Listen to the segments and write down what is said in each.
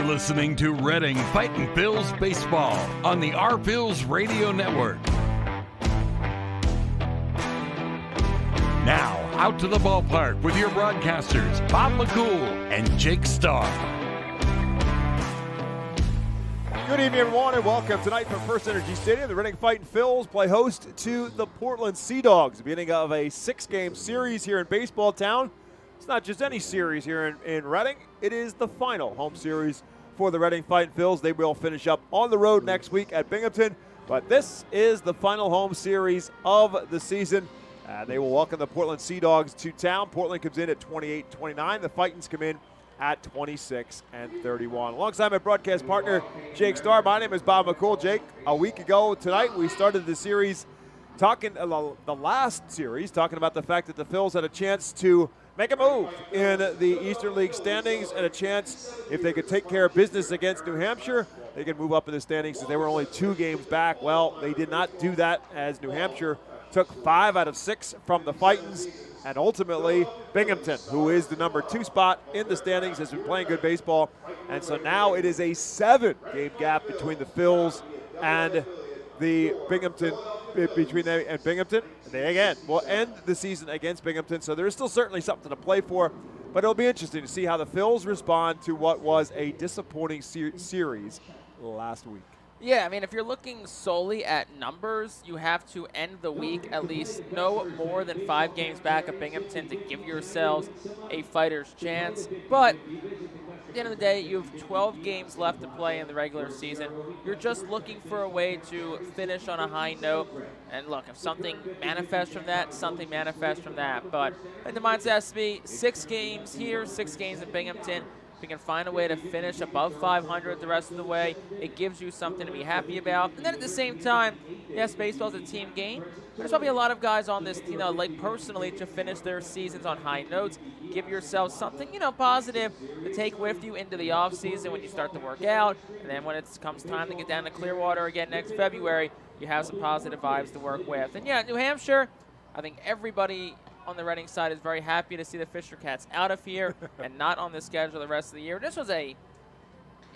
You're listening to Reading Fightin' Phillies Baseball on the Our Phillies Radio Network. Now, out to the ballpark with your broadcasters, Bob McCool and Jake Starr. Good evening, everyone, and welcome tonight from FirstEnergy Stadium. The Reading Fightin' Phillies play host to the Portland Sea Dogs, beginning of a 6-game series here in Baseball Town. It's not just any series here in Reading. It is the final home series for the Reading Fightin' Phillies. They will finish up on the road next week at Binghamton, but this is the final home series of the season. They will welcome the Portland Sea Dogs to town. Portland comes in at 28-29. The Fightins come in at 26-31. Alongside my broadcast partner, Jake Starr. My name is Bob McCool. Jake, a week ago tonight, we started the series talking, the last series, talking about the fact that the Phils had a chance to make a move in the Eastern League standings and a chance, if they could take care of business against New Hampshire, they could move up in the standings since they were only 2 games back. Well, they did not do that as New Hampshire took 5 out of 6 from the Fightins. And ultimately, Binghamton, who is the number 2 spot in the standings, has been playing good baseball. And so now it is a 7-game gap between the Phils and the Binghamton, between them and Binghamton. And they, again, will end the season against Binghamton. So there is still certainly something to play for. But it'll be interesting to see how the Phils respond to what was a disappointing series last week. Yeah, I mean, if you're looking solely at numbers, you have to end the week at least no more than 5 games back of Binghamton to give yourselves a fighter's chance. But at the end of the day, you have 12 games left to play in the regular season. You're just looking for a way to finish on a high note. And look, if something manifests from that, something manifests from that. But the mindset has to be 6 games here, 6 games in Binghamton. If you can find a way to finish above 500 the rest of the way, it gives you something to be happy about. And then at the same time, yes, baseball's a team game. There's probably a lot of guys on this team, like personally, to finish their seasons on high notes. Give yourself something, positive to take with you into the offseason when you start to work out. And then when it comes time to get down to Clearwater again next February, you have some positive vibes to work with. And yeah, New Hampshire, I think everybody on the Reading side is very happy to see the Fisher Cats out of here and not on the schedule the rest of the year. This was a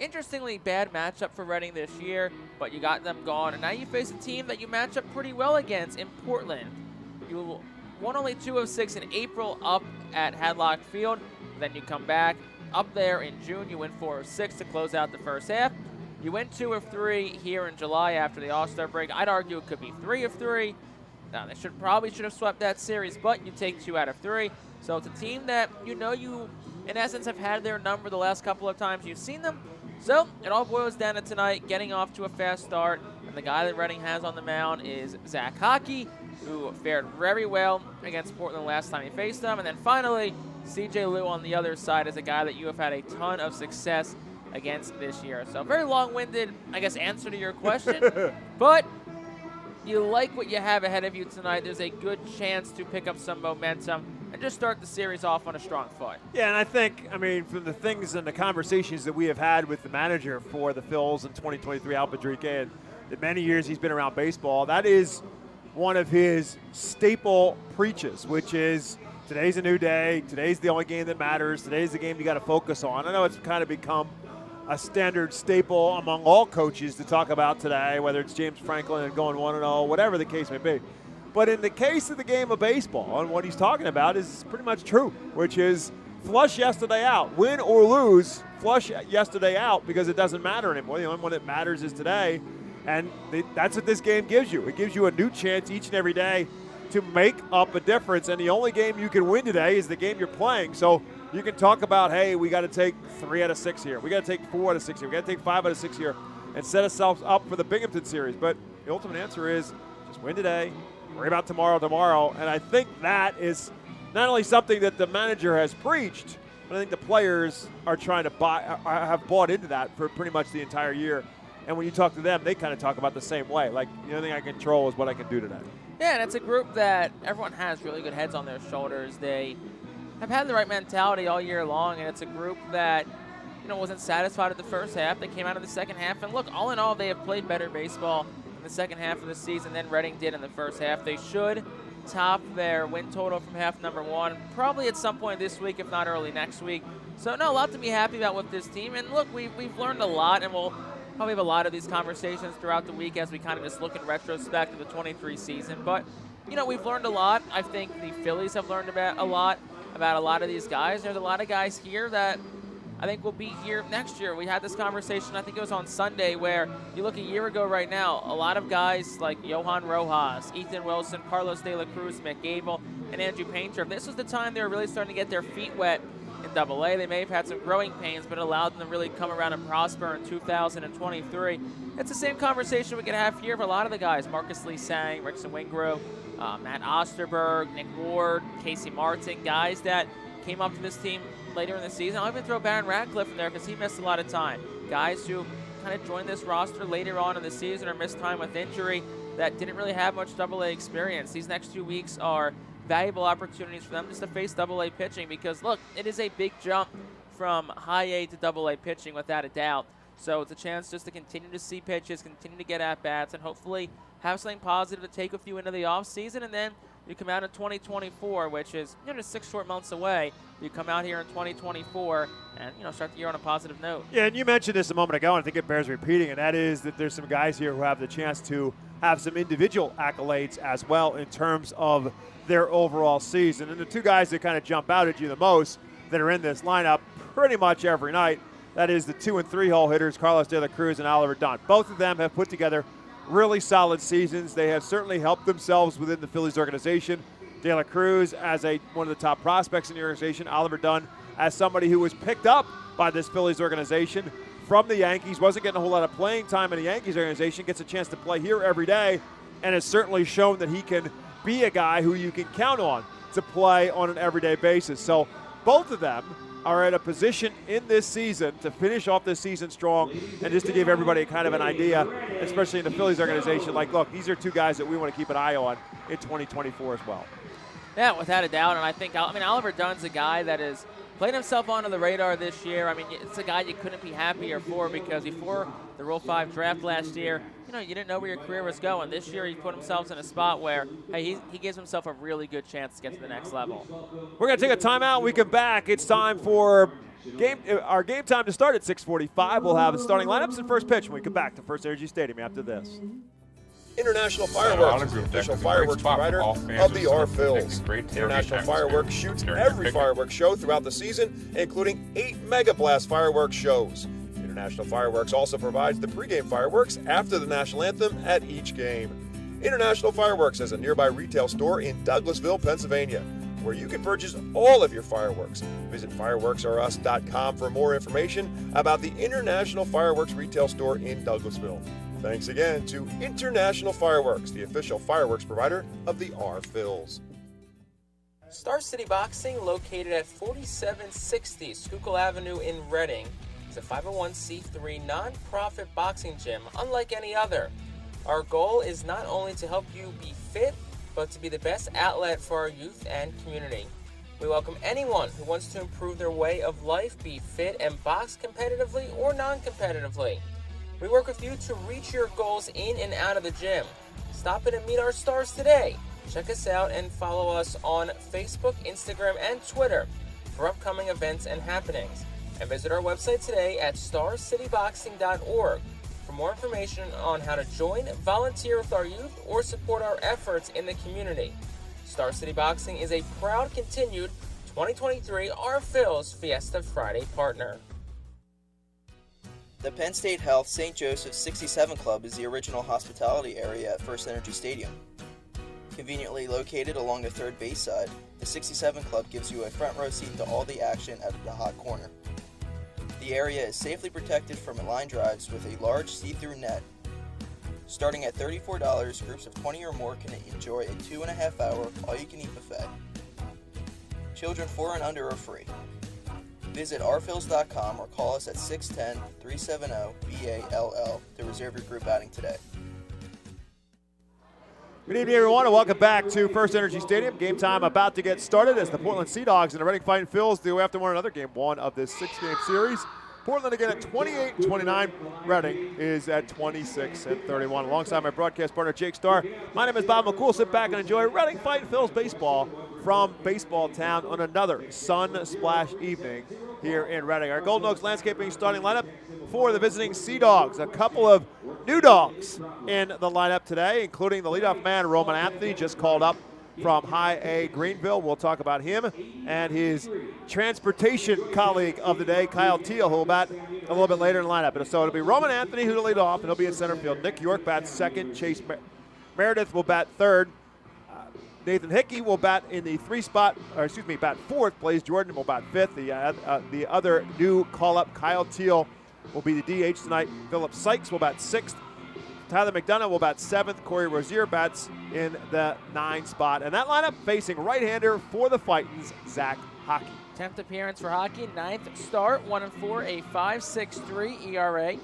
interestingly bad matchup for Reading this year, but you got them gone, and now you face a team that you match up pretty well against in Portland. You won only 2 of 6 in April up at Hadlock Field. Then you come back up there in June. You win 4 of 6 to close out the first half. You win 2 of 3 here in July after the All-Star break. I'd argue it could be 3 of 3. Now, they probably should have swept that series, but you take 2 out of 3. So it's a team that you, in essence, have had their number the last couple of times you've seen them. So it all boils down to tonight, getting off to a fast start. And the guy that Reading has on the mound is Zach Hockey, who fared very well against Portland last time he faced them. And then finally, CJ Liu on the other side is a guy that you have had a ton of success against this year. So very long-winded, answer to your question. But you like what you have ahead of you tonight. There's a good chance to pick up some momentum and just start the series off on a strong foot. Yeah, and I think, from the things and the conversations that we have had with the manager for the Phils in 2023, Al Padrique, and the many years he's been around baseball, that is one of his staple preaches, which is today's a new day, today's the only game that matters, today's the game you got to focus on. I know it's kind of become a standard staple among all coaches to talk about today, whether it's James Franklin and going 1-0, whatever the case may be. But in the case of the game of baseball, and what he's talking about is pretty much true, which is flush yesterday out. Win or lose, flush yesterday out because it doesn't matter anymore. The only one that matters is today, and that's what this game gives you. It gives you a new chance each and every day to make up a difference, and the only game you can win today is the game you're playing. So you can talk about, hey, we got to take 3 out of 6 here. We got to take 4 out of 6 here. We got to take 5 out of 6 here and set ourselves up for the Binghamton series. But the ultimate answer is just win today, worry about tomorrow. And I think that is not only something that the manager has preached, but I think the players are trying to have bought into that for pretty much the entire year. And when you talk to them, they kind of talk about the same way. Like, the only thing I control is what I can do today. Yeah, and it's a group that everyone has really good heads on their shoulders. They have had the right mentality all year long, and it's a group that, wasn't satisfied with the first half. They came out of the second half, and look, all in all, they have played better baseball in the second half of the season than Reading did in the first half. They should top their win total from half number one, probably at some point this week, if not early next week. So, no, a lot to be happy about with this team. And, look, we've learned a lot, and we'll probably have a lot of these conversations throughout the week as we kind of just look in retrospect of the 23 season. But, you know, we've learned a lot. I think the Phillies have learned about a lot of these guys. There's a lot of guys here that I think will be here next year. We had this conversation, I think it was on Sunday, where you look a year ago right now, a lot of guys like Johan Rojas, Ethan Wilson, Carlos De La Cruz, Mick Gable, and Andrew Painter. This was the time they were really starting to get their feet wet in Double-A. They may have had some growing pains, but it allowed them to really come around and prosper in 2023. It's the same conversation we could have here for a lot of the guys. Marcus Lee Sang, Rickson Wingrove, Matt Osterberg, Nick Ward, Casey Martin, guys that came up to this team later in the season. I'll even throw Baron Ratcliffe in there because he missed a lot of time. Guys who kind of joined this roster later on in the season or missed time with injury that didn't really have much Double-A experience. These next 2 weeks are valuable opportunities for them just to face Double-A pitching because, look, it is a big jump from high A to Double-A pitching without a doubt. So it's a chance just to continue to see pitches, continue to get at-bats, and hopefully have something positive to take with you into the offseason. And then you come out in 2024, which is, you know, just 6 short months away. You come out here in 2024 and, you know, start the year on a positive note. Yeah, and you mentioned this a moment ago, and I think it bears repeating, and that is that there's some guys here who have the chance to have some individual accolades as well in terms of their overall season. And the two guys that kind of jump out at you the most that are in this lineup pretty much every night, that is the 2 and 3 hole hitters, Carlos De La Cruz and Oliver Dunn. Both of them have put together really solid seasons. They have certainly helped themselves within the Phillies organization. De La Cruz as one of the top prospects in the organization. Oliver Dunn as somebody who was picked up by this Phillies organization from the Yankees, wasn't getting a whole lot of playing time in the Yankees organization, gets a chance to play here every day, and has certainly shown that he can be a guy who you can count on to play on an everyday basis. So both of them are at a position in this season to finish off this season strong, and just to give everybody kind of an idea, especially in the Phillies organization, like, look, these are two guys that we want to keep an eye on in 2024 as well. Yeah, without a doubt, and I think, Oliver Dunn's a guy that has played himself onto the radar this year. I mean, it's a guy you couldn't be happier for because before the Rule 5 draft last year, you know, you didn't know where your career was going. This year he put himself in a spot where, hey, he gives himself a really good chance to get to the next level. We're going to take a timeout. We come back. It's time for our game time to start at 6:45. We'll have the starting lineups and first pitch when we come back to FirstEnergy Stadium after this. International Fireworks, the official fireworks provider of the R-Phils. International Fireworks shoots every fireworks show throughout the season, including 8 Mega Blast fireworks shows. International Fireworks also provides the pregame fireworks after the national anthem at each game. International Fireworks has a nearby retail store in Douglasville, Pennsylvania, where you can purchase all of your fireworks. Visit fireworksorus.com for more information about the International Fireworks retail store in Douglasville. Thanks again to International Fireworks, the official fireworks provider of the R-Phils. Star City Boxing, located at 4760 Schuylkill Avenue in Reading, is a 501c3 non-profit boxing gym unlike any other. Our goal is not only to help you be fit, but to be the best outlet for our youth and community. We welcome anyone who wants to improve their way of life, be fit, and box competitively or non-competitively. We work with you to reach your goals in and out of the gym. Stop in and meet our stars today. Check us out and follow us on Facebook, Instagram, and Twitter for upcoming events and happenings. And visit our website today at starcityboxing.org for more information on how to join, volunteer with our youth, or support our efforts in the community. Star City Boxing is a proud continued 2023 R-Phils Fiesta Friday partner. The Penn State Health St. Joseph's 67 Club is the original hospitality area at FirstEnergy Stadium. Conveniently located along the third base side, the 67 Club gives you a front row seat to all the action at the hot corner. The area is safely protected from line drives with a large see-through net. Starting at $34, groups of 20 or more can enjoy a 2.5-hour all-you-can-eat buffet. Children 4 and under are free. Visit rphils.com or call us at 610-370-BALL to reserve your group outing today. Good evening, everyone, and welcome back to FirstEnergy Stadium. Game time about to get started as the Portland Sea Dogs and the Reading Fightin' Phils do after one another. Game one of this 6-game series. Portland again at 28-29. Reading is at 26-31. Alongside my broadcast partner, Jake Starr, my name is Bob McCool. Sit back and enjoy Reading Fightin Phil's baseball from Baseball Town on another sun-splashed evening here in Reading. Our Golden Oaks Landscaping starting lineup for the visiting Sea Dogs. A couple of new dogs in the lineup today, including the leadoff man, Roman Anthony, just called up from High A Greenville. We'll talk about him and his transportation colleague of the day, Kyle Teal, who will bat a little bit later in the lineup. So it'll be Roman Anthony who'll lead off, and he'll be in center field. Nick York bats second. Chase Meredith will bat third. Nathan Hickey will bat in the bat fourth. Blaze Jordan will bat fifth. The other new call-up, Kyle Teal, will be the DH tonight. Philip Sykes will bat sixth. Tyler McDonough will bat seventh. Corey Rozier bats in the 9 spot. And that lineup facing right-hander for the Fightins, Zach Hockey. 10th appearance for Hockey, 9th start, 1-4, a 5.63 ERA,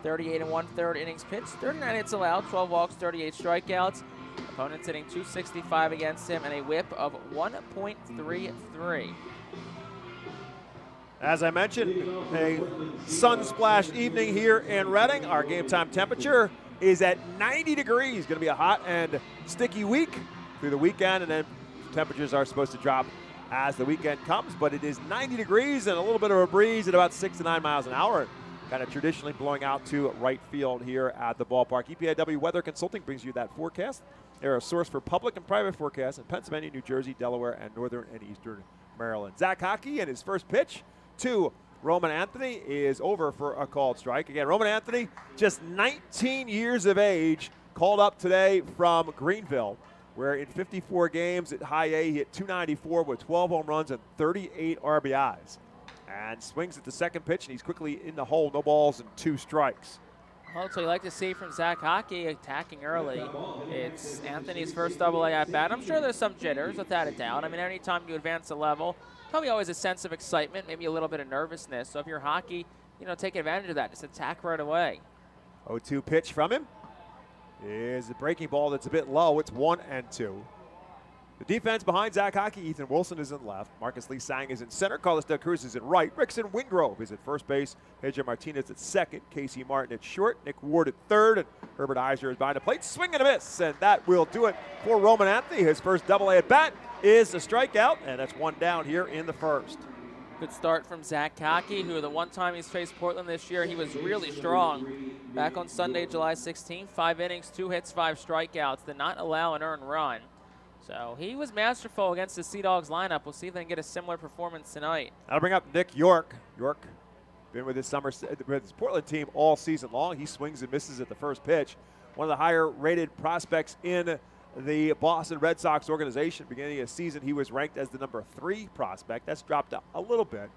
38 1/3 innings pitched, 39 hits allowed, 12 walks, 38 strikeouts. Opponents hitting .265 against him and a whip of 1.33. As I mentioned, a sun-splashed evening here in Reading. Our game time temperature is at 90 degrees. Going to be a hot and sticky week through the weekend, and then temperatures are supposed to drop as the weekend comes, but it is 90 degrees and a little bit of a breeze at about 6 to 9 miles an hour. Kind of traditionally blowing out to right field here at the ballpark. EPIW Weather Consulting brings you that forecast. They're a source for public and private forecasts in Pennsylvania, New Jersey, Delaware, and northern and eastern Maryland. Zach Hockey and his first pitch to Roman Anthony is over for a called strike. Again, Roman Anthony, just 19 years of age, called up today from Greenville, where in 54 games at High A, he hit .294 with 12 home runs and 38 RBIs. And swings at the second pitch, and he's quickly in the hole. No balls and 2 strikes. Well, that's what you like to see from Zach Hockey, attacking early. It's Anthony's first double-A at-bat. I'm sure there's some jitters, without a doubt. I mean, anytime you advance a level, probably always a sense of excitement, maybe a little bit of nervousness. So if you're Hockey, take advantage of that. Just attack right away. 0-2 pitch from him is a breaking ball that's a bit low. It's 1-2. The defense behind Zach Hockey, Ethan Wilson is in left. Marcus Lee Sang is in center. Carlos Del Cruz is in right. Rickson Wingrove is at first base. Pedro Martinez at second. Casey Martin at short. Nick Ward at third. And Herbert Eisner is behind the plate. Swing and a miss. And that will do it for Roman Anthony. His first double-A at bat is a strikeout. And that's 1 down here in the first. Good start from Zach Hockey, who the one time he's faced Portland this year, he was really strong. Back on Sunday, July 16th, 5 innings, 2 hits, 5 strikeouts, did not allow an earned run. So he was masterful against the Sea Dogs lineup. We'll see if they can get a similar performance tonight. That'll bring up Nick York. York been with his Portland team all season long. He swings and misses at the first pitch. One of the higher-rated prospects in the Boston Red Sox organization. Beginning of the season, he was ranked as the number 3 prospect. That's dropped a little bit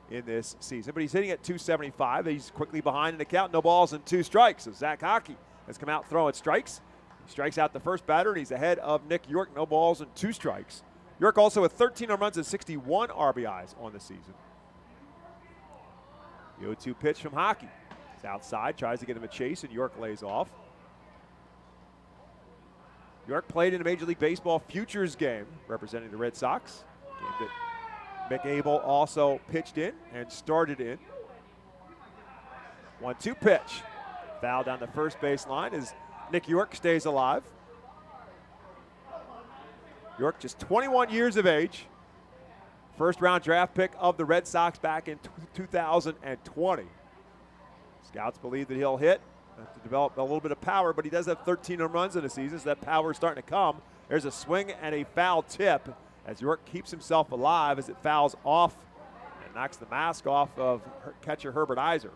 in this season, but he's hitting at .275. He's quickly behind in the count. No balls and 2 strikes. So Zach Hockey has come out throwing strikes. Strikes out the first batter, and he's ahead of Nick York. No balls and 2 strikes. York also with 13 home runs and 61 RBIs on the season. The 0-2 pitch from Hockey. It's outside, tries to get him a chase, and York lays off. York played in a Major League Baseball Futures game representing the Red Sox. Game that Mick Abel also pitched in and started in. 1-2 pitch. Foul down the first base line as Nick York stays alive. York just 21 years of age. First round draft pick of the Red Sox back in 2020. Scouts believe that he'll hit to develop a little bit of power, but he does have 13 home runs in the season, so that power is starting to come. There's a swing and a foul tip as York keeps himself alive as it fouls off and knocks the mask off of catcher Herbert Eisner.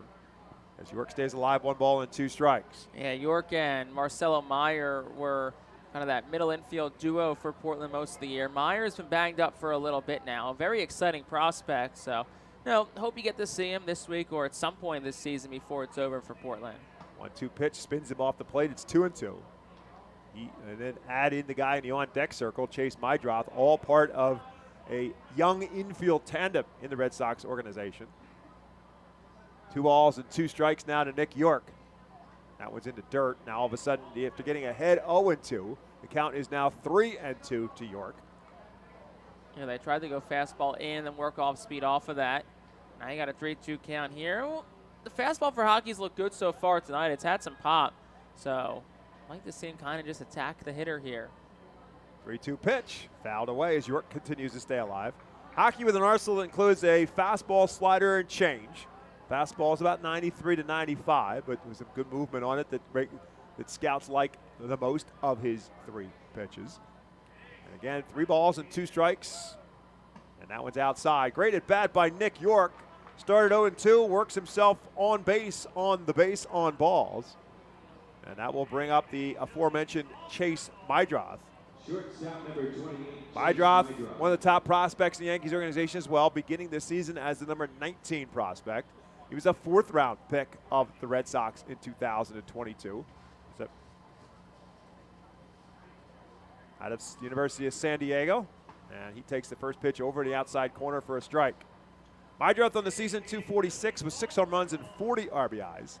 As York stays alive, 1 ball and 2 strikes. Yeah, York and Marcelo Meyer were kind of that middle infield duo for Portland most of the year. Meyer's been banged up for a little bit now. A very exciting prospect. So, hope you get to see him this week or at some point this season before it's over for Portland. 1-2 pitch, spins him off the plate. It's 2-2. And then add in the guy in the on-deck circle, Chase Mydroth, all part of a young infield tandem in the Red Sox organization. 2 balls and 2 strikes now to Nick York. That one's into dirt. Now all of a sudden, after getting ahead 0-2, the count is now 3-2 to York. They tried to go fastball in and work off speed off of that. Now you got a 3-2 count here. Well, the fastball for Hockey's looked good so far tonight. It's had some pop. So I like to see him kind of just attack the hitter here. 3-2 pitch. Fouled away as York continues to stay alive. Hockey with an arsenal that includes a fastball, slider, and change. Fastball is about 93 to 95, but there's some good movement on it that scouts like the most of his 3 pitches. And again, 3 balls and 2 strikes. And that one's outside. Great at bat by Nick York. Started 0-2, works himself on base on balls. And that will bring up the aforementioned Chase Mydroth. Mydroth, one of the top prospects in the Yankees organization as well, beginning this season as the number 19 prospect. He was a 4th-round pick of the Red Sox in 2022. So, out of the University of San Diego, and he takes the first pitch over the outside corner for a strike. Mydroth on the season, 246 with 6 home runs and 40 RBIs.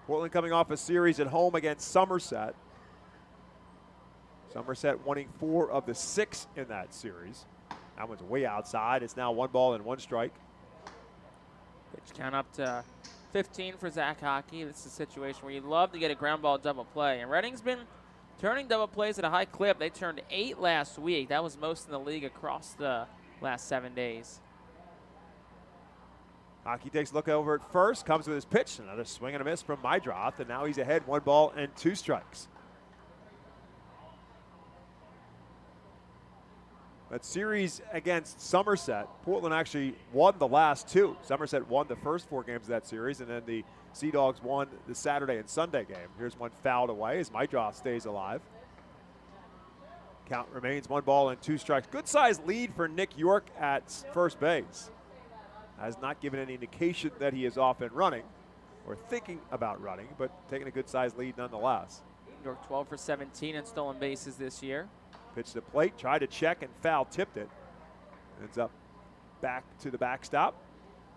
Portland coming off a series at home against Somerset. Somerset winning 4 of the 6 in that series. That one's way outside. It's now 1 ball and 1 strike. Pitch count up to 15 for Zach Hockey. This is a situation where you'd love to get a ground ball double play. And Reading's been turning double plays at a high clip. They turned 8 last week. That was most in the league across the last 7 days. Hockey takes a look over at first, comes with his pitch. Another swing and a miss from Mydroth, and now he's ahead 1 ball and 2 strikes. That series against Somerset, Portland actually won the last 2. Somerset won the first 4 games of that series, and then the Sea Dogs won the Saturday and Sunday game. Here's one fouled away as Mydroth stays alive. Count remains 1 ball and 2 strikes. Good sized lead for Nick York at first base. Has not given any indication that he is off and running or thinking about running, but taking a good sized lead nonetheless. York 12 for 17 in stolen bases this year. Pitch to the plate, tried to check and foul tipped it. Ends up back to the backstop.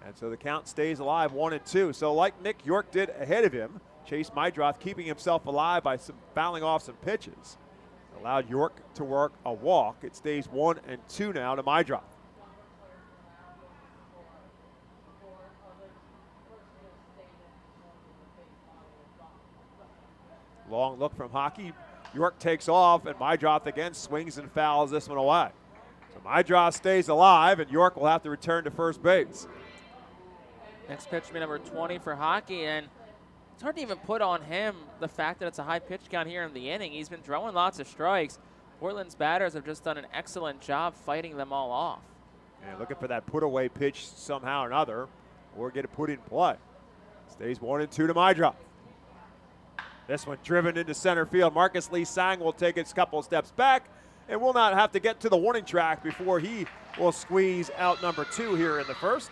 And so the count stays alive 1-2. So like Nick York did ahead of him, Chase Mydroth keeping himself alive by fouling off some pitches. Allowed York to work a walk. It stays 1-2 now to Mydroth. Long look from Hockey. York takes off, and Mydroth again swings and fouls this one away. So Mydroth stays alive, and York will have to return to first base. Next pitch will be number 20 for Hockey, and it's hard to even put on him the fact that it's a high pitch count here in the inning. He's been throwing lots of strikes. Portland's batters have just done an excellent job fighting them all off. And looking for that put-away pitch somehow or another, or get it put in play. Stays 1-2 to Mydroth. This one driven into center field. Marcus Lee Sang will take a couple steps back and will not have to get to the warning track before he will squeeze out number 2 here in the first.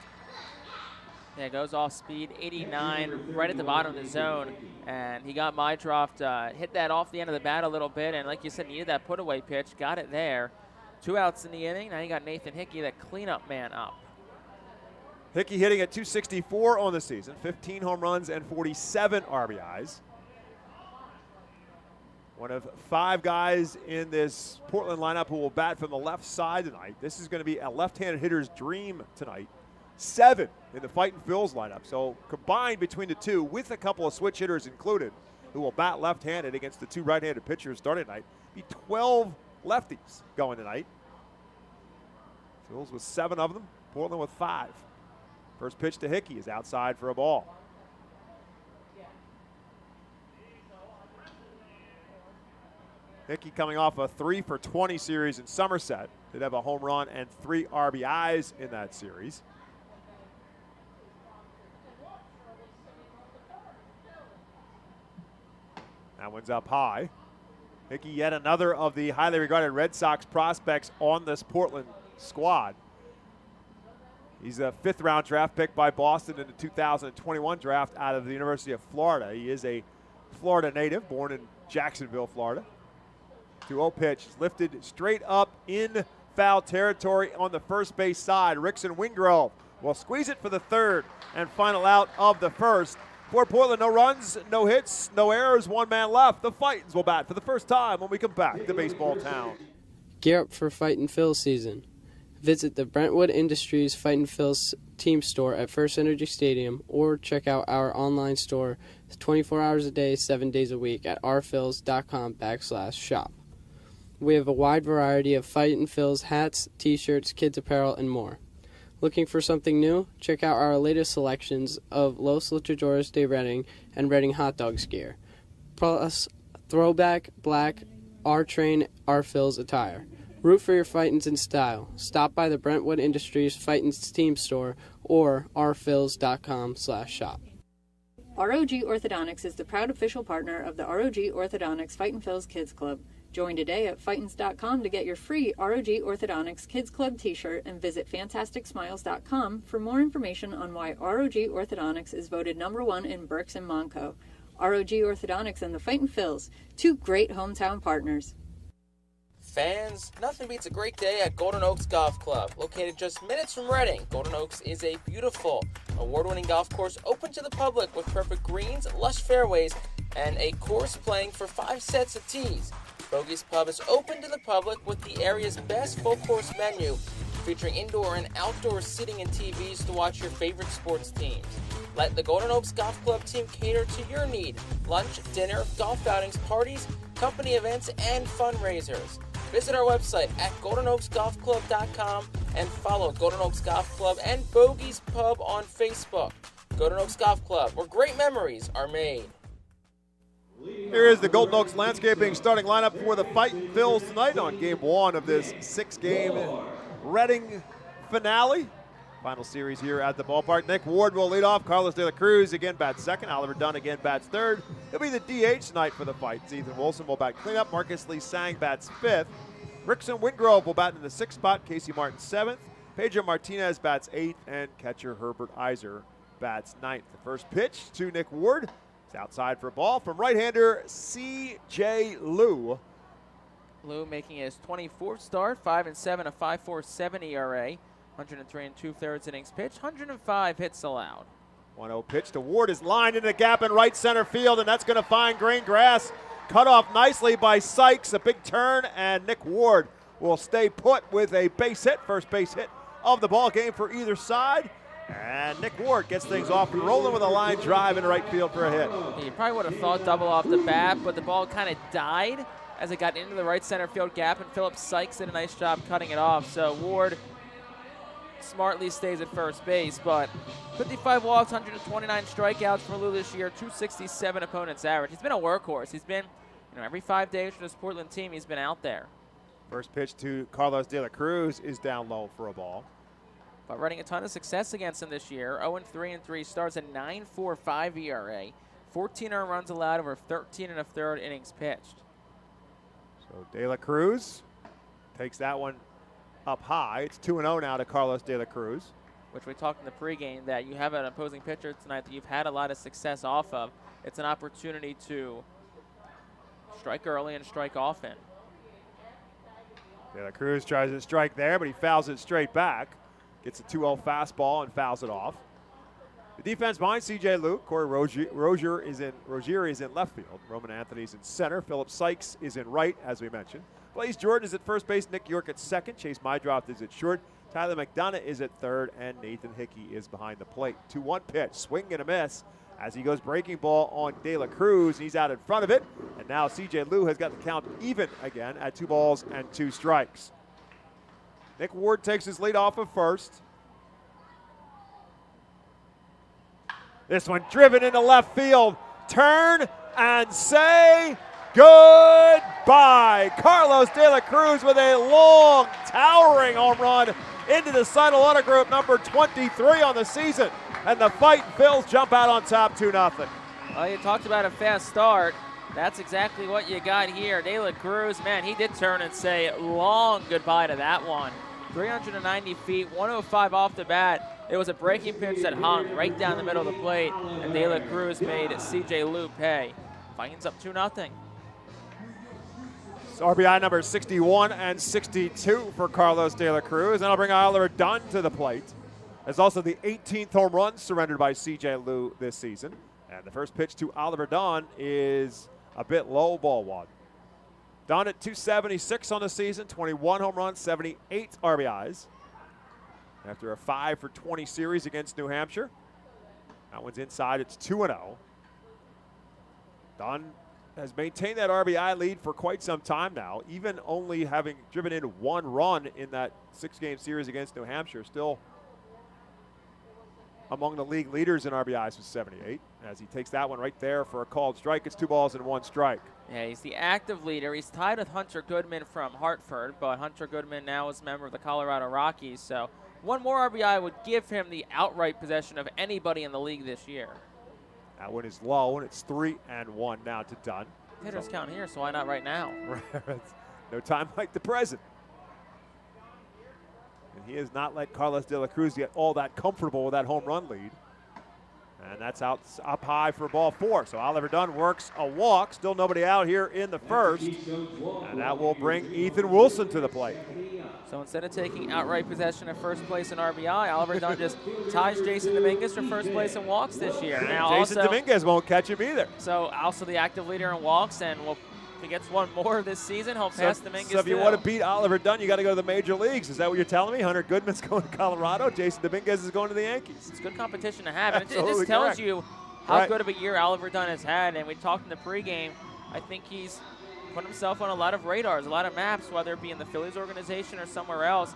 Yeah, goes off speed, 89, right at the bottom of the zone. And he got Mydroth to hit that off the end of the bat a little bit. And like you said, needed that put-away pitch. Got it there. 2 outs in the inning. Now you got Nathan Hickey, that cleanup man, up. Hickey hitting at 264 on the season, 15 home runs and 47 RBIs. One of 5 guys in this Portland lineup who will bat from the left side tonight. This is going to be a left-handed hitter's dream tonight. 7 in the Fightin' Phil's lineup. So combined between the 2, with a couple of switch hitters included, who will bat left-handed against the 2 right-handed pitchers starting tonight, be 12 lefties going tonight. Phil's with 7 of them, Portland with 5. First pitch to Hickey is outside for a ball. Hickey coming off a 3 for 20 series in Somerset. Did have a home run and 3 RBIs in that series. That one's up high. Hickey, yet another of the highly regarded Red Sox prospects on this Portland squad. He's a 5th-round draft pick by Boston in the 2021 draft out of the University of Florida. He is a Florida native, born in Jacksonville, Florida. 2-0 pitch, lifted straight up in foul territory on the first base side. Rickson Wingrove will squeeze it for the 3rd and final out of the first. For Portland, no runs, no hits, no errors, 1 man left. The Fightins will bat for the first time when we come back to Baseball Town. Gear up for Fightin' Phil season. Visit the Brentwood Industries Fightin Phil's team store at FirstEnergy Stadium or check out our online store 24 hours a day, 7 days a week at rphils.com/shop. We have a wide variety of Fightin Phil's hats, t-shirts, kids apparel, and more. Looking for something new? Check out our latest selections of Los Luchadores de Reading and Reading Hot Dogs gear, plus throwback black R-Train R-Phils attire. Root for your Fightins in style. Stop by the Brentwood Industries Fightins team store or rphils.com/shop. ROG Orthodontics is the proud official partner of the ROG Orthodontics Fightin Phil's Kids Club. Join today at Fightins.com to get your free ROG Orthodontics Kids Club t-shirt and visit FantasticSmiles.com for more information on why ROG Orthodontics is voted #1 in Berks and Monco. ROG Orthodontics and the Fightin Phils, two great hometown partners. Fans, nothing beats a great day at Golden Oaks Golf Club. Located just minutes from Reading, Golden Oaks is a beautiful, award-winning golf course open to the public with perfect greens, lush fairways, and a course playing for 5 sets of tees. Bogey's Pub is open to the public with the area's best full-course menu, featuring indoor and outdoor seating and TVs to watch your favorite sports teams. Let the Golden Oaks Golf Club team cater to your need. Lunch, dinner, golf outings, parties, company events, and fundraisers. Visit our website at GoldenOaksGolfClub.com and follow Golden Oaks Golf Club and Bogey's Pub on Facebook. Golden Oaks Golf Club, where great memories are made. Here is the Golden Oaks Landscaping starting lineup for the Fightin Phils tonight on game 1 of this 6-game Reading finale. Final series here at the ballpark. Nick Ward will lead off. Carlos De La Cruz again bats second. Oliver Dunn again bats third. He'll be the DH tonight for the Fights. Ethan Wilson will bat cleanup. Marcus Lee Sang bats fifth. Rickson Wingrove will bat in the 6th spot. Casey Martin 7th. Pedro Martinez bats 8th. And catcher Herbert Iser bats 9th. The first pitch to Nick Ward. It's outside for a ball from right-hander C.J. Liu. Liu making his 24th start, 5-7, a 5.47 ERA. 103 2/3 innings pitched, 105 hits allowed. 1-0 pitch to Ward is lined in the gap in right center field, and that's going to find green grass. Cut off nicely by Sykes, a big turn, and Nick Ward will stay put with a base hit, first base hit of the ball game for either side. And Nick Ward gets things off and rolling with a line drive in right field for a hit. You probably would have thought double off the bat, but the ball kind of died as it got into the right center field gap, and Philip Sykes did a nice job cutting it off. So Ward smartly stays at first base, but 55 walks, 129 strikeouts for Lou this year, 267 opponents average. He's been a workhorse. He's been, every 5 days for this Portland team, he's been out there. First pitch to Carlos De La Cruz is down low for a ball. But running a ton of success against him this year. 0-3 in 3 starts, a 9.45 ERA, 14 earned runs allowed over 13 1/3 innings pitched. So De La Cruz takes that one up high. It's 2-0 now to Carlos De La Cruz. Which we talked in the pregame that you have an opposing pitcher tonight that you've had a lot of success off of. It's an opportunity to strike early and strike often. De La Cruz tries to strike there, but he fouls it straight back. Gets a 2-0 fastball and fouls it off. The defense behind C.J. Liu, Corey Rozier is in left field. Roman Anthony's in center. Philip Sykes is in right, as we mentioned. Blaze Jordan is at first base. Nick York at second. Chase Mydroft is at short. Tyler McDonough is at third, and Nathan Hickey is behind the plate. 2-1 pitch, swing and a miss as he goes breaking ball on De La Cruz. He's out in front of it, and now C.J. Liu has got the count even again at 2 balls and 2 strikes. Nick Ward takes his lead off of first. This one driven into left field. Turn and say goodbye. Carlos De La Cruz with a long, towering home run into the Seidel Auto Group, number 23 on the season. And the Fightin Phils jump out on top 2-0. Well, you talked about a fast start. That's exactly what you got here. De La Cruz, man, he did turn and say a long goodbye to that one. 390 feet, 105 off the bat. It was a breaking pitch that hung right down the middle of the plate, and De La Cruz made C.J. Liu pay. Fightin's up 2-0. RBI number 61 and 62 for Carlos De La Cruz. And I'll bring Oliver Dunn to the plate. There's also the 18th home run surrendered by C.J. Liu this season. And the first pitch to Oliver Dunn is a bit low, ball one. Dunn at 276 on the season, 21 home runs, 78 RBIs. after a 5 for 20 series against New Hampshire. That one's inside. It's 2-0. Dunn has maintained that RBI lead for quite some time now, even only having driven in 1 run in that 6-game series against New Hampshire. Still among the league leaders in RBIs with 78. As he takes that one right there for a called strike, it's 2 balls and 1 strike. Yeah, he's the active leader. He's tied with Hunter Goodman from Hartford, but Hunter Goodman now is a member of the Colorado Rockies, so 1 more RBI would give him the outright possession of anybody in the league this year. That one is low, and it's 3-1 now to Dunn. Hitters count here, so why not right now? No time like the present. And he has not let Carlos De La Cruz get all that comfortable with that home run lead. And that's up high for ball 4. So Oliver Dunn works a walk. Still nobody out here in the first. And that will bring Ethan Wilson to the plate. So instead of taking outright possession of first place in RBI, Oliver Dunn just ties Jason Dominguez for first place in walks this year. Now Jason Dominguez won't catch him either. So also the active leader in walks, and if he gets 1 more this season, he'll pass Dominguez. So if you want to beat Oliver Dunn, you got to go to the major leagues. Is that what you're telling me? Hunter Goodman's going to Colorado. Jason Dominguez is going to the Yankees. It's good competition to have. And it just tells you how good of a year Oliver Dunn has had. And we talked in the pregame, I think he's put himself on a lot of radars, a lot of maps, whether it be in the Phillies organization or somewhere else.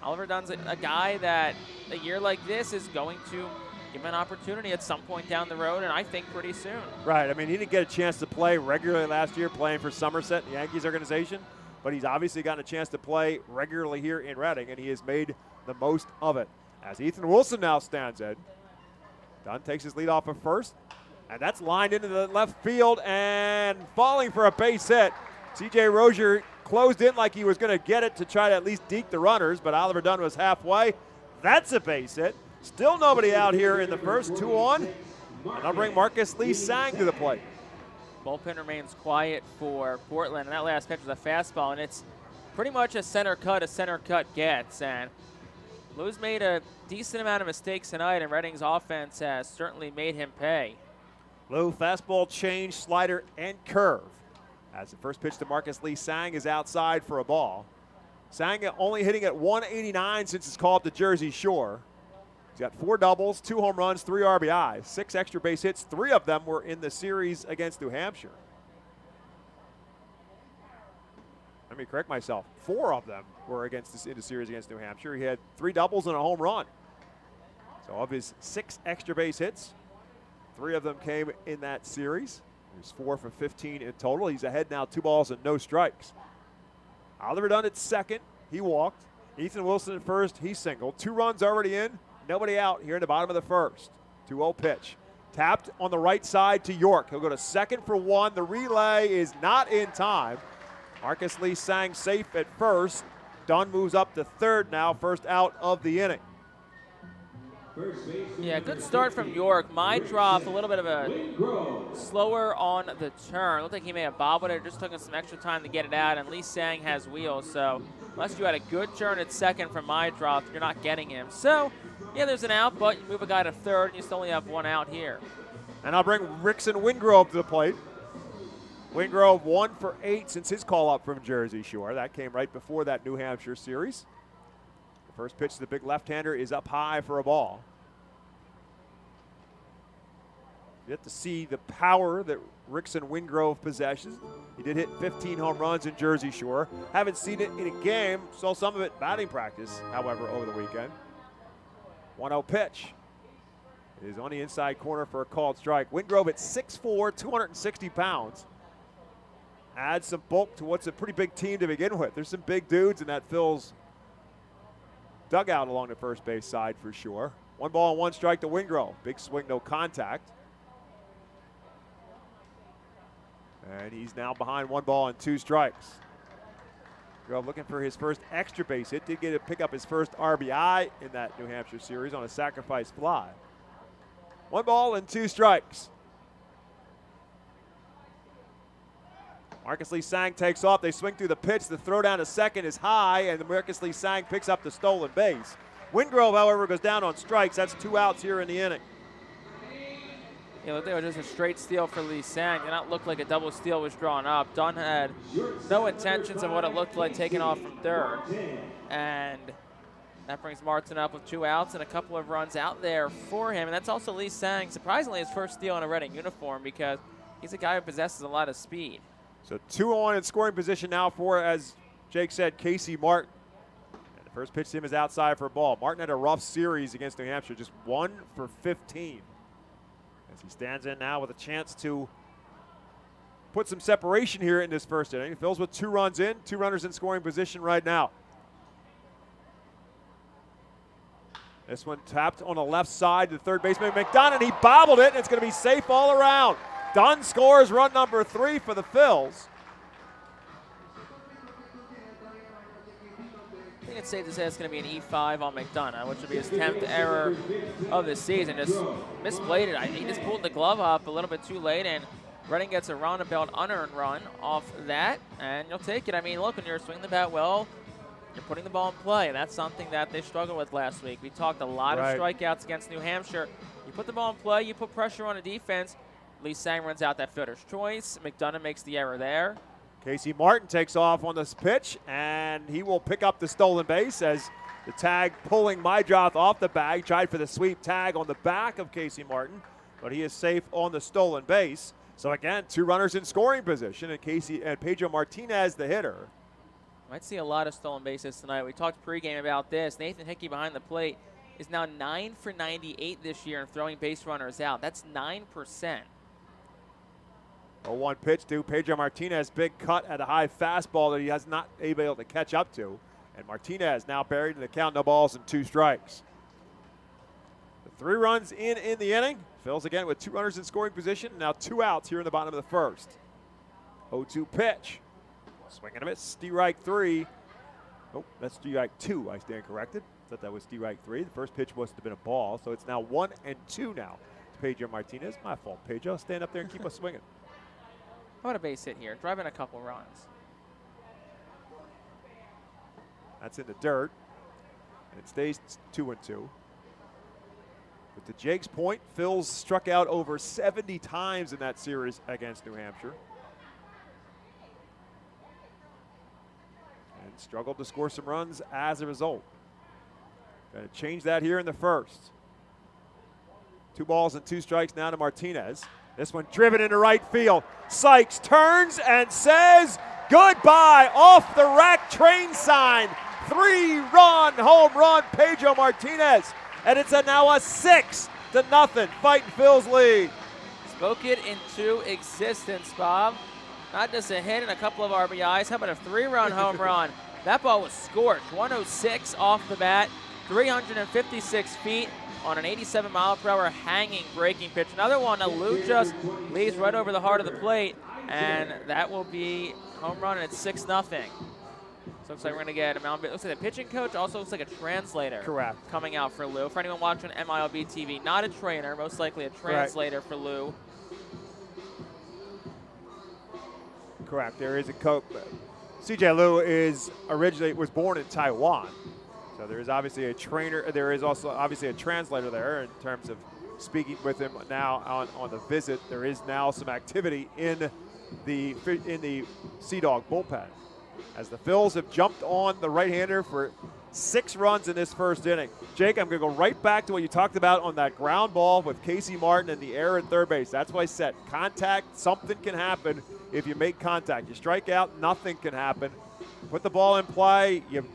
Oliver Dunn's a guy that a year like this is going to give him an opportunity at some point down the road, and I think pretty soon. Right. I mean, he didn't get a chance to play regularly last year playing for Somerset, the Yankees organization, but he's obviously gotten a chance to play regularly here in Reading, and he has made the most of it. As Ethan Wilson now stands in. Dunn takes his lead off of first, and that's lined into the left field and falling for a base hit. C.J. Rozier closed in like he was going to get it to try to at least deke the runners, but Oliver Dunn was halfway. That's a base hit. Still nobody out here in the first, 2 on. And I'll bring Marcus Lee Sang to the plate. Bullpen remains quiet for Portland, and that last pitch was a fastball, and it's pretty much a center cut gets. And Lou's made a decent amount of mistakes tonight, and Reading's offense has certainly made him pay. Lou, fastball, change, slider, and curve. As the first pitch to Marcus Lee Sang is outside for a ball. Sang only hitting at 189 since his call up to Jersey Shore. He's got 4 doubles, 2 home runs, 3 RBIs, 6 extra base hits. 3 of them were in the series against New Hampshire. Let me correct myself. 4 of them were in the series against New Hampshire. He had 3 doubles and a home run. So of his 6 extra base hits, 3 of them came in that series. There's 4 for 15 in total. He's ahead now, 2 balls and no strikes. Oliver Dunn at second. He walked. Ethan Wilson at first. He singled. 2 runs already in. Nobody out here in the bottom of the first. 2-0 pitch. Tapped on the right side to York. He'll go to second for 1. The relay is not in time. Marcus Lee Sang safe at first. Dunn moves up to third now, first out of the inning. Yeah, good start from York. Mydroff, a little bit of a slower on the turn. Looked like he may have bobbled it. Just took him some extra time to get it out, and Lee Sang has wheels. So unless you had a good turn at second from Mydroff, you're not getting him. So, yeah, there's an out, but you move a guy to third, and you still only have 1 out here. And I'll bring Rickson Wingrove to the plate. Wingrove 1 for 8 since his call up from Jersey Shore. That came right before that New Hampshire series. The first pitch to the big left-hander is up high for a ball. You have to see the power that Rickson Wingrove possesses. He did hit 15 home runs in Jersey Shore. Haven't seen it in a game. Saw some of it batting practice, however, over the weekend. 1-0 pitch is on the inside corner for a called strike. Wingrove at 6'4", 260 pounds. Adds some bulk to what's a pretty big team to begin with. There's some big dudes in that Phil's dugout along the first base side for sure. 1 ball and 1 strike to Wingrove. Big swing, no contact. And he's now behind 1 ball and 2 strikes. Wingrove looking for his first extra base hit. Did get to pick up his first RBI in that New Hampshire series on a sacrifice fly. 1 ball and 2 strikes. Marcus Lee Sang takes off. They swing through the pitch. The throw down to second is high, and Marcus Lee Sang picks up the stolen base. Wingrove, however, goes down on strikes. That's 2 outs here in the inning. Yeah, look, they were just a straight steal for Lee Sang. Did not look like a double steal was drawn up. Dunn had no intentions of what it looked like taking off from third. And That brings Martin up with 2 outs and a couple of runs out there for him. And that's also Lee Sang, surprisingly, his first steal in a Reading uniform because he's a guy who possesses a lot of speed. So 2 on in scoring position now for, as Jake said, Casey Martin. And the first pitch to him is outside for a ball. Martin had a rough series against New Hampshire, just 1 for 15. As he stands in now with a chance to put some separation here in this first inning. Phil's with 2 runs in, 2 runners in scoring position right now. This one tapped on the left side to third baseman McDonough, and he bobbled it, and it's going to be safe all around. Dunn scores run number 3 for the Phils. I think it's safe to say it's going to be an E5 on McDonough, which would be his 10th error of the season. Just misplayed it. He just pulled the glove up a little bit too late, and Reading gets a roundabout unearned run off that, and you'll take it. I mean, look, when you're swinging the bat well, you're putting the ball in play, and that's something that they struggled with last week. We talked a lot of strikeouts against New Hampshire. You put the ball in play, you put pressure on the defense. Lee Sang runs out that fielder's choice. McDonough makes the error there. Casey Martin takes off on this pitch, and he will pick up the stolen base as the tag pulling Mydroth off the bag. Tried for the sweep tag on the back of Casey Martin, but he is safe on the stolen base. So again, 2 runners in scoring position, and Pedro Martinez, the hitter. Might see a lot of stolen bases tonight. We talked pregame about this. Nathan Hickey behind the plate is now 9 for 98 this year in throwing base runners out. That's 9%. 0-1 pitch to Pedro Martinez. Big cut at a high fastball that he has not able to catch up to. And Martinez now buried in the count, no balls and 2 strikes. The 3 runs in the inning. Phil's again with 2 runners in scoring position. Now 2 outs here in the bottom of the first. 0-2 pitch. Swing and a miss. Strike 3. Oh, that's strike 2. I stand corrected. Thought that was strike 3. The first pitch must have been a ball. So it's now 1-2 now to Pedro Martinez. My fault, Pedro. Stand up there and keep us swinging. How about a base hit here? Drive in a couple runs. That's in the dirt. And it stays 2-2. But to Jake's point, Phil's struck out over 70 times in that series against New Hampshire. And struggled to score some runs as a result. Going to change that here in the first. 2 balls and 2 strikes now to Martinez. This one driven into right field. Sykes turns and says goodbye off the rack train sign. 3-run home run, Pedro Martinez. And it's now a 6-0 Fightin' Phils lead. Spoke it into existence, Bob. Not just a hit and a couple of RBIs. How about a 3-run home run? That ball was scorched. 106 off the bat, 356 feet on an 87-mile-per-hour hanging breaking pitch. Another one, Alou just leaves right over the heart of the plate, and that will be home run, and it's 6-0. So looks like we're going to get a mound. Looks like the pitching coach, also looks like a translator. Correct. Coming out for Lou. For anyone watching MILB TV, not a trainer, most likely a translator for Lou. Correct. There is a coach. CJ Liu was born in Taiwan. So there is obviously a trainer. There is also obviously a translator there in terms of speaking with him now on the visit. There is now some activity in the Sea Dog bullpen as the Phils have jumped on the right-hander for 6 runs in this first inning. Jake, I'm going to go right back to what you talked about on that ground ball with Casey Martin and the error at third base. That's why I said contact. Something can happen if you make contact. You strike out, nothing can happen. Put the ball in play. You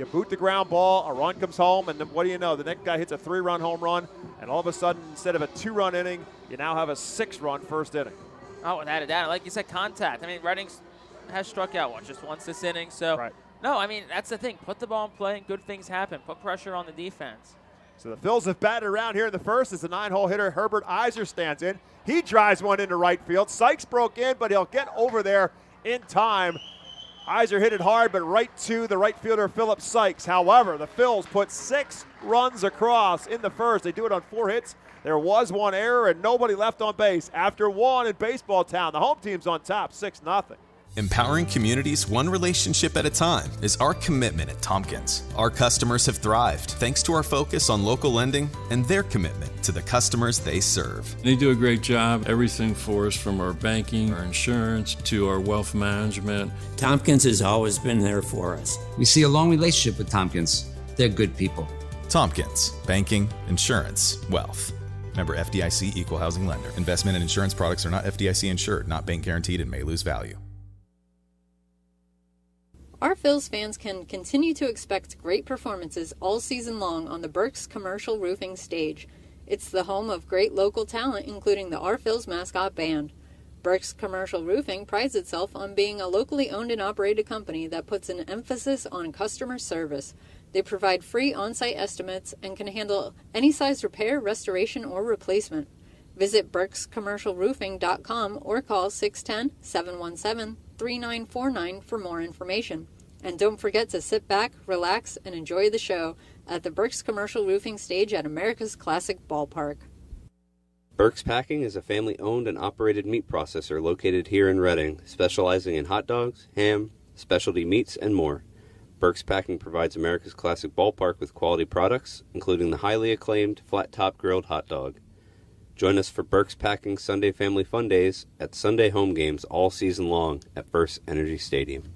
boot the ground ball, a run comes home, and then what do you know? The next guy hits a 3-run home run, and all of a sudden, instead of a 2-run inning, you now have a 6-run first inning. Oh, without a doubt. Like you said, contact. I mean, Reading has struck out, just once this inning. So, right. No, I mean, that's the thing. Put the ball in play and good things happen. Put pressure on the defense. So the Phils have batted around here in the first as the 9-hole hitter Herbert Iser stands in. He drives one into right field. Sykes broke in, but he'll get over there in time. Iser hit it hard, but right to the right fielder, Philip Sykes. However, the Phils put 6 runs across in the first. They do it on 4 hits. There was 1 error and nobody left on base. After 1 in Baseball Town, the home team's on top, 6-0. Empowering communities one relationship at a time is our commitment at Tompkins. Our customers have thrived thanks to our focus on local lending and their commitment to the customers they serve. They do a great job, everything for us from our banking, our insurance, to our wealth management. Tompkins has always been there for us. We see a long relationship with Tompkins. They're good people. Tompkins, banking, insurance, wealth. Member FDIC Equal Housing Lender. Investment and insurance products are not FDIC insured, not bank guaranteed, and may lose value. Our Phil's fans can continue to expect great performances all season long on the Burke's Commercial Roofing stage. It's the home of great local talent, including the Our Phil's mascot band. Burke's Commercial Roofing prides itself on being a locally owned and operated company that puts an emphasis on customer service. They provide free on-site estimates and can handle any size repair, restoration, or replacement. Visit burkscommercialroofing.com or call 610-717-3949 for more information. And don't forget to sit back, relax, and enjoy the show at the Burke's Commercial Roofing stage at America's Classic Ballpark. Burke's Packing is a family-owned and operated meat processor located here in Reading, specializing in hot dogs, ham, specialty meats, and more. Burke's Packing provides America's Classic Ballpark with quality products, including the highly acclaimed flat-top grilled hot dog. Join us for Burke's Packing Sunday Family Fun Days at Sunday home games all season long at FirstEnergy Stadium.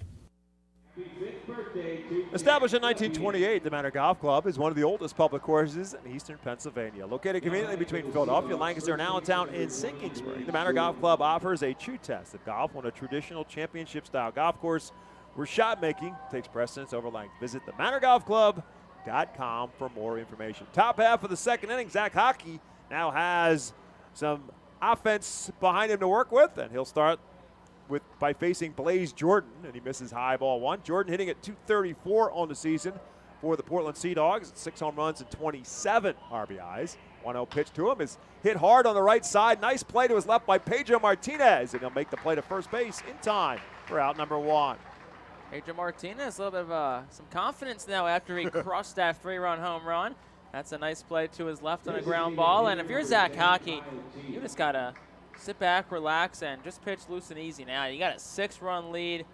Established in 1928, the Manor Golf Club is one of the oldest public courses in eastern Pennsylvania. Located conveniently between Philadelphia, Lancaster, and Allentown in Sinking Spring, the Manor Golf Club offers a true test of golf on a traditional championship-style golf course where shot making takes precedence over length. Visit themanorgolfclub.com for more information. Top half of the second inning, Zach Hockey now has some offense behind him to work with, and he'll start by facing Blaze Jordan, and he misses high ball one. Jordan hitting at .234 on the season for the Portland Sea Dogs. 6 home runs and 27 RBIs. 1-0 pitch to him is hit hard on the right side. Nice play to his left by Pedro Martinez, and he'll make the play to first base in time for out number one. Pedro Martinez, a little bit of some confidence now after he crushed that 3-run home run. That's a nice play to his left on a ground ball. And if you're Zach Hockey, you just got to sit back, relax, and just pitch loose and easy now. You got a 6-run lead.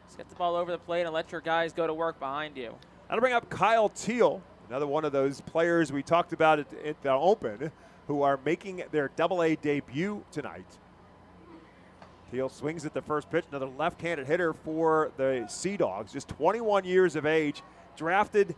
Just get the ball over the plate and let your guys go to work behind you. That'll bring up Kyle Teal, another one of those players we talked about at the Open who are making their AA debut tonight. Teal swings at the first pitch, another left-handed hitter for the Sea Dogs, just 21 years of age, drafted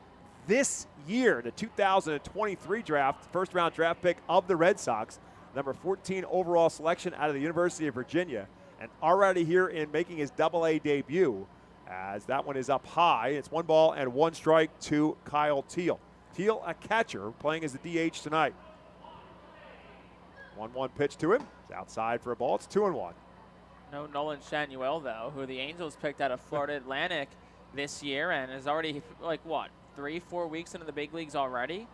this year, the 2023 draft, first-round draft pick of the Red Sox, number 14 overall selection out of the University of Virginia, and already here in making his AA debut, as that one is up high. It's 1 ball and 1 strike to Kyle Teal. Teal, a catcher, playing as the DH tonight. 1-1 pitch to him. It's outside for a ball. It's 2-1. No Nolan Shanuel, though, who the Angels picked out of Florida Atlantic this year and is already, 3-4 weeks into the big leagues already?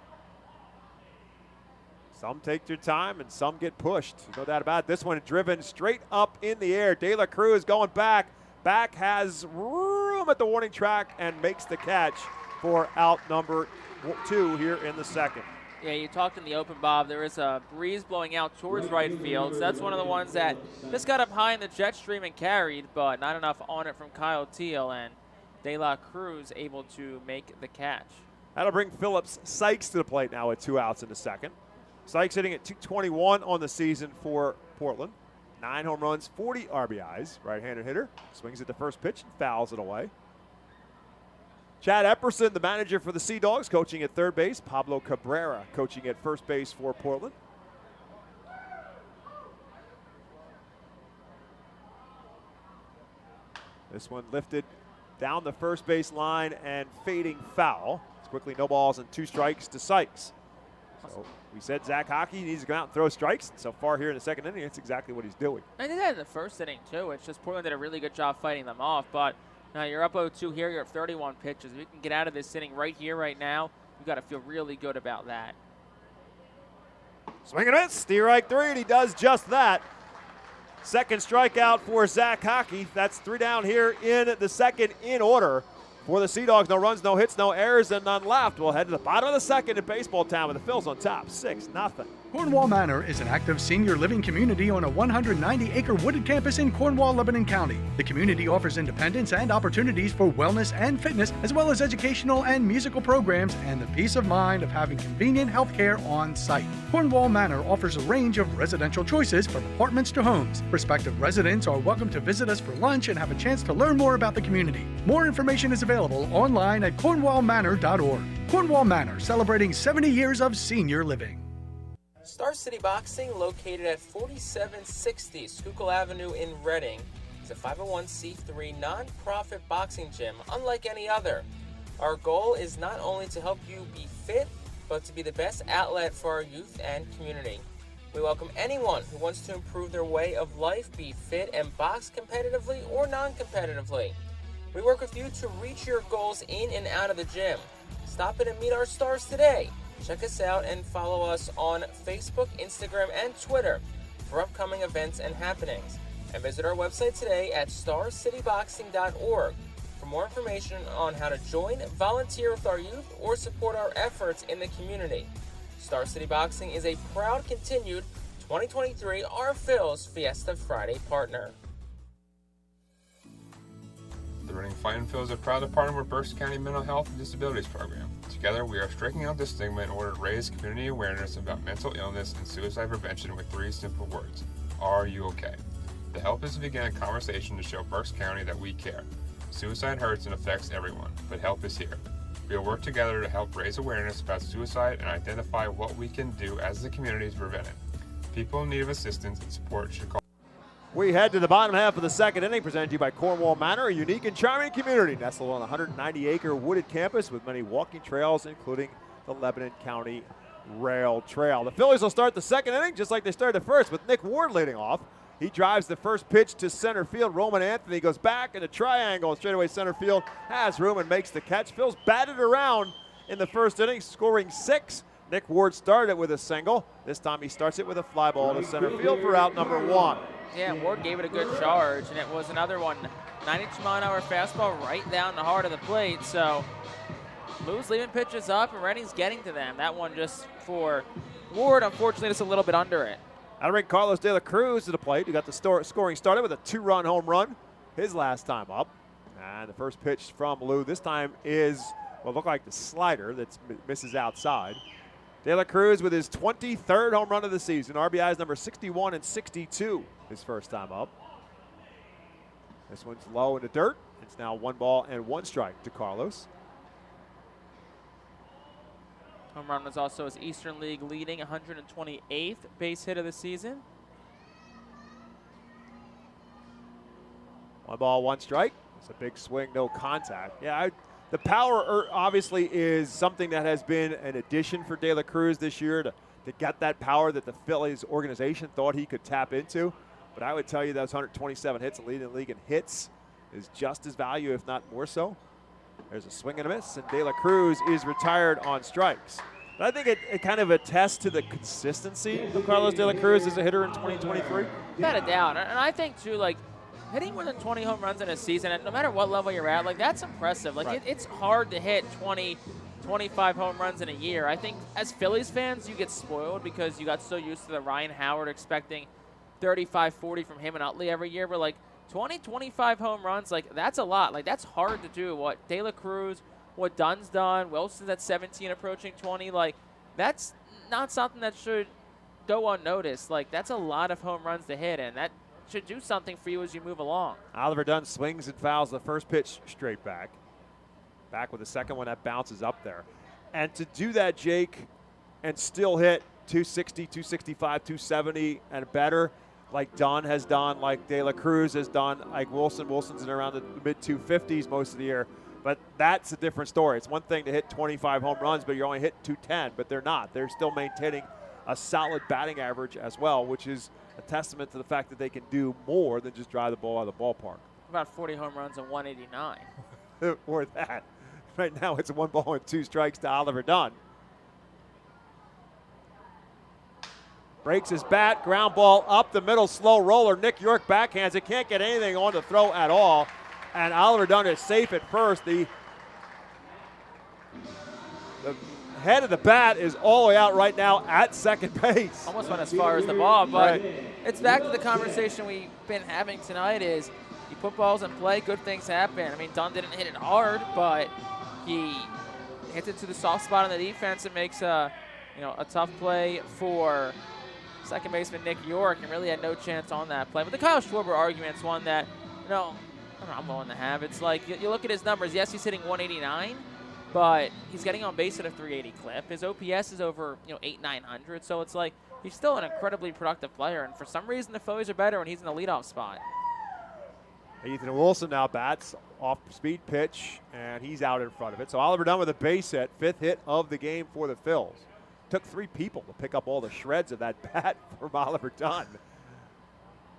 Some take their time and some get pushed. No doubt about it. This one driven straight up in the air. De La Cruz going back. Back has room at the warning track and makes the catch for out number 2 here in the second. Yeah, you talked in the open, Bob. There is a breeze blowing out towards right field. So that's one of the ones that just got up high in the jet stream and carried, but not enough on it from Kyle Teal, and De La Cruz able to make the catch. That'll bring Phillips Sykes to the plate now with 2 outs in the second. Sykes hitting at .221 on the season for Portland. 9 home runs, 40 RBIs. Right-handed hitter. Swings at the first pitch and fouls it away. Chad Epperson, the manager for the Sea Dogs, coaching at third base. Pablo Cabrera coaching at first base for Portland. This one lifted down the first base line and fading foul. It's quickly no balls and 2 strikes to Sykes. So we said Zach Hockey needs to come out and throw strikes. So far here in the second inning, that's exactly what he's doing. I did that in the first inning, too. It's just Portland did a really good job fighting them off. But now you're up 0-2 here. You're up 31 pitches. If you can get out of this inning right here, right now, you've got to feel really good about that. Swing and miss. Strike 3, and he does just that. Second strikeout for Zach Hockey. That's 3 down here in the second in order for the Sea Dogs. No runs, no hits, no errors, and none left. We'll head to the bottom of the second in baseball town with the Phils on top, 6-0. Cornwall Manor is an active senior living community on a 190-acre wooded campus in Cornwall, Lebanon County. The community offers independence and opportunities for wellness and fitness, as well as educational and musical programs and the peace of mind of having convenient health care on site. Cornwall Manor offers a range of residential choices from apartments to homes. Prospective residents are welcome to visit us for lunch and have a chance to learn more about the community. More information is available online at cornwallmanor.org. Cornwall Manor, celebrating 70 years of senior living. Star City Boxing, located at 4760 Schuylkill Avenue in Reading, is a 501c3 non-profit boxing gym unlike any other. Our goal is not only to help you be fit, but to be the best outlet for our youth and community. We welcome anyone who wants to improve their way of life, be fit, and box competitively or non-competitively. We work with you to reach your goals in and out of the gym. Stop in and meet our stars today. Check us out and follow us on Facebook, Instagram, and Twitter for upcoming events and happenings. And visit our website today at starcityboxing.org for more information on how to join, volunteer with our youth, or support our efforts in the community. Star City Boxing is a proud continued 2023 Our Phil's Fiesta Friday partner. The Reading Fightin' Phillies are proud to partner with Berks County Mental Health and Disabilities Program. Together, we are striking out the stigma in order to raise community awareness about mental illness and suicide prevention with 3 simple words. Are you okay? The help is to begin a conversation to show Berks County that we care. Suicide hurts and affects everyone, but help is here. We will work together to help raise awareness about suicide and identify what we can do as a community to prevent it. People in need of assistance and support should call. We head to the bottom half of the second inning, presented to you by Cornwall Manor, a unique and charming community nestled on a 190-acre wooded campus with many walking trails, including the Lebanon County Rail Trail. The Phillies will start the second inning just like they started the first, with Nick Ward leading off. He drives the first pitch to center field. Roman Anthony goes back in a triangle and straightaway center field has room and makes the catch. Phil's batted around in the first inning, scoring 6. Nick Ward started with a single. This time he starts it with a fly ball to center field for out number 1. Yeah, Ward gave it a good charge, and it was another one. 92-mile-an-hour fastball right down the heart of the plate. So Lou's leaving pitches up, and Redding's getting to them. That one just for Ward, unfortunately, just a little bit under it. That'll bring Carlos De La Cruz to the plate, who got the scoring started with a 2-run home run his last time up. And the first pitch from Lou this time is what looked like the slider that misses outside. De La Cruz with his 23rd home run of the season. RBIs number 61 and 62 his first time up. This one's low in the dirt. It's now 1 ball and 1 strike to Carlos. Home run was also his Eastern League leading 128th base hit of the season. 1 ball, 1 strike. It's a big swing, no contact. Yeah, the power obviously is something that has been an addition for De La Cruz this year to get that power that the Phillies organization thought he could tap into. But I would tell you those 127 hits, leading the league in hits, is just as valuable, if not more so. There's a swing and a miss, and De La Cruz is retired on strikes. But I think it kind of attests to the consistency of Carlos De La Cruz as a hitter in 2023. Without a doubt. And I think, too, like, hitting more than 20 home runs in a season, and no matter what level you're at, like, that's impressive. Like, right. It's hard to hit 20, 25 home runs in a year. I think as Phillies fans, you get spoiled because you got so used to the Ryan Howard expecting 35, 40 from him and Utley every year. But, like, 20, 25 home runs, like, that's a lot. Like, that's hard to do. What De La Cruz, what Dunn's done, Wilson's at 17 approaching 20, like, that's not something that should go unnoticed. Like, that's a lot of home runs to hit, and that should do something for you as you move along. Oliver Dunn swings and fouls the first pitch straight back. Back with the second one that bounces up there. And to do that, Jake, and still hit 260, 265, 270 and better, like Dunn has done, like De La Cruz has done, like Wilson. Wilson's in around the mid-250s most of the year. But that's a different story. It's one thing to hit 25 home runs, but you're only hitting 210. But they're not. They're still maintaining a solid batting average as well, which is a testament to the fact that they can do more than just drive the ball out of the ballpark. About 40 home runs and 189. Or that. Right now it's 1 ball and 2 strikes to Oliver Dunn. Breaks his bat, ground ball up the middle, slow roller. Nick York backhands it, can't get anything on the throw at all. And Oliver Dunn is safe at first. The head of the bat is all the way out right now at second base. Almost went as far as the ball, but Right. it's back to the conversation we've been having tonight is you put balls in play, good things happen. I mean, Dunn didn't hit it hard, but he hits it to the soft spot on the defense and makes a tough play for second baseman Nick York, and really had no chance on that play. But the Kyle Schwarber argument's one that, I'm willing to have. It's like you look at his numbers. Yes, he's hitting 189, but he's getting on base at a 380 clip. His OPS is over 800-900, so it's like he's still an incredibly productive player. And for some reason, the Phillies are better when he's in the leadoff spot. Ethan Wilson now bats off speed pitch, and he's out in front of it. So Oliver Dunn with a base hit, 5th hit of the game for the Phils. Took 3 people to pick up all the shreds of that bat from Oliver Dunn.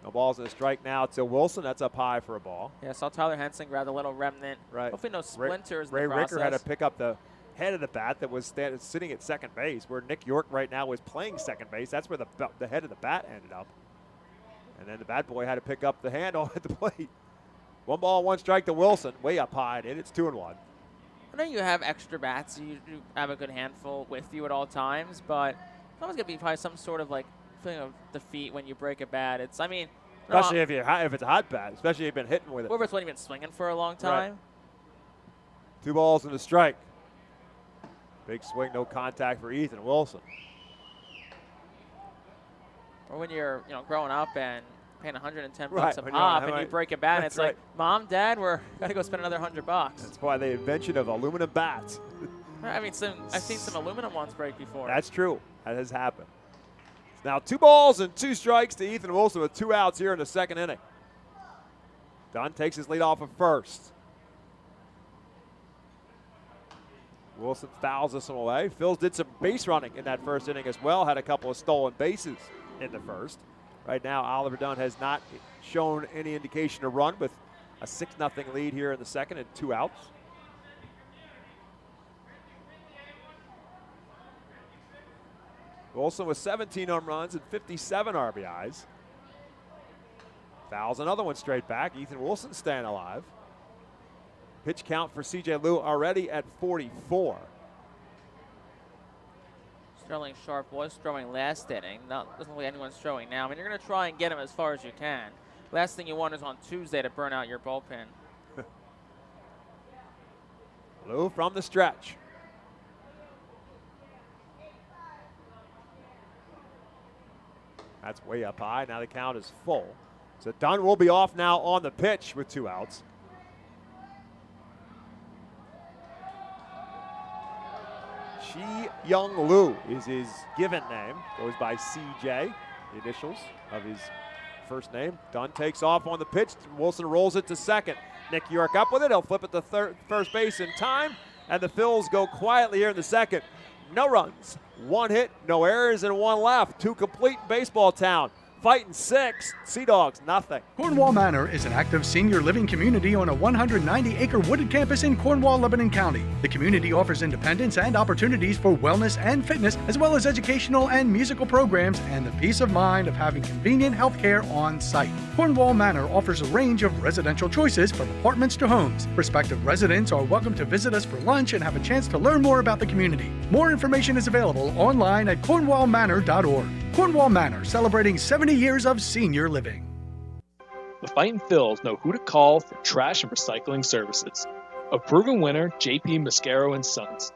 No balls and a strike now to Wilson. That's up high for a ball. Yeah, saw Tyler Henson grab a little remnant. Right. Hopefully no splinters Ray in the process. Ricker had to pick up the head of the bat that was sitting at second base, where Nick York right now was playing second base. That's where the head of the bat ended up. And then the bat boy had to pick up the handle at the plate. 1 ball, 1 strike to Wilson. Way up high, and it's 2-1. I know you have extra bats. You have a good handful with you at all times, but it's always going to be probably some sort of feeling of defeat when you break a bat. Especially if it's a hot bat, especially if you've been hitting with it. Or if it's when you've been swinging for a long time. Right. 2 balls and a strike. Big swing, no contact for Ethan Wilson. Or when you're growing up and paying $110 right, a pop and you break a bat, and it's right. like, Mom, Dad, we're got to go spend another $100. That's why the invention of aluminum bats. I mean, I've seen some aluminum ones break before. That's true. That has happened. It's now 2 balls and 2 strikes to Ethan Wilson with 2 outs here in the second inning. Dunn takes his lead off of first. Wilson fouls this one away. Phils did some base running in that first inning as well. Had a couple of stolen bases in the first. Right now, Oliver Dunn has not shown any indication of run with a 6-0 lead here in the second and 2 outs. Wilson with 17 home runs and 57 RBIs. Fouls another one straight back. Ethan Wilson staying alive. Pitch count for C.J. Liu already at 44. Sterling Sharp was throwing last inning. Doesn't look like anyone's throwing now. I mean, you're going to try and get him as far as you can. Last thing you want is on Tuesday to burn out your bullpen. Liu from the stretch. That's way up high. Now the count is full. So Dunn will be off now on the pitch with 2 outs. Chi Young Liu is his given name. Goes by CJ, the initials of his first name. Dunn takes off on the pitch. Wilson rolls it to second. Nick York up with it. He'll flip it to first base in time. And the Phils go quietly here in the second. No runs, 1 hit, no errors, and 1 left. 2 complete in baseball town. Fightin 6, Sea Dogs nothing. Cornwall Manor is an active senior living community on a 190-acre wooded campus in Cornwall, Lebanon County. The community offers independence and opportunities for wellness and fitness, as well as educational and musical programs, and the peace of mind of having convenient health care on site. Cornwall Manor offers a range of residential choices from apartments to homes. Prospective residents are welcome to visit us for lunch and have a chance to learn more about the community. More information is available online at cornwallmanor.org. Cornwall Manor, celebrating 70 years of senior living. The Fightin Phils know who to call for trash and recycling services. A proven winner, JP Mascaro & Sons.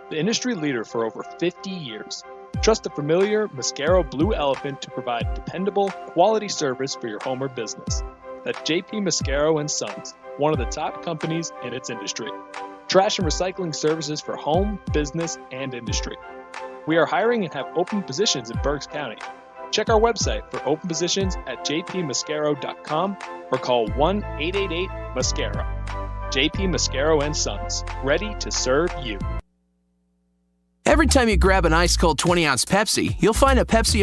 The industry leader for over 50 years. Trust the familiar Mascaro Blue Elephant to provide dependable, quality service for your home or business. That's JP Mascaro & Sons, one of the top companies in its industry. Trash and recycling services for home, business, and industry. We are hiring and have open positions in Berks County. Check our website for open positions at jpmascaro.com or call 1-888-MASCARO. JP Mascaro & Sons, ready to serve you. Every time you grab an ice-cold 20-ounce Pepsi, you'll find a Pepsi.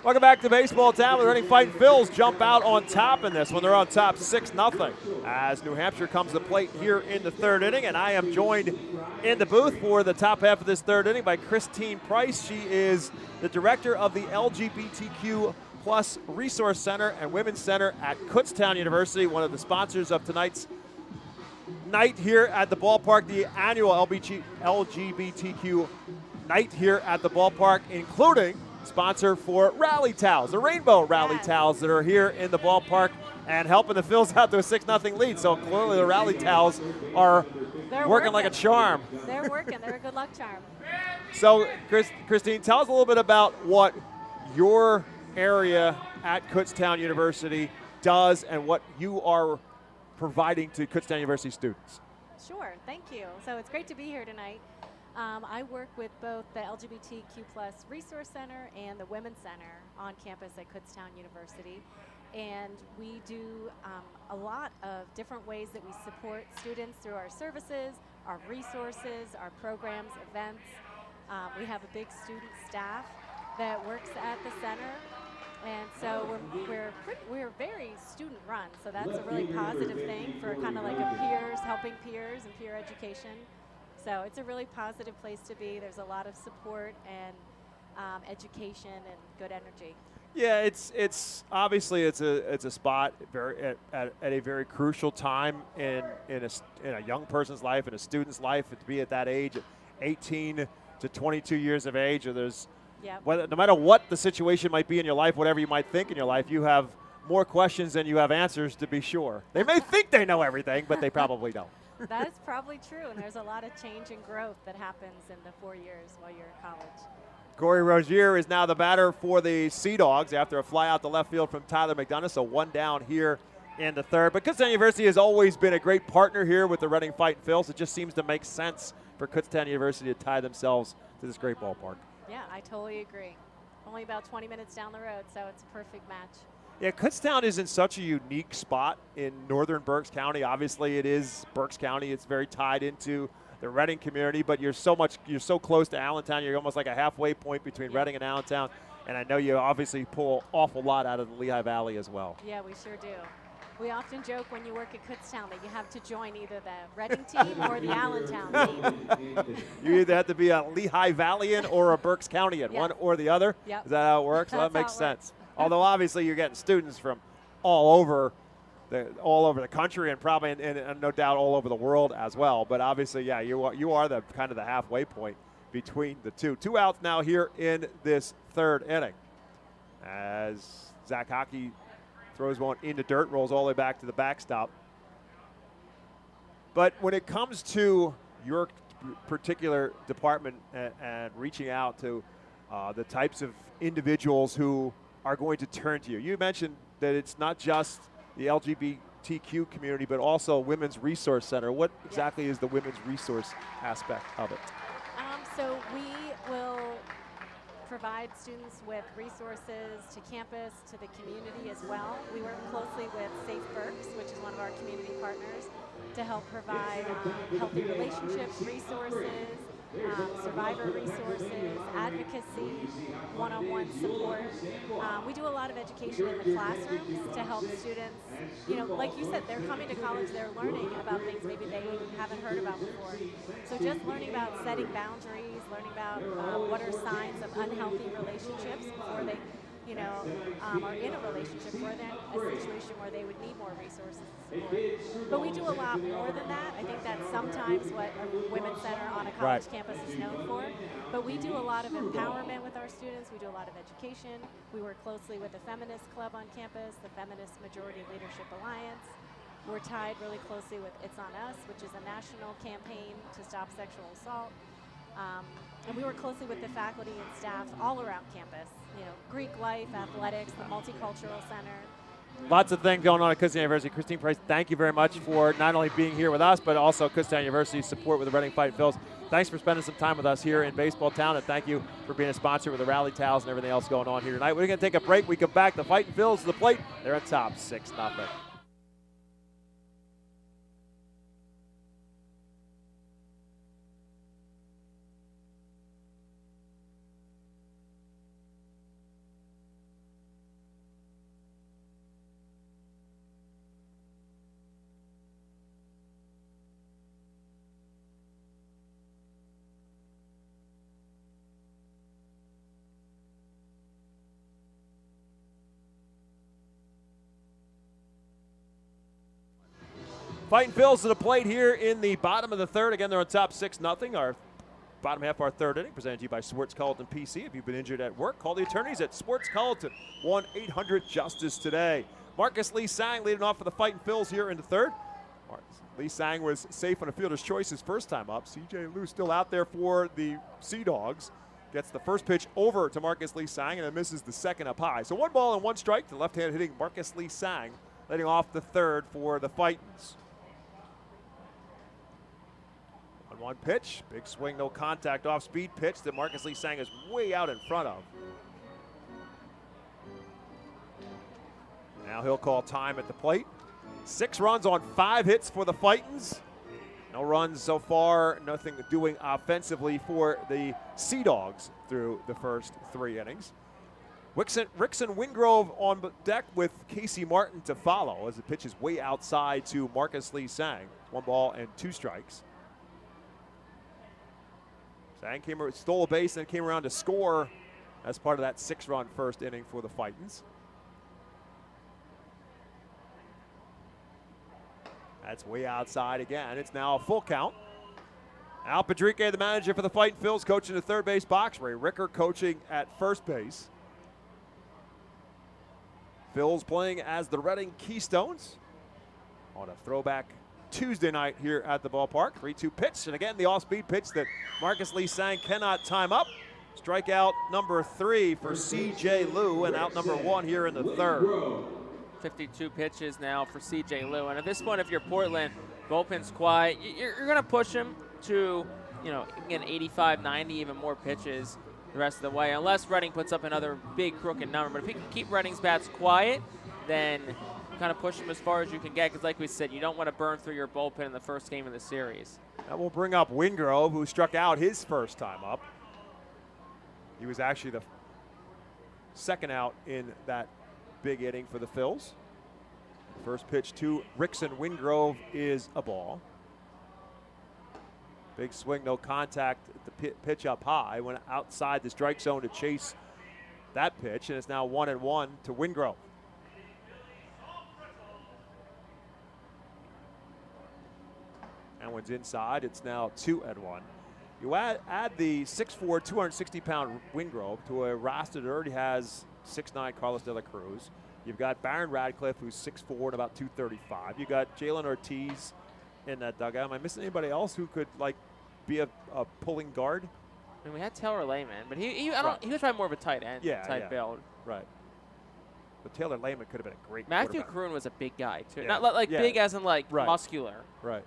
Welcome back to Baseball Town. The Reading Fightin Phils jump out on top in this one. They're on top 6-0 as New Hampshire comes to plate here in the third inning. And I am joined in the booth for the top half of this third inning by Christine Price. She is the director of the LGBTQ Plus Resource Center and Women's Center at Kutztown University, one of the sponsors of tonight's night here at the ballpark, the annual LGBTQ night here at the ballpark, including sponsor for Rally Towels, the Rainbow Rally Towels that are here in the ballpark and helping the Phils out to a 6-0 lead. So clearly the Rally Towels are working like a charm. They're working. They're a good luck charm. So, Christine, tell us a little bit about what your area at Kutztown University does and what you are providing to Kutztown University students. Sure, thank you. So it's great to be here tonight. I work with both the LGBTQ+ Resource Center and the Women's Center on campus at Kutztown University. And we do a lot of different ways that we support students through our services, our resources, our programs, events. We have a big student staff that works at the center. And so we're very student run, so that's a really positive thing for kind of like a peers, helping peers and peer education. So it's a really positive place to be. There's a lot of support and education and good energy. Yeah, it's obviously it's a spot at a very crucial time in a young person's life, in a student's life, to be at that age, 18 to 22 years of age. Or there's no matter what the situation might be in your life, whatever you might think in your life, you have more questions than you have answers, to be sure. They may think they know everything, but they probably don't. That is probably true, and there's a lot of change and growth that happens in the 4 years while you're in college. Corey Rozier is now the batter for the Sea Dogs after a fly out to left field from Tyler McDonough, so one down here in the third. But Kutztown University has always been a great partner here with the Reading Fightin' Phils. It just seems to make sense for Kutztown University to tie themselves to this great ballpark. Yeah, I totally agree. Only about 20 minutes down the road, so it's a perfect match. Yeah, Kutztown is in such a unique spot in northern Berks County. Obviously, it is Berks County. It's very tied into the Reading community, but you're so close to Allentown. You're almost like a halfway point between Reading and Allentown. And I know you obviously pull an awful lot out of the Lehigh Valley as well. Yeah, we sure do. We often joke when you work at Kutztown that you have to join either the Reading team or the Allentown team. You either have to be a Lehigh Valleyan or a Berks Countyan, one or the other. Yep. Is that how it works? Well, that makes sense. Works. Although obviously you're getting students from all over the country and probably and no doubt all over the world as well. But obviously, yeah, you are the kind of the halfway point between the two. 2 outs now here in this third inning, as Zach Hockey throws one into dirt, rolls all the way back to the backstop. But when it comes to your particular department and reaching out to the types of individuals who are going to turn to you, you mentioned that it's not just the LGBTQ community, but also Women's Resource Center. What exactly is the Women's Resource aspect of it? So we will provide students with resources to campus, to the community as well. We work closely with Safe Berks, which is one of our community partners, to help provide healthy relationships, resources, survivor resources, advocacy, one-on-one support. We do a lot of education in the classrooms to help students. You know, like you said, they're coming to college, they're learning about things maybe they haven't heard about before. So just learning about setting boundaries, learning about what are signs of unhealthy relationships before they, are in a relationship, or then a situation where they would need more resources and support. But we do a lot more than that. I think that's sometimes what a women's center on a college campus is known for. But we do a lot of empowerment with our students. We do a lot of education. We work closely with the Feminist Club on campus, the Feminist Majority Leadership Alliance. We're tied really closely with It's On Us, which is a national campaign to stop sexual assault. And we work closely with the faculty and staff all around campus. Greek life, athletics, the multicultural center. Lots of things going on at Kutztown University. Christine Price, thank you very much for not only being here with us, but also Kutztown University's support with the Reading Fightin' Phils. Thanks for spending some time with us here in Baseball Town, and thank you for being a sponsor with the Rally Towels and everything else going on here tonight. We're going to take a break. We come back. The Fightin' Phils to the plate. They're on top, 6-0. Fightin' Phillies to the plate here in the bottom of the third. Again, they're on top 6-0. Our bottom half of our third inning presented to you by Sports Colleton PC. If you've been injured at work, call the attorneys at Sports Colleton, 1-800-JUSTICE today. Marcus Lee Sang leading off for the Fightin' Phillies here in the third. Lee Sang was safe on a fielder's choice his first time up. C.J. Liu still out there for the Sea Dogs. Gets the first pitch over to Marcus Lee Sang and then misses the second up high. So 1 ball and 1 strike to left-hand hitting Marcus Lee Sang, leading off the third for the Fightins. 1-1 pitch, big swing, no contact, off-speed pitch that Marcus Lee Sang is way out in front of. Now he'll call time at the plate. 6 runs on 5 hits for the Fightins. No runs so far, nothing doing offensively for the Sea Dogs through the first 3 innings. Rickson Wingrove on deck with Casey Martin to follow as the pitch is way outside to Marcus Lee Sang. 1 ball and 2 strikes. Sang stole a base and came around to score as part of that 6-run first inning for the Fightins. That's way outside again. It's now a full count. Al Padrique, the manager for the Fightin' Phillies, coaching the third base box. Ray Ricker coaching at first base. Phillies playing as the Reading Keystones on a throwback Tuesday night here at the ballpark. 3-2 pitch, and again the off-speed pitch that Marcus Lee Sang cannot time up. Strikeout number 3 for C.J. Liu, and out number 1 here in the third. 52 pitches now for C.J. Liu. And at this point, if you're Portland, bullpen's quiet, you're going to push him to, again, 85, 90, even more pitches the rest of the way, unless Reading puts up another big crooked number. But if he can keep Reading's bats quiet, then kind of push him as far as you can get, because like we said, you don't want to burn through your bullpen in the first game of the series. That will bring up Wingrove, who struck out his first time up. He was actually the second out in that big inning for the Phils. First pitch to Rickson Wingrove is a ball. Big swing, no contact. The pitch up high, went outside the strike zone to chase that pitch, and it's now 1-1 to Wingrove. That one's inside. It's now 2-1. You add the 6'4", 260-pound Wingrove to a roster that already has 6'9" Carlos De La Cruz. You've got Baron Radcliffe, who's 6'4" and about 235. You got Jalen Ortiz in that dugout. Am I missing anybody else who could be a pulling guard? I mean, we had Taylor Lehman, but he was probably more of a tight end type build. Right. But Taylor Lehman could have been a great Matthew Kroon was a big guy too, Yeah. not big as in muscular. Right.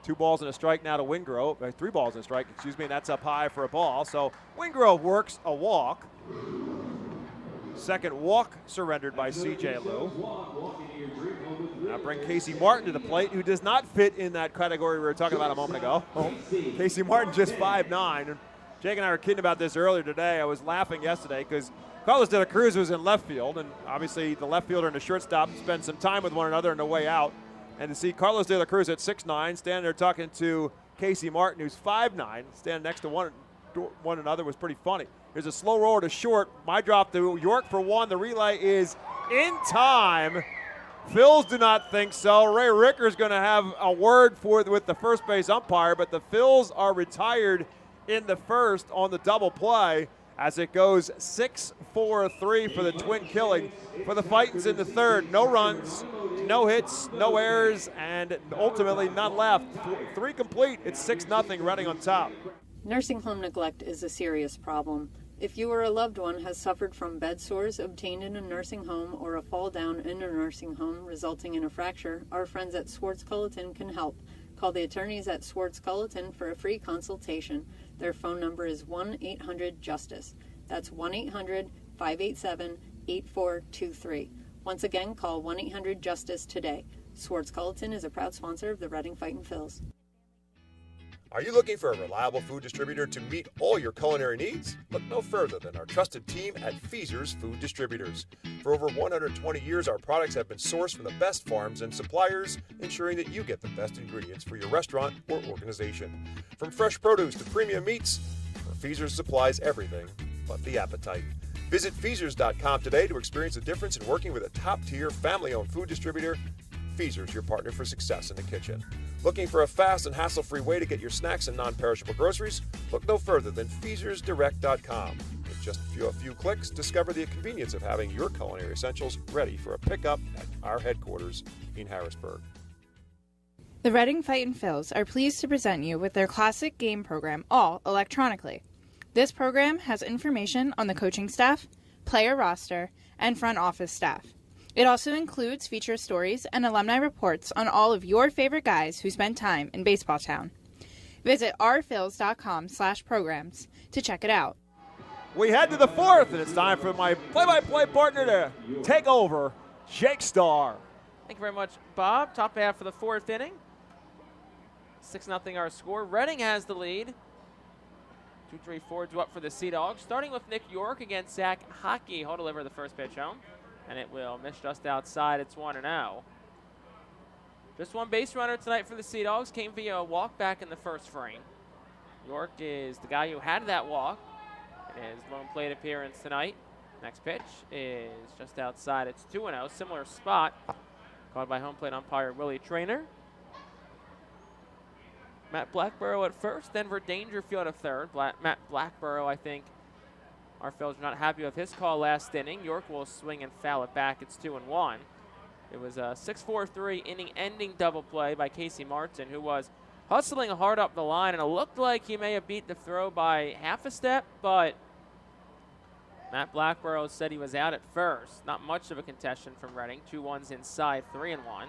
2 balls and a strike now to Wingrove. 3 balls and a strike, and that's up high for a ball. So Wingrove works a walk. Second walk surrendered by C.J. Liu. Now bring Casey Martin to the plate, who does not fit in that category we were talking about a moment ago. Casey Martin just 5'9". And Jake and I were kidding about this earlier today. I was laughing yesterday because Carlos De La Cruz was in left field, and obviously the left fielder and the shortstop spend some time with one another on the way out. And to see Carlos De La Cruz at 6'9", standing there talking to Casey Martin, who's 5'9", standing next to one another, was pretty funny. Here's a slow roller to short. My drop to York for 1. The relay is in time. Phils do not think so. Ray Ricker's going to have a word with the first base umpire, but the Phils are retired in the first on the double play as it goes 6-4-3 for the twin killing for the Fightins in the third. No runs, no hits, no errors, and ultimately none left. 3 complete. It's 6-0 Reading on top. Nursing home neglect is a serious problem. If you or a loved one has suffered from bed sores obtained in a nursing home or a fall down in a nursing home resulting in a fracture, our friends at Swartz Culleton can help. Call the attorneys at Swartz Culleton for a free consultation. Their phone number is 1-800-JUSTICE. That's 1-800-587-8423. Once again, call 1-800-JUSTICE today. Swartz Culleton is a proud sponsor of the Reading Fightin' Phils. Are you looking for a reliable food distributor to meet all your culinary needs? Look no further than our trusted team at Feaser's Food Distributors. For over 120 years, our products have been sourced from the best farms and suppliers, ensuring that you get the best ingredients for your restaurant or organization. From fresh produce to premium meats, Feaser's supplies everything but the appetite. Visit Feasers.com today to experience the difference in working with a top-tier, family-owned food distributor Feaser's your partner for success in the kitchen. Looking for a fast and hassle-free way to get your snacks and non-perishable groceries? Look no further than FeasersDirect.com. With just a few clicks, discover the convenience of having your culinary essentials ready for a pickup at our headquarters in Harrisburg. The Reading Fightin' Phils are pleased to present you with their classic game program, all electronically. This program has information on the coaching staff, player roster, and front office staff. It also includes feature stories and alumni reports on all of your favorite guys who spent time in baseball town. Visit ourphils.com/programs to check it out. We head to the fourth, and it's time for my play-by-play partner to take over, Jake Starr. Thank you very much, Bob. Top half for the fourth inning. 6-0 our score. Reading has the lead. 2-3-4 due up for the Sea Dogs. Starting with Nick York against Zach Hockey. He'll deliver the first pitch home, and it will miss just outside. It's 1-0. Just one base runner tonight for the Sea Dogs. Came via a walk back in the first frame. York is the guy who had that walk in his lone plate appearance tonight. Next pitch is just outside. It's 2-0. Similar spot. Called by home plate umpire Willie Traynor. Matt Blackborough at first, Denver Dangerfield at third. Matt Blackborough, I think, our Phils are not happy with his call last inning. York will swing and foul it back. It's 2-1. It was a 6-4-3 inning-ending double play by Casey Martin, who was hustling hard up the line, and it looked like he may have beat the throw by half a step, but Matt Blackborough said he was out at first. Not much of a contestation from Reading. 2-1s inside, 3-1.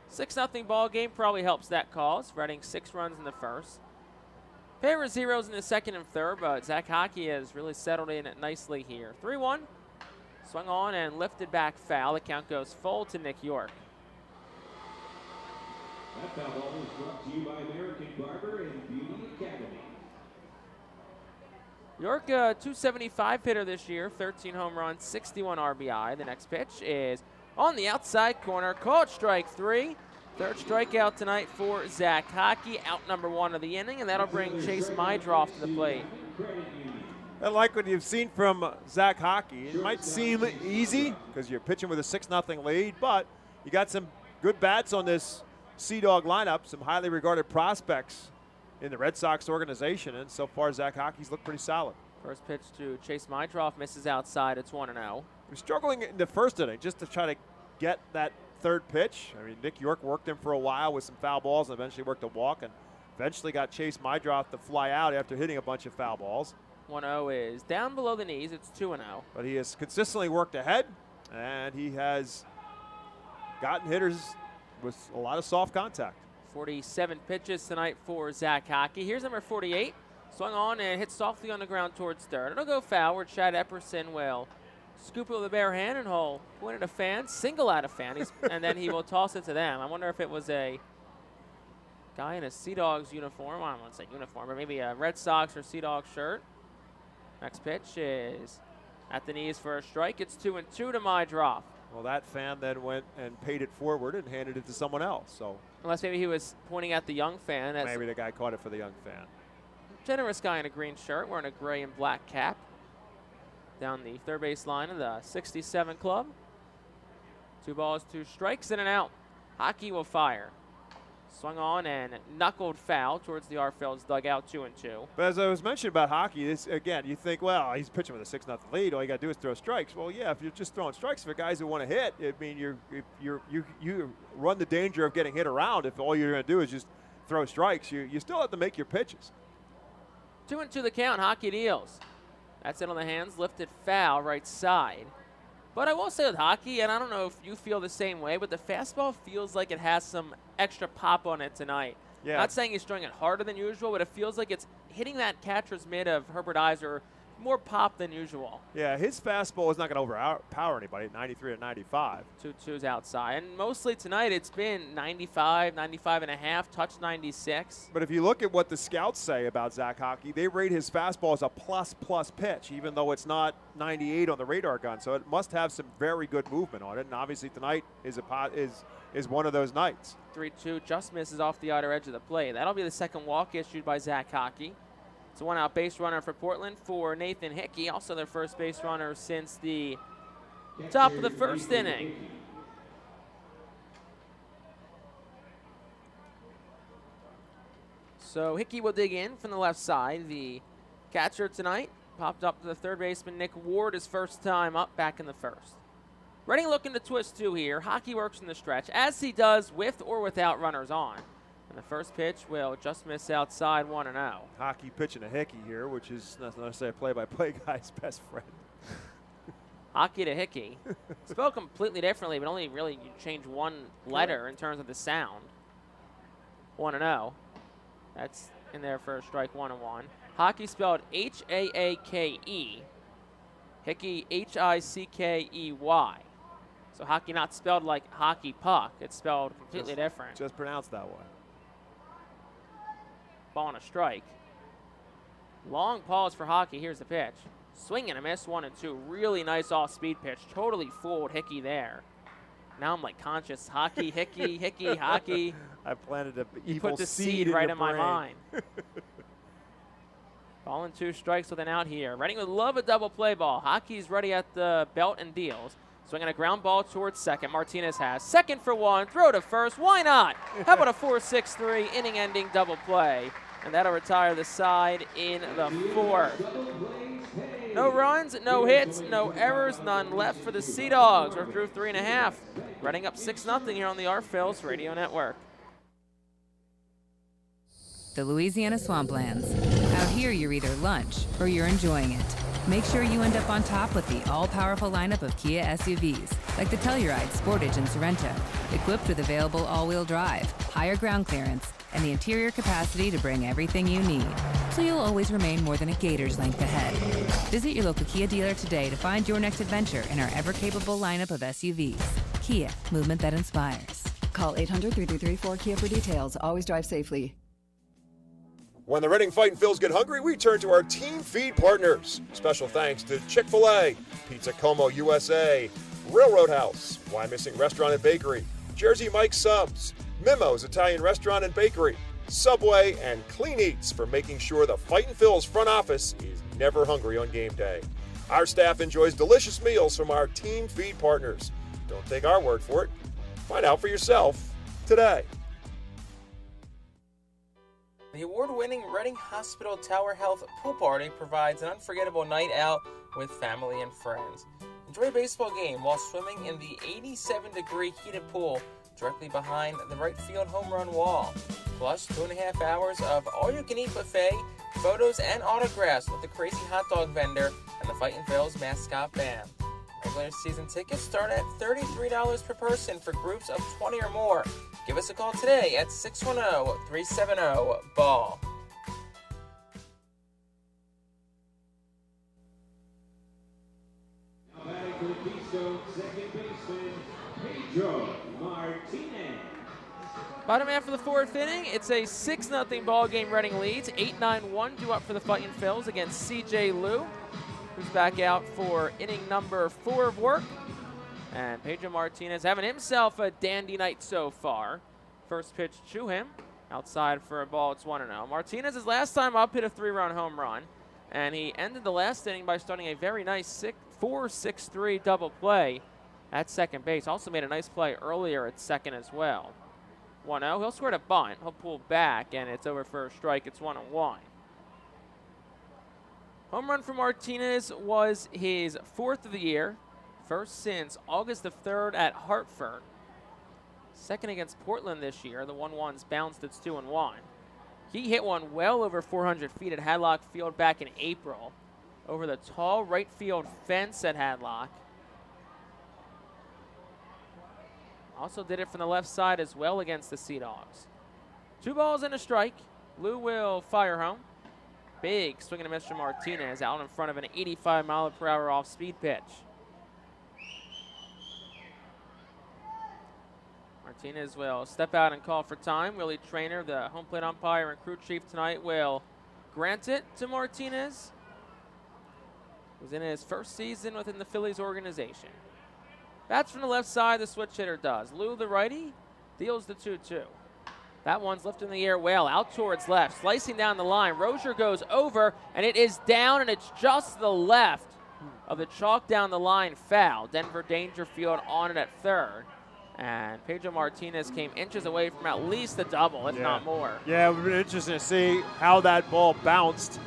6-0 ball game probably helps that cause. Reading 6 runs in the first. Pair of zeros in the second and third, but Zach Hockey has really settled in it nicely here. 3-1. Swung on and lifted back foul. The count goes full to Nick York. That foul ball is brought to you by American Barber and Beauty Academy. York, 275 hitter this year, 13 home runs, 61 RBI. The next pitch is on the outside corner, called strike 3. Third strikeout tonight for Zach Hockey, out number 1 of the inning, and that'll bring Chase Mydroff to the plate. I like what you've seen from Zach Hockey. It might seem easy because you're pitching with a 6-0 lead, but you got some good bats on this Sea Dog lineup, some highly regarded prospects in the Red Sox organization, and so far Zach Hockey's looked pretty solid. First pitch to Chase Mydroff misses outside. It's 1-0. We're struggling in the first inning just to try to get that third pitch. I mean, Nick York worked him for a while with some foul balls and eventually worked a walk and eventually got Chase Mydroff to fly out after hitting a bunch of foul balls. 1-0 is down below the knees. It's 2-0. But he has consistently worked ahead, and he has gotten hitters with a lot of soft contact. 47 pitches tonight for Zach Hockey. Here's number 48. Swung on and hit softly on the ground towards third. It'll go foul where Chad Epperson will scoop it with a bare hand and he'll point at a fan, single out a fan, and then he will toss it to them. I wonder if it was a guy in a Sea Dogs uniform. I don't want to say uniform, but maybe a Red Sox or Sea Dogs shirt. Next pitch is at the knees for a strike. It's 2-2 to Mydroff. Well, that fan then went and paid it forward and handed it to someone else. So unless maybe he was pointing at the young fan. Maybe the guy caught it for the young fan. Generous guy in a green shirt wearing a gray and black cap. Down the third base line of the 67 club. 2 balls, 2 strikes, and an out. Hockey will fire. Swung on and knuckled foul towards the Arphils dugout, 2-2. But as I was mentioning about Hockey, this again, you think, well, he's pitching with a 6-0 lead. All you got to do is throw strikes. Well, yeah, if you're just throwing strikes for guys who want to hit, I mean, you run the danger of getting hit around if all you're going to do is just throw strikes. You still have to make your pitches. 2-2 the count. Hockey deals. That's it on the hands. Lifted foul right side. But I will say with Hockey, and I don't know if you feel the same way, but the fastball feels like it has some extra pop on it tonight. Yeah. Not saying he's throwing it harder than usual, but it feels like it's hitting that catcher's mitt of Herbert Iser, more pop than usual. Yeah, his fastball is not going to overpower anybody at 93 to 95. 2-2's outside. And mostly tonight it's been 95, 95 and a half, touch 96. But if you look at what the scouts say about Zach Hockey, they rate his fastball as a plus pitch, even though it's not 98 on the radar gun. So it must have some very good movement on it. And obviously tonight is one of those nights. 3-2 just misses off the outer edge of the plate. That'll be the second walk issued by Zach Hockey. It's a 1-out base runner for Portland for Nathan Hickey, also their first base runner since the top of the first inning. So Hickey will dig in from the left side. The catcher tonight popped up to the third baseman, Nick Ward, his first time up back in the first. Reading looking to twist two here. Hockey works in the stretch, as he does with or without runners on. And the first pitch will just miss outside 1-0. Hockey pitching a Hickey here, which is not necessarily a play-by-play guy's best friend. Hockey to Hickey. Spelled completely differently, but only really you change one letter in terms of the sound. 1-0. That's in there for a strike 1-1. Hockey spelled H-A-A-K-E. Hickey H-I-C-K-E-Y. So hockey not spelled like hockey puck. It's spelled completely different. Just pronounced that way. Ball and a strike. Long pause for Hockey. Here's the pitch. Swing and a miss, 1-2. Really nice off-speed pitch. Totally fooled Hickey there. Now I'm like conscious. Hockey, Hickey, Hickey, Hockey. I planted an You evil put the seed right in your my brain. mind. Ball and 2 strikes with an out here. Reading would love a double play ball. Hockey's ready at the belt and deals. Swinging a ground ball towards second. Martinez has second for 1. Throw to first. Why not? How about a 4-6-3 inning-ending double play? And that'll retire the side in the 4th. No runs, no hits, no errors, none left for the Sea Dogs. We're through 3.5. Running up 6-0 here on the Phillies Radio Network. The Louisiana Swamplands. Out here, you're either lunch or you're enjoying it. Make sure you end up on top with the all-powerful lineup of Kia SUVs, like the Telluride, Sportage, and Sorento, equipped with available all-wheel drive, higher ground clearance, and the interior capacity to bring everything you need, so you'll always remain more than a gator's length ahead. Visit your local Kia dealer today to find your next adventure in our ever-capable lineup of SUVs. Kia, movement that inspires. Call 800-3334-KIA for details. Always drive safely. When the Reading Fightin' Phils get hungry, we turn to our team feed partners. Special thanks to Chick-fil-A, Pizza Como USA, Railroad House, Why Missing Restaurant and Bakery, Jersey Mike's Subs, Mimo's Italian Restaurant and Bakery, Subway, and Clean Eats for making sure the Fightin' Phils front office is never hungry on game day. Our staff enjoys delicious meals from our team feed partners. Don't take our word for it. Find out for yourself today. The award-winning Reading Hospital Tower Health Pool Party provides an unforgettable night out with family and friends. Enjoy a baseball game while swimming in the 87-degree heated pool directly behind the right field home run wall. Plus 2.5 hours of all-you-can-eat buffet, photos, and autographs with the crazy hot dog vendor and the Fightin' Phils mascot band. Regular season tickets start at $33 per person for groups of 20 or more. Give us a call today at 610-370-BALL. Now batting for the Keystone, second baseman, Pedro Martinez. Bottom half of the 4th inning, it's a 6-0 ball game. Reading leads 8-9-1 due up for the Fightin' Phils against C.J. Liu, who's back out for inning number 4 of work. And Pedro Martinez having himself a dandy night so far. First pitch to him, outside for a ball. It's 1-0. Martinez's last time up hit a 3-run home run, and he ended the last inning by starting a very nice 4-6-3 double play at second base. Also made a nice play earlier at second as well. 1-0. He'll score a bunt. He'll pull back, and it's over for a strike. It's 1-1. Home run for Martinez was his 4th of the year. First since August the 3rd at Hartford. Second against Portland this year. The 1-1's bounced. It's 2-1. He hit one well over 400 feet at Hadlock Field back in April over the tall right field fence at Hadlock. Also did it from the left side as well against the Sea Dogs. 2 balls and a strike. Lou will fire home. Big swing and a miss from Martinez out in front of an 85-mile-per-hour off-speed pitch. Martinez will step out and call for time. Willie Traynor, the home plate umpire and crew chief tonight, will grant it to Martinez, who's in his first season within the Phillies organization. Bats from the left side, the switch hitter does. Lou, the righty, deals the 2-2. That one's lifted in the air well, out towards left, slicing down the line. Rozier goes over, and it is down, and it's just the left of the chalk down the line foul. Denver Dangerfield on it at third. And Pedro Martinez came inches away from at least a double, if not more. Yeah, it would be interesting to see how that ball bounced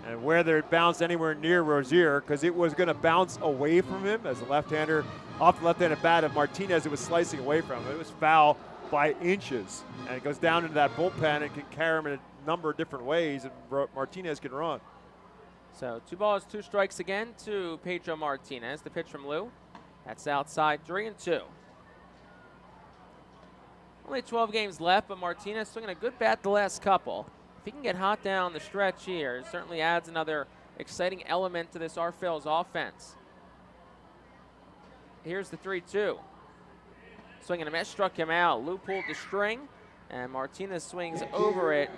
and whether it bounced anywhere near Rozier, because it was going to bounce away from him as a left-hander. Off the left-handed bat of Martinez, it was slicing away from him. It was foul by inches, and it goes down into that bullpen and can carry him in a number of different ways, and Martinez can run. So 2 balls, 2 strikes again to Pedro Martinez. The pitch from Lou. That's outside, 3-2. Only 12 games left, but Martinez swinging a good bat the last couple. If he can get hot down the stretch here, it certainly adds another exciting element to this Phillies offense. Here's the 3-2. Swinging a miss, struck him out. Lou pulled the string, and Martinez swings over it.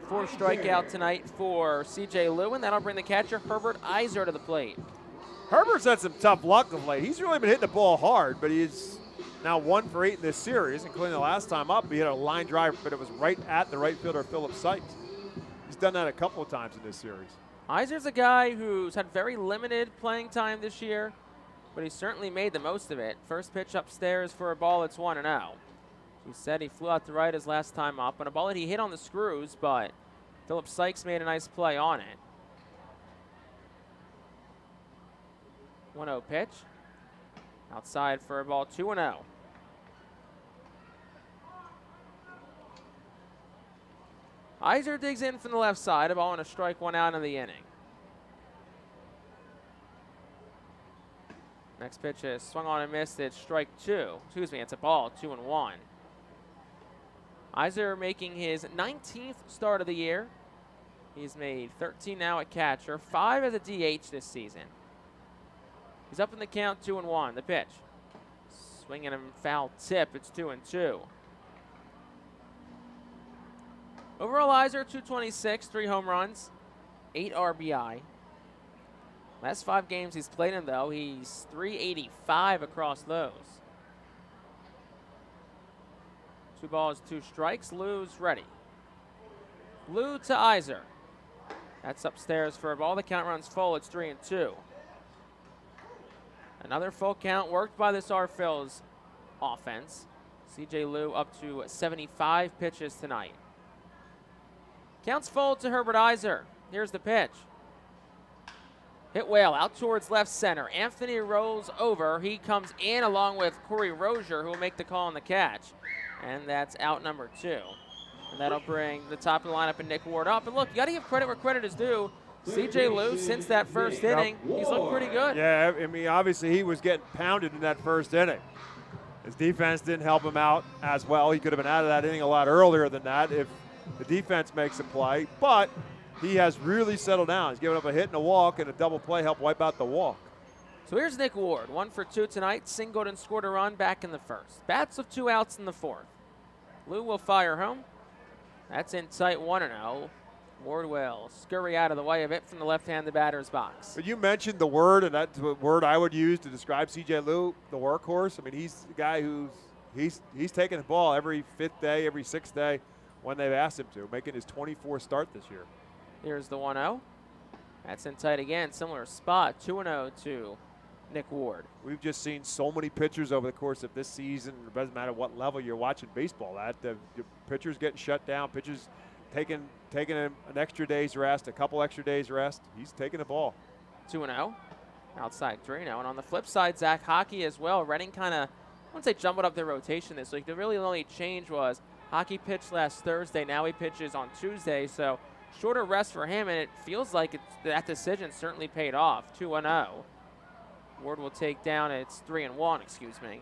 4th strikeout tonight for C.J. Lou, and that'll bring the catcher Herbert Iser to the plate. Herbert's had some tough luck of late. He's really been hitting the ball hard, but he's now 1 for 8 in this series, including the last time up. He hit a line drive, but it was right at the right fielder, Phillips Sykes. He's done that a couple of times in this series. Iser's a guy who's had very limited playing time this year, but he certainly made the most of it. First pitch upstairs for a ball that's 1-0. He said he flew out to right his last time up, and a ball that he hit on the screws, but Phillips Sykes made a nice play on it. 1-0 pitch. Outside for a ball, 2-0. Iser digs in from the left side, a ball and a strike, 1 out in the inning. Next pitch is swung on and missed. It's strike 2. Excuse me, it's a ball, 2-1. Iser making his 19th start of the year. He's made 13 now at catcher, 5 as a DH this season. He's up in the count, 2-1. The pitch. Swinging a foul tip. It's 2-2. Overall, Iser, 226, 3 home runs, 8 RBI. Last 5 games he's played in, though, he's 385 across those. 2 balls, 2 strikes. Lou's ready. Lou to Iser. That's upstairs for a ball. The count runs full. It's 3-2. Another full count worked by this Phillies offense. C.J. Lou up to 75 pitches tonight. Counts full to Herbert Iser. Here's the pitch. Hit well out towards left center. Anthony rolls over. He comes in along with Corey Rozier, who will make the call on the catch. And that's out number 2. And that'll bring the top of the lineup and Nick Ward up. And look, you got to give credit where credit is due. C.J. Lou, since that first inning, he's looked pretty good. Yeah, I mean, obviously he was getting pounded in that first inning. His defense didn't help him out as well. He could have been out of that inning a lot earlier than that if the defense makes a play. But he has really settled down. He's given up a hit and a walk, and a double play helped wipe out the walk. So here's Nick Ward, 1 for 2 tonight. Singled and scored a run back in the first. Bats with 2 outs in the 4th. Lou will fire home. That's in tight, 1-0. Ward will scurry out of the way of it from the left-handed batter's box. But you mentioned the word, and that's the word I would use to describe C.J. Lou, the workhorse. I mean, he's the guy who's he's taking the ball every 5th day, every 6th day when they've asked him to, making his 24th start this year. Here's the 1-0. That's in tight again, similar spot, 2-0 to Nick Ward. We've just seen so many pitchers over the course of this season. It doesn't matter what level you're watching baseball at. The pitchers getting shut down, pitchers taking an extra day's rest, a couple extra days rest. He's taking the ball. 2-0. Outside 3-0. And on the flip side, Zach Hockey as well. Redding kind of, I wouldn't say jumbled up their rotation this week. The really only change was Hockey pitched last Thursday. Now he pitches on Tuesday. So shorter rest for him, and it feels like that decision certainly paid off. 2-0. Ward will take down. It's 3-1, excuse me.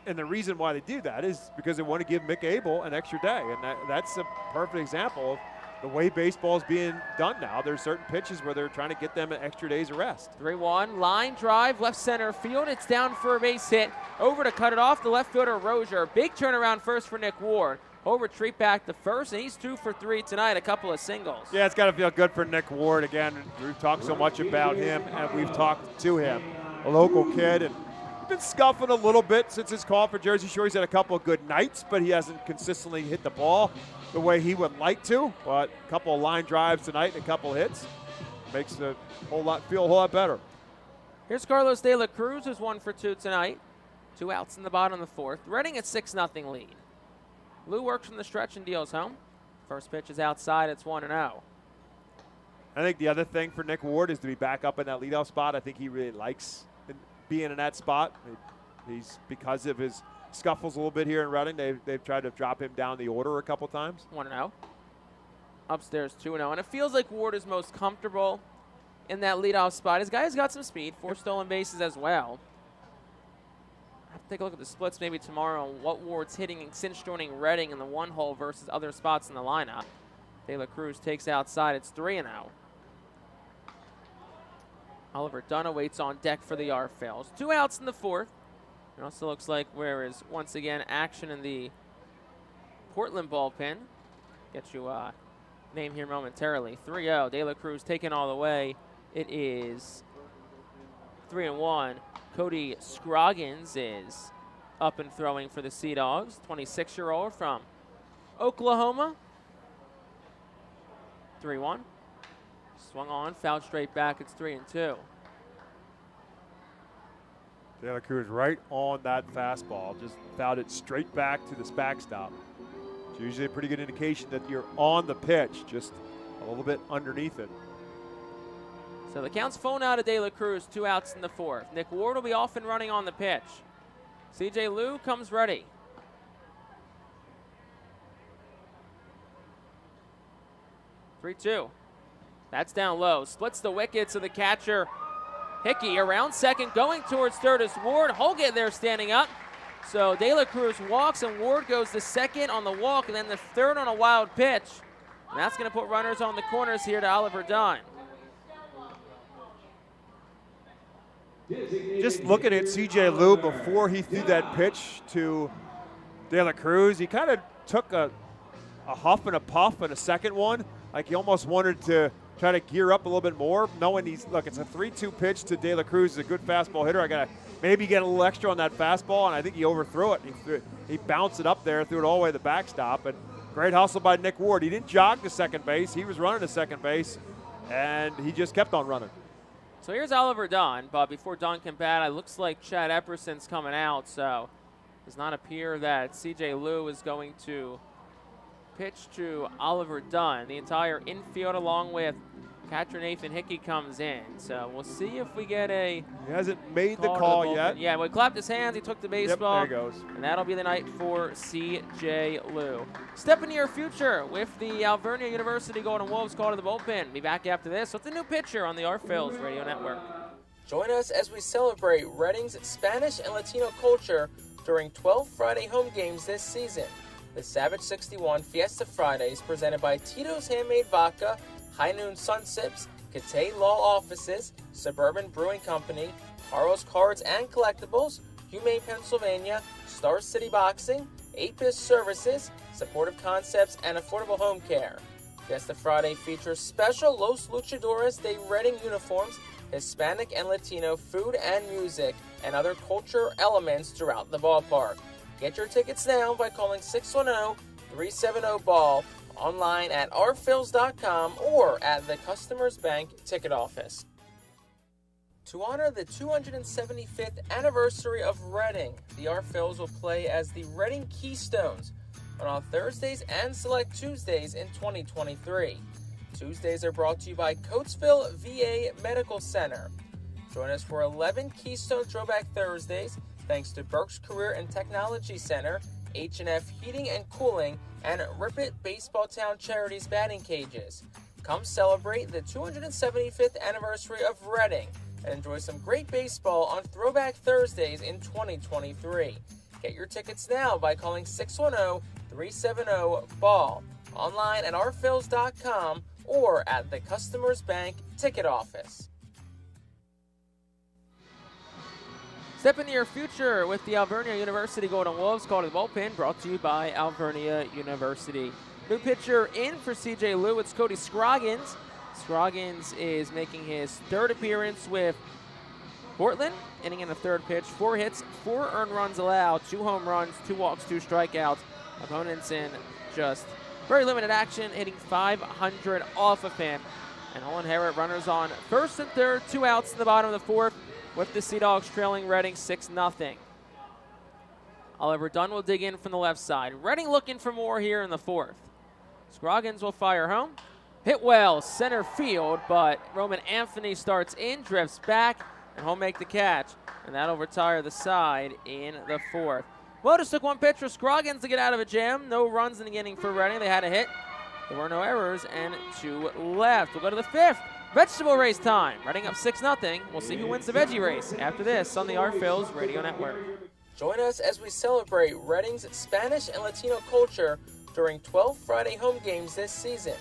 And the reason why they do that is because they want to give Mick Abel an extra day. And that's a perfect example of the way baseball is being done now. There's certain pitches where they're trying to get them an extra day's rest. 3-1, line drive, left center field. It's down for a base hit. Over to cut it off, the left fielder Rozier. Big turnaround first for Nick Ward. He'll retreat back to first, and he's 2 for 3 tonight, a couple of singles. Yeah, it's got to feel good for Nick Ward. Again, we've talked so much about him, and we've talked to him. A local kid, and been scuffing a little bit since his call for Jersey Shore. He's had a couple of good nights, but he hasn't consistently hit the ball the way he would like to. But a couple of line drives tonight and a couple of hits makes the feel a whole lot better. Here's Carlos De La Cruz, who's 1 for 2 tonight. 2 outs in the bottom of the 4th. Reading at 6-0 lead. Lou works from the stretch and deals home. First pitch is outside. It's 1-0. I think the other thing for Nick Ward is to be back up in that leadoff spot. I think he really likes being in that spot. He's, because of his scuffles a little bit here in Reading, they've tried to drop him down the order a couple times. 1-0. Upstairs 2-0. And it feels like Ward is most comfortable in that leadoff spot. His guy's got some speed, 4 stolen bases as well. I have to take a look at the splits maybe tomorrow on what Ward's hitting since joining Reading in the 1 hole versus other spots in the lineup. De La Cruz takes outside. It's 3-0. Oliver Dunn awaits on deck for the R-Phils. 2 outs in the 4th. It also looks like there is once again action in the Portland bullpen. Get you a name here momentarily. 3-0. De La Cruz taken all the way. It is 3-1. Cody Scroggins is up and throwing for the Sea Dogs. 26-year-old from Oklahoma. 3-1. Swung on, fouled straight back. It's 3-2. De La Cruz right on that fastball. Just fouled it straight back to this backstop. It's usually a pretty good indication that you're on the pitch, just a little bit underneath it. So the count's phone out of De La Cruz, 2 outs in the 4th. Nick Ward will be off and running on the pitch. CJ Liu comes ready. That's down low. Splits the wickets of the catcher. Hickey around second, going towards third is Ward. Holgate there standing up. So De La Cruz walks and Ward goes to second on the walk and then the third on a wild pitch. And that's going to put runners on the corners here to Oliver Dunn. Just looking at CJ Liu before he threw that pitch to De La Cruz, he kind of took a huff and a puff and a second one. Like he almost wanted to try to gear up a little bit more, knowing it's a 3-2 pitch to De La Cruz. He's a good fastball hitter. I got to maybe get a little extra on that fastball, and I think he overthrew it. He bounced it up there, threw it all the way to the backstop, and great hustle by Nick Ward. He didn't jog to second base. He was running to second base, and he just kept on running. So here's Oliver Dunn, but before Dunn can bat, it looks like Chad Epperson's coming out, so it does not appear that CJ Liu is going to pitch to Oliver Dunn. The entire infield along with catcher Nathan Hickey comes in. So we'll see if we get a... He hasn't made the call yet. Yeah, well, he clapped his hands, he took the baseball. Yep, there he goes. And that'll be the night for CJ Liu. Step into your future with the Alvernia University Golden Wolves call to the bullpen. Be back after this with the new pitcher on the R-Phils Radio Network. Join us as we celebrate Reading's Spanish and Latino culture during 12 Friday home games this season. The Savage 61 Fiesta Fridays presented by Tito's Handmade Vodka, High Noon Sun Sips, Catay Law Offices, Suburban Brewing Company, Carl's Cards and Collectibles, Humane Pennsylvania, Star City Boxing, 8-Bit Services, Supportive Concepts, and Affordable Home Care. Fiesta Friday features special Los Luchadores de Reading uniforms, Hispanic and Latino food and music, and other culture elements throughout the ballpark. Get your tickets now by calling 610-370-BALL, online at rphils.com or at the Customers Bank ticket office. To honor the 275th anniversary of Reading, the R-Phils will play as the Reading Keystones on Thursdays and select Tuesdays in 2023. Tuesdays are brought to you by Coatesville VA Medical Center. Join us for 11 Keystone Throwback Thursdays, thanks to Burke's Career and Technology Center, H&F Heating and Cooling, and Rip It Baseball Town Charities batting cages. Come celebrate the 275th anniversary of Reading and enjoy some great baseball on Throwback Thursdays in 2023. Get your tickets now by calling 610-370-BALL, online at rphils.com or at the Customers Bank ticket office. Step into your future with the Alvernia University Golden Wolves call to the bullpen, brought to you by Alvernia University. New pitcher in for CJ Liu, it's Cody Scroggins. Scroggins is making his third appearance with Portland, inning in the third pitch, 4 hits, 4 earned runs allowed, 2 home runs, 2 walks, 2 strikeouts. Opponents in just very limited action, hitting .500 off of him. And I'll inherit runners on first and third, 2 outs in the bottom of the 4th, with the Sea Dogs trailing Reading 6-0. Oliver Dunn will dig in from the left side. Reading looking for more here in the 4th. Scroggins will fire home. Hit well, center field, but Roman Anthony starts in, drifts back, and he'll make the catch. And that'll retire the side in the 4th. Well, just took one pitch for Scroggins to get out of a jam. No runs in the inning for Reading. They had a hit. There were no errors, and 2 left. We'll go to the 5th. Vegetable race time. Reading up 6-0. We'll see who wins the veggie race after this on the Our Phil's Radio Network. Join us as we celebrate Reading's Spanish and Latino culture during 12 Friday home games this season.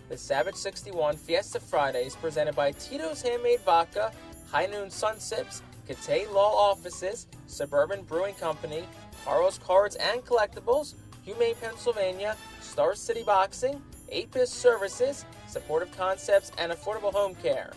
The Savage 61 Fiesta Fridays presented by Tito's Handmade Vodka, High Noon Sun Sips, Catay Law Offices, Suburban Brewing Company, Carl's Cards and Collectibles, Humane Pennsylvania, Star City Boxing, 8-Piss Services, Supportive Concepts, and Affordable Home Care.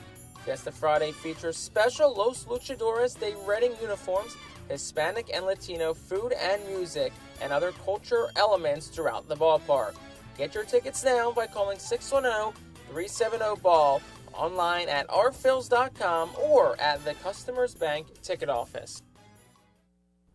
Fiesta Friday features special Los Luchadores de Reading uniforms, Hispanic and Latino food and music, and other culture elements throughout the ballpark. Get your tickets now by calling 610-370-BALL, online at ourphils.com or at the Customers Bank ticket office.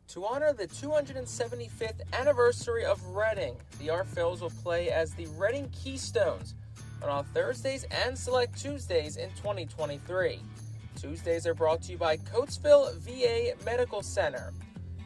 To honor the 275th anniversary of Reading, the Our Phils will play as the Reading Keystones on Thursdays and select Tuesdays in 2023. Tuesdays are brought to you by Coatesville VA Medical Center.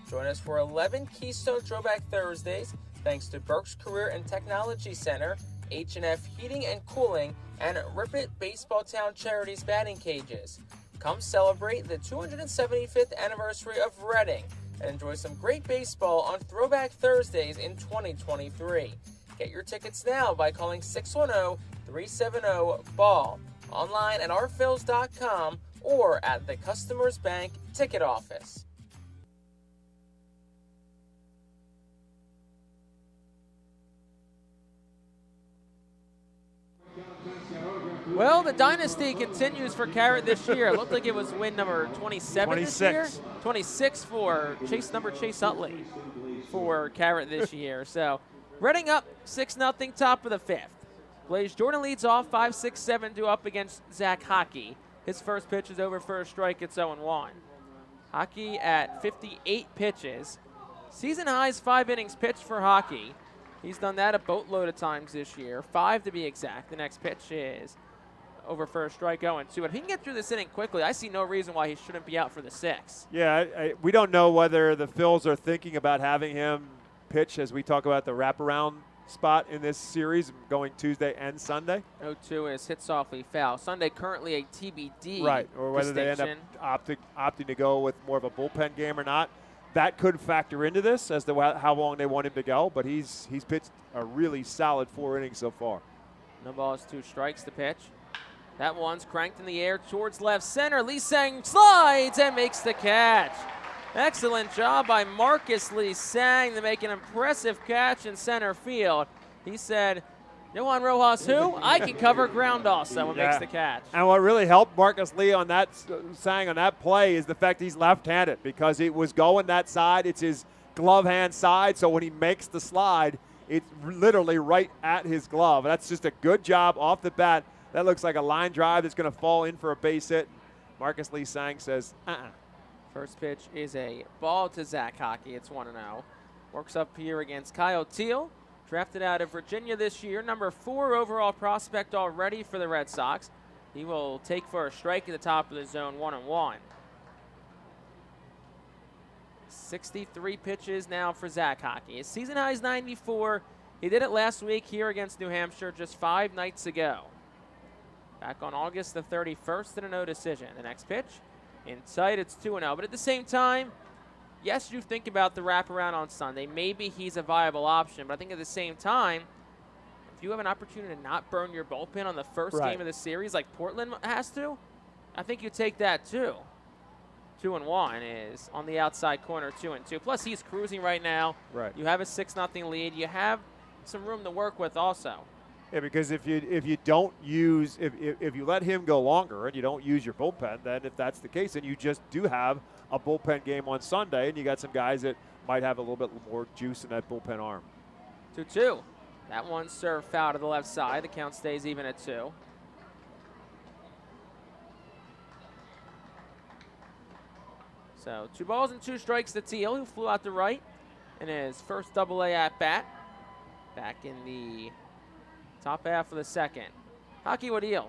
Join us for 11 Keystone Throwback Thursdays thanks to Burke's Career and Technology Center, H&F Heating and Cooling, and Rip It Baseball Town Charities batting cages. Come celebrate the 275th anniversary of Reading and enjoy some great baseball on Throwback Thursdays in 2023. Get your tickets now by calling 610-370-BALL, online at ourphils.com or at the Customers Bank ticket office. Well, the dynasty continues for Carrot this year. It looked like it was win number 27 this year. 26 for Chase Utley for Carrot this year. So Reading up 6-0, top of the 5th. Blaze Jordan leads off 5-6-7 due up against Zach Hockey. His first pitch is over for a strike. It's 0-1. Hockey at 58 pitches. Season highs 5 innings pitched for Hockey. He's done that a boatload of times this year, 5 to be exact. The next pitch is over for a strike, 0-2. But if he can get through this inning quickly, I see no reason why he shouldn't be out for the 6th. Yeah, we don't know whether the Phils are thinking about having him pitch as we talk about the wraparound spot in this series going Tuesday and Sunday. 0-2 is hit softly foul. Sunday currently a TBD. Right, or whether they end up opting to go with more of a bullpen game or not. That could factor into this as to how long they want him to go, but he's pitched a really solid 4 innings so far. No balls, 2 strikes to pitch. That one's cranked in the air towards left center. Lee Sang slides and makes the catch. Excellent job by Marcus Lee Sang to make an impressive catch in center field. He said, Yohan Rojas who? I can cover ground also and makes the catch. And what really helped Marcus Lee on that Sang on that play is the fact he's left-handed because it was going that side. It's his glove hand side, so when he makes the slide, it's literally right at his glove. That's just a good job off the bat. That looks like a line drive that's going to fall in for a base hit. Marcus Lee Sang says, First pitch is a ball to Zach Hockey. It's 1-0. Works up here against Kyle Teal. Drafted out of Virginia this year. Number 4 overall prospect already for the Red Sox. He will take for a strike at the top of the zone, 1-1. 63 pitches now for Zach Hockey. His season high is 94. He did it last week here against New Hampshire just 5 nights ago. Back on August the 31st in a no decision. The next pitch. Inside, it's 2-0. But at the same time, yes, you think about the wraparound on Sunday. Maybe he's a viable option. But I think at the same time, if you have an opportunity to not burn your bullpen on the first game of the series like Portland has to, I think you take that too. 2-1 is on the outside corner, 2-2. Plus, he's cruising right now. Right. You have a 6-0 lead. You have some room to work with also. Yeah, because if you don't use if you let him go longer and you don't use your bullpen, then if that's the case, then you just do have a bullpen game on Sunday, and you got some guys that might have a little bit more juice in that bullpen arm. 2-2. That one served foul to the left side. The count stays even at 2. So 2 balls and 2 strikes to Teal, who flew out to right. in his first Double-A at-bat. Back in the top half of the second. Hockey Wadil.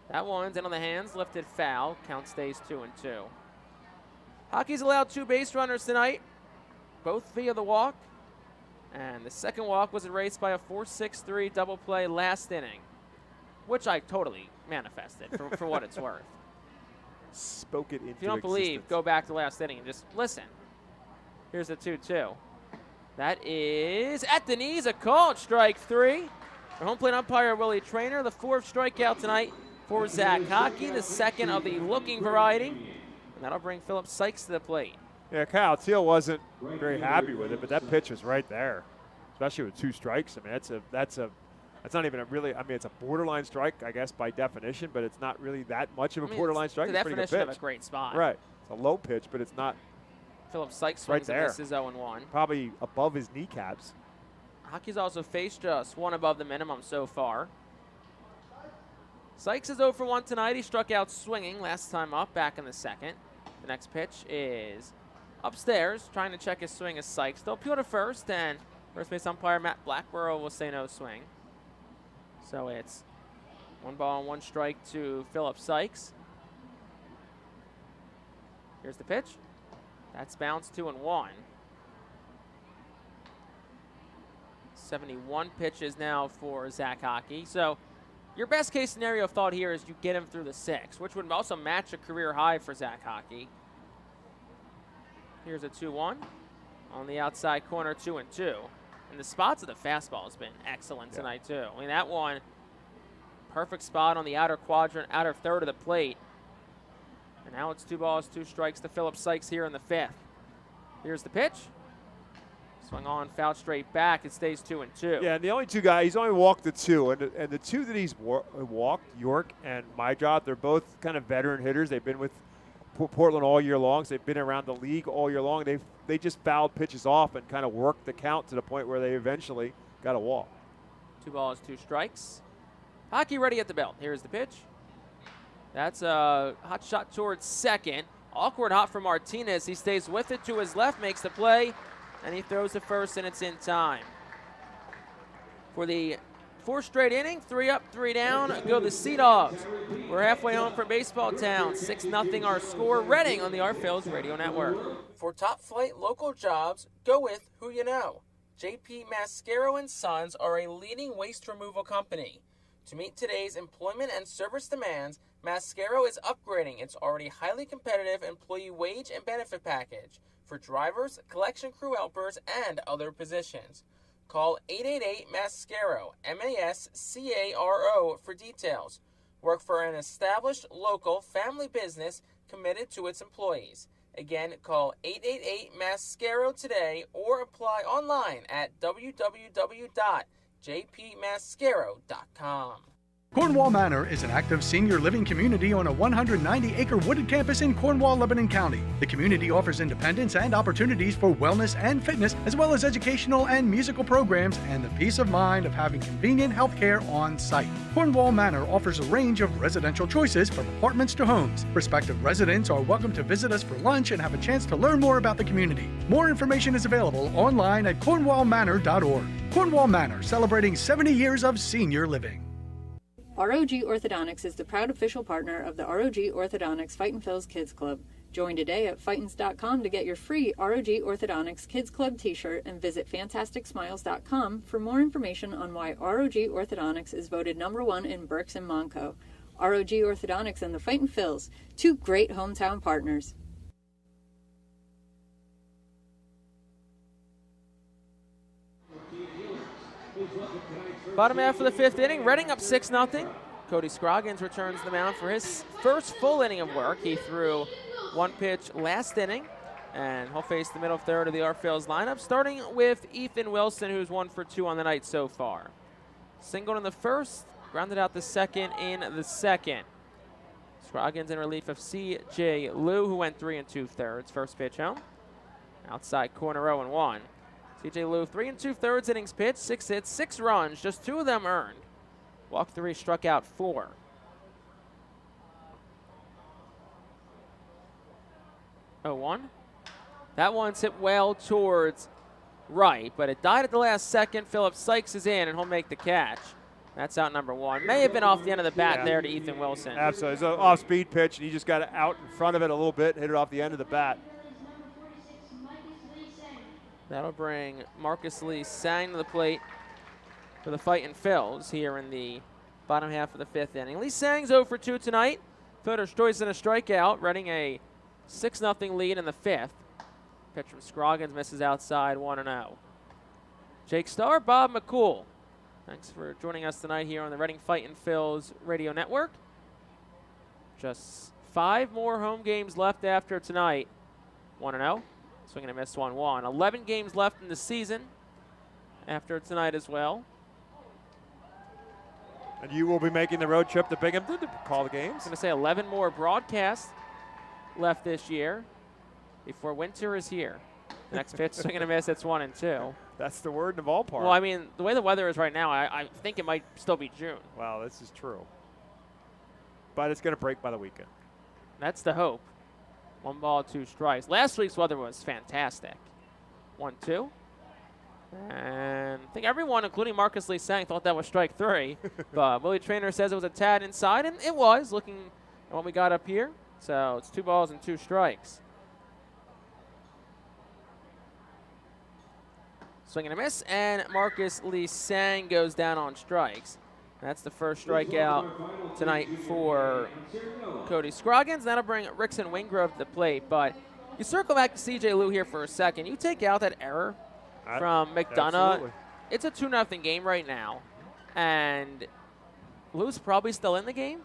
That one's in on the hands, lifted foul. Count stays 2-2. Hockey's allowed 2 base runners tonight, both via the walk. And the second walk was erased by a 4-6-3 double play last inning, which I totally manifested for what it's worth. Spoke it into If you don't believe, go back to last inning and just listen. Here's the 2-2. That is at the knees, a call, strike 3. The home plate umpire, Willie Traynor, the 4th strikeout tonight for Zach Hockey, the second of the looking variety. And that'll bring Philip Sykes to the plate. Yeah, Kyle Teal wasn't very happy with it, but that pitch was right there, especially with 2 strikes. I mean, that's not even a really, I mean, it's a borderline strike, I guess, by definition, but it's not really that much of a borderline strike. The it's a pretty good definition pitch. of a great spot. Right. It's a low pitch, but it's not. Philip Sykes right swings there. and misses 0-1. Probably above his kneecaps. Hockey's also faced just 1 above the minimum so far. Sykes is 0 for 1 tonight. He struck out swinging last time up, back in the second. The next pitch is upstairs, trying to check his swing as Sykes. They'll appeal to first, and first base umpire Matt Blackborough will say no swing. So it's 1 ball and 1 strike to Philip Sykes. Here's the pitch. That's bounced 2-1. 71 pitches now for Zach Hockey. So your best case scenario of thought here is you get him through the 6, which would also match a career high for Zach Hockey. Here's a 2-1. On the outside corner, 2-2. And the spots of the fastball has been excellent tonight, too. I mean, that one, perfect spot on the outer quadrant, outer third of the plate. And now it's 2 balls, 2 strikes to Philip Sykes here in the 5th. Here's the pitch. Swung on, foul straight back. It stays 2-2. Yeah, and the only 2 guys, he's only walked the 2. And the 2 that he's walked, York and Mydrop, they're both kind of veteran hitters. They've been with Portland all year long, so they've been around the league all year long. They just fouled pitches off and kind of worked the count to the point where they eventually got a walk. 2 balls, 2 strikes. Hockey ready at the belt. Here's the pitch. That's a hot shot towards second. Awkward hot for Martinez. He stays with it to his left, makes the play, and he throws to first, and it's in time. For the 4th straight inning, 3 up, 3 down, go the Sea Dogs. We're halfway home from Baseball Town. 6-0 our score. Reading on the Our Phil's Radio Network. For top flight local jobs, go with who you know. JP Mascaro & Sons are a leading waste removal company. To meet today's employment and service demands, Mascaro is upgrading its already highly competitive employee wage and benefit package for drivers, collection crew helpers, and other positions. Call 888-MASCARO, M-A-S-C-A-R-O, for details. Work for an established local family business committed to its employees. Again, call 888-MASCARO today or apply online at www.jpmascaro.com. Cornwall Manor is an active senior living community on a 190-acre wooded campus in Cornwall, Lebanon County. The community offers independence and opportunities for wellness and fitness, as well as educational and musical programs, and the peace of mind of having convenient health care on site. Cornwall Manor offers a range of residential choices from apartments to homes. Prospective residents are welcome to visit us for lunch and have a chance to learn more about the community. More information is available online at cornwallmanor.org. Cornwall Manor, celebrating 70 years of senior living. ROG Orthodontics is the proud official partner of the ROG Orthodontics Fightin Phil's Kids Club. Join today at Fightins.com to get your free ROG Orthodontics Kids Club t-shirt and visit FantasticSmiles.com for more information on why ROG Orthodontics is voted #1 in Berks and Monco. ROG Orthodontics and the Fightin Phils, 2 great hometown partners. Bottom half of the 5th inning, Reading up 6-0. Cody Scroggins returns to the mound for his first full inning of work. He threw 1 pitch last inning, and he'll face the middle third of the Our Phil's lineup, starting with Ethan Wilson, who's 1 for 2 on the night so far. Singled in the first, grounded out the second in the second. Scroggins in relief of C.J. Liu, who went 3 2/3. First pitch home. Outside corner 0-1. C.J. Liu, 3 2/3 innings pitched, 6 hits, 6 runs, just 2 of them earned. Walked 3, struck out 4. Oh, 1. That one's hit well towards right, but it died at the last second. Phillips Sykes is in, and he'll make the catch. That's out number one. May have been off the end of the bat there to Ethan Wilson. Absolutely. It's an off-speed pitch, and he just got it out in front of it a little bit, hit it off the end of the bat. That'll bring Marcus Lee Sang to the plate for the Fightin' Phils here in the bottom half of the fifth inning. Lee Sang's 0 for 2 tonight. Fielder's choice and a strikeout, Reading a 6-0 lead in the fifth. Pitch from Scroggins misses outside, 1-0. Jake Starr, Bob McCool. Thanks for joining us tonight here on the Reading Fightin' Phils radio network. Just 5 more home games left after tonight. 1-0. Swing and a miss, 1-1. 11 games left in the season after tonight as well. And you will be making the road trip to Binghamton to call the games. I was going to say 11 more broadcasts left this year before winter is here. The next pitch, swing and a miss, it's 1-2. That's the word in the ballpark. Well, I mean, the way the weather is right now, I think it might still be June. Wow, this is true. But it's going to break by the weekend. That's the hope. 1 ball, 2 strikes. Last week's weather was fantastic. 1-2. And I think everyone, including Marcus Lee Sang, thought that was strike 3. But Willie Traynor says it was a tad inside, and it was, looking at what we got up here. So it's 2 balls and 2 strikes. Swing and a miss, and Marcus Lee Sang goes down on strikes. That's the first strikeout tonight for Cody Scroggins. That'll bring Rickson Wingrove to the plate. But you circle back to C.J. Lou here for a second. You take out that error from McDonough. Absolutely. It's a 2-0 game right now. And Lou's probably still in the game,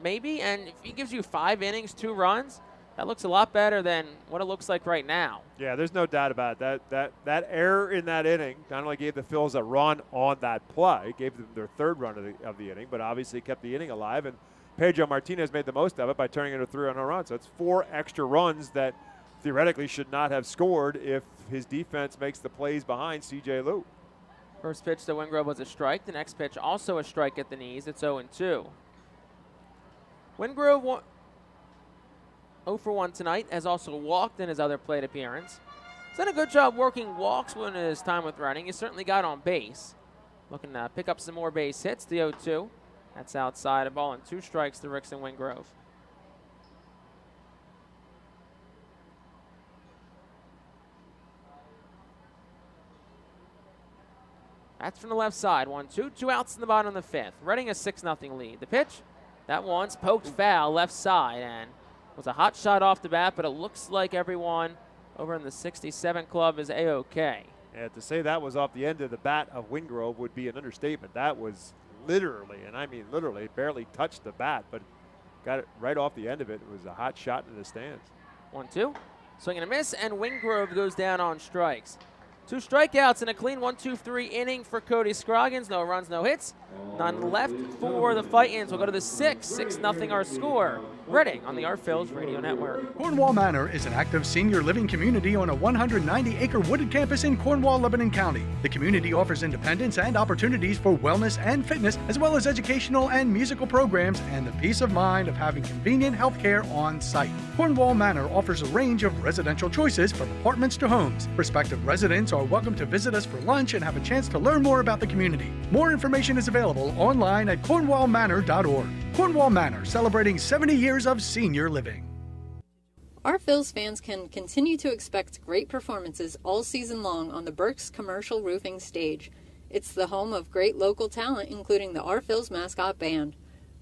maybe. And if he gives you 5 innings, 2 runs, that looks a lot better than what it looks like right now. Yeah, there's no doubt about it. That error in that inning not only gave the Phils a run on that play, gave them their 3rd run of the inning, but obviously kept the inning alive. And Pedro Martinez made the most of it by turning it into a 3-run run. So it's 4 extra runs that theoretically should not have scored if his defense makes the plays behind C.J. Lou. First pitch to Wingrove was a strike. The next pitch also a strike at the knees. It's 0-2. Wingrove 0 for 1 tonight, has also walked in his other plate appearance. He's done a good job working walks in his time with Reading. He certainly got on base. Looking to pick up some more base hits, the 0-2. That's outside, a ball and 2 strikes to Rickson Wingrove. That's from the left side, 1-2. 2 outs in the bottom of the 5th. Reading a 6-0 lead. The pitch, that one's poked foul left side, and was a hot shot off the bat, but it looks like everyone over in the 67 club is A-OK. Yeah, to say that was off the end of the bat of Wingrove would be an understatement. That was literally, and I mean literally, barely touched the bat, but got it right off the end of it. It was a hot shot into the stands. 1-2. Swing and a miss, and Wingrove goes down on strikes. 2 strikeouts and a clean 1-2-3 inning for Cody Scroggins. No runs, no hits. None left for the Fightin'. We'll go to the 6-0 our score. Reading on the Art Phils Radio Network. Cornwall Manor is an active senior living community on a 190-acre wooded campus in Cornwall, Lebanon County. The community offers independence and opportunities for wellness and fitness, as well as educational and musical programs, and the peace of mind of having convenient health care on site. Cornwall Manor offers a range of residential choices from apartments to homes. Prospective residents are welcome to visit us for lunch and have a chance to learn more about the community. More information is available online at cornwallmanor.org. Cornwall Manor, celebrating 70 years of senior living. Our Phils fans can continue to expect great performances all season long on the Burke's Commercial Roofing stage. It's the home of great local talent, including the Our Phils mascot band.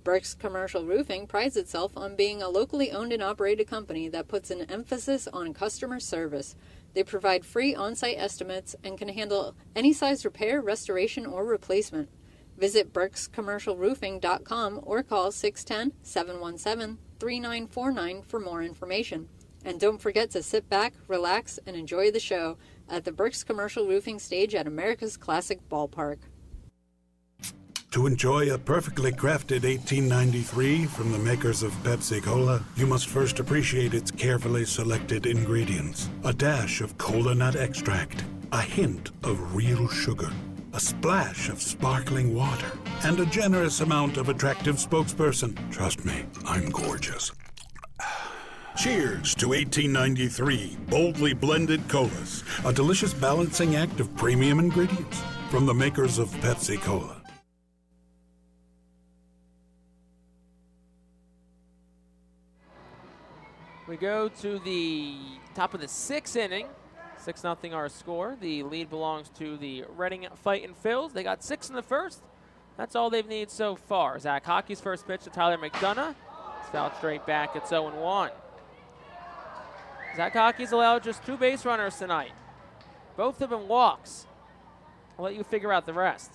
Burke's Commercial Roofing prides itself on being a locally owned and operated company that puts an emphasis on customer service. They provide free on-site estimates and can handle any size repair, restoration, or replacement. Visit burkscommercialroofing.com or call 610-717-3949 for more information. And don't forget to sit back, relax, and enjoy the show at the Burke's Commercial Roofing stage at America's Classic Ballpark. To enjoy a perfectly crafted 1893 from the makers of Pepsi Cola, you must first appreciate its carefully selected ingredients. A dash of cola nut extract, a hint of real sugar, a splash of sparkling water, and a generous amount of attractive spokesperson. Trust me, I'm gorgeous. Cheers to 1893 boldly blended colas, a delicious balancing act of premium ingredients from the makers of Pepsi Cola. We go to the top of the 6th inning. 6-0 our score. The lead belongs to the Reading Fightin' Phils. They got 6 in the first. That's all they've needed so far. Zach Hockey's first pitch to Tyler McDonough. It's fouled straight back. It's 0-1. Zach Hockey's allowed just 2 base runners tonight. Both have been walks. I'll let you figure out the rest.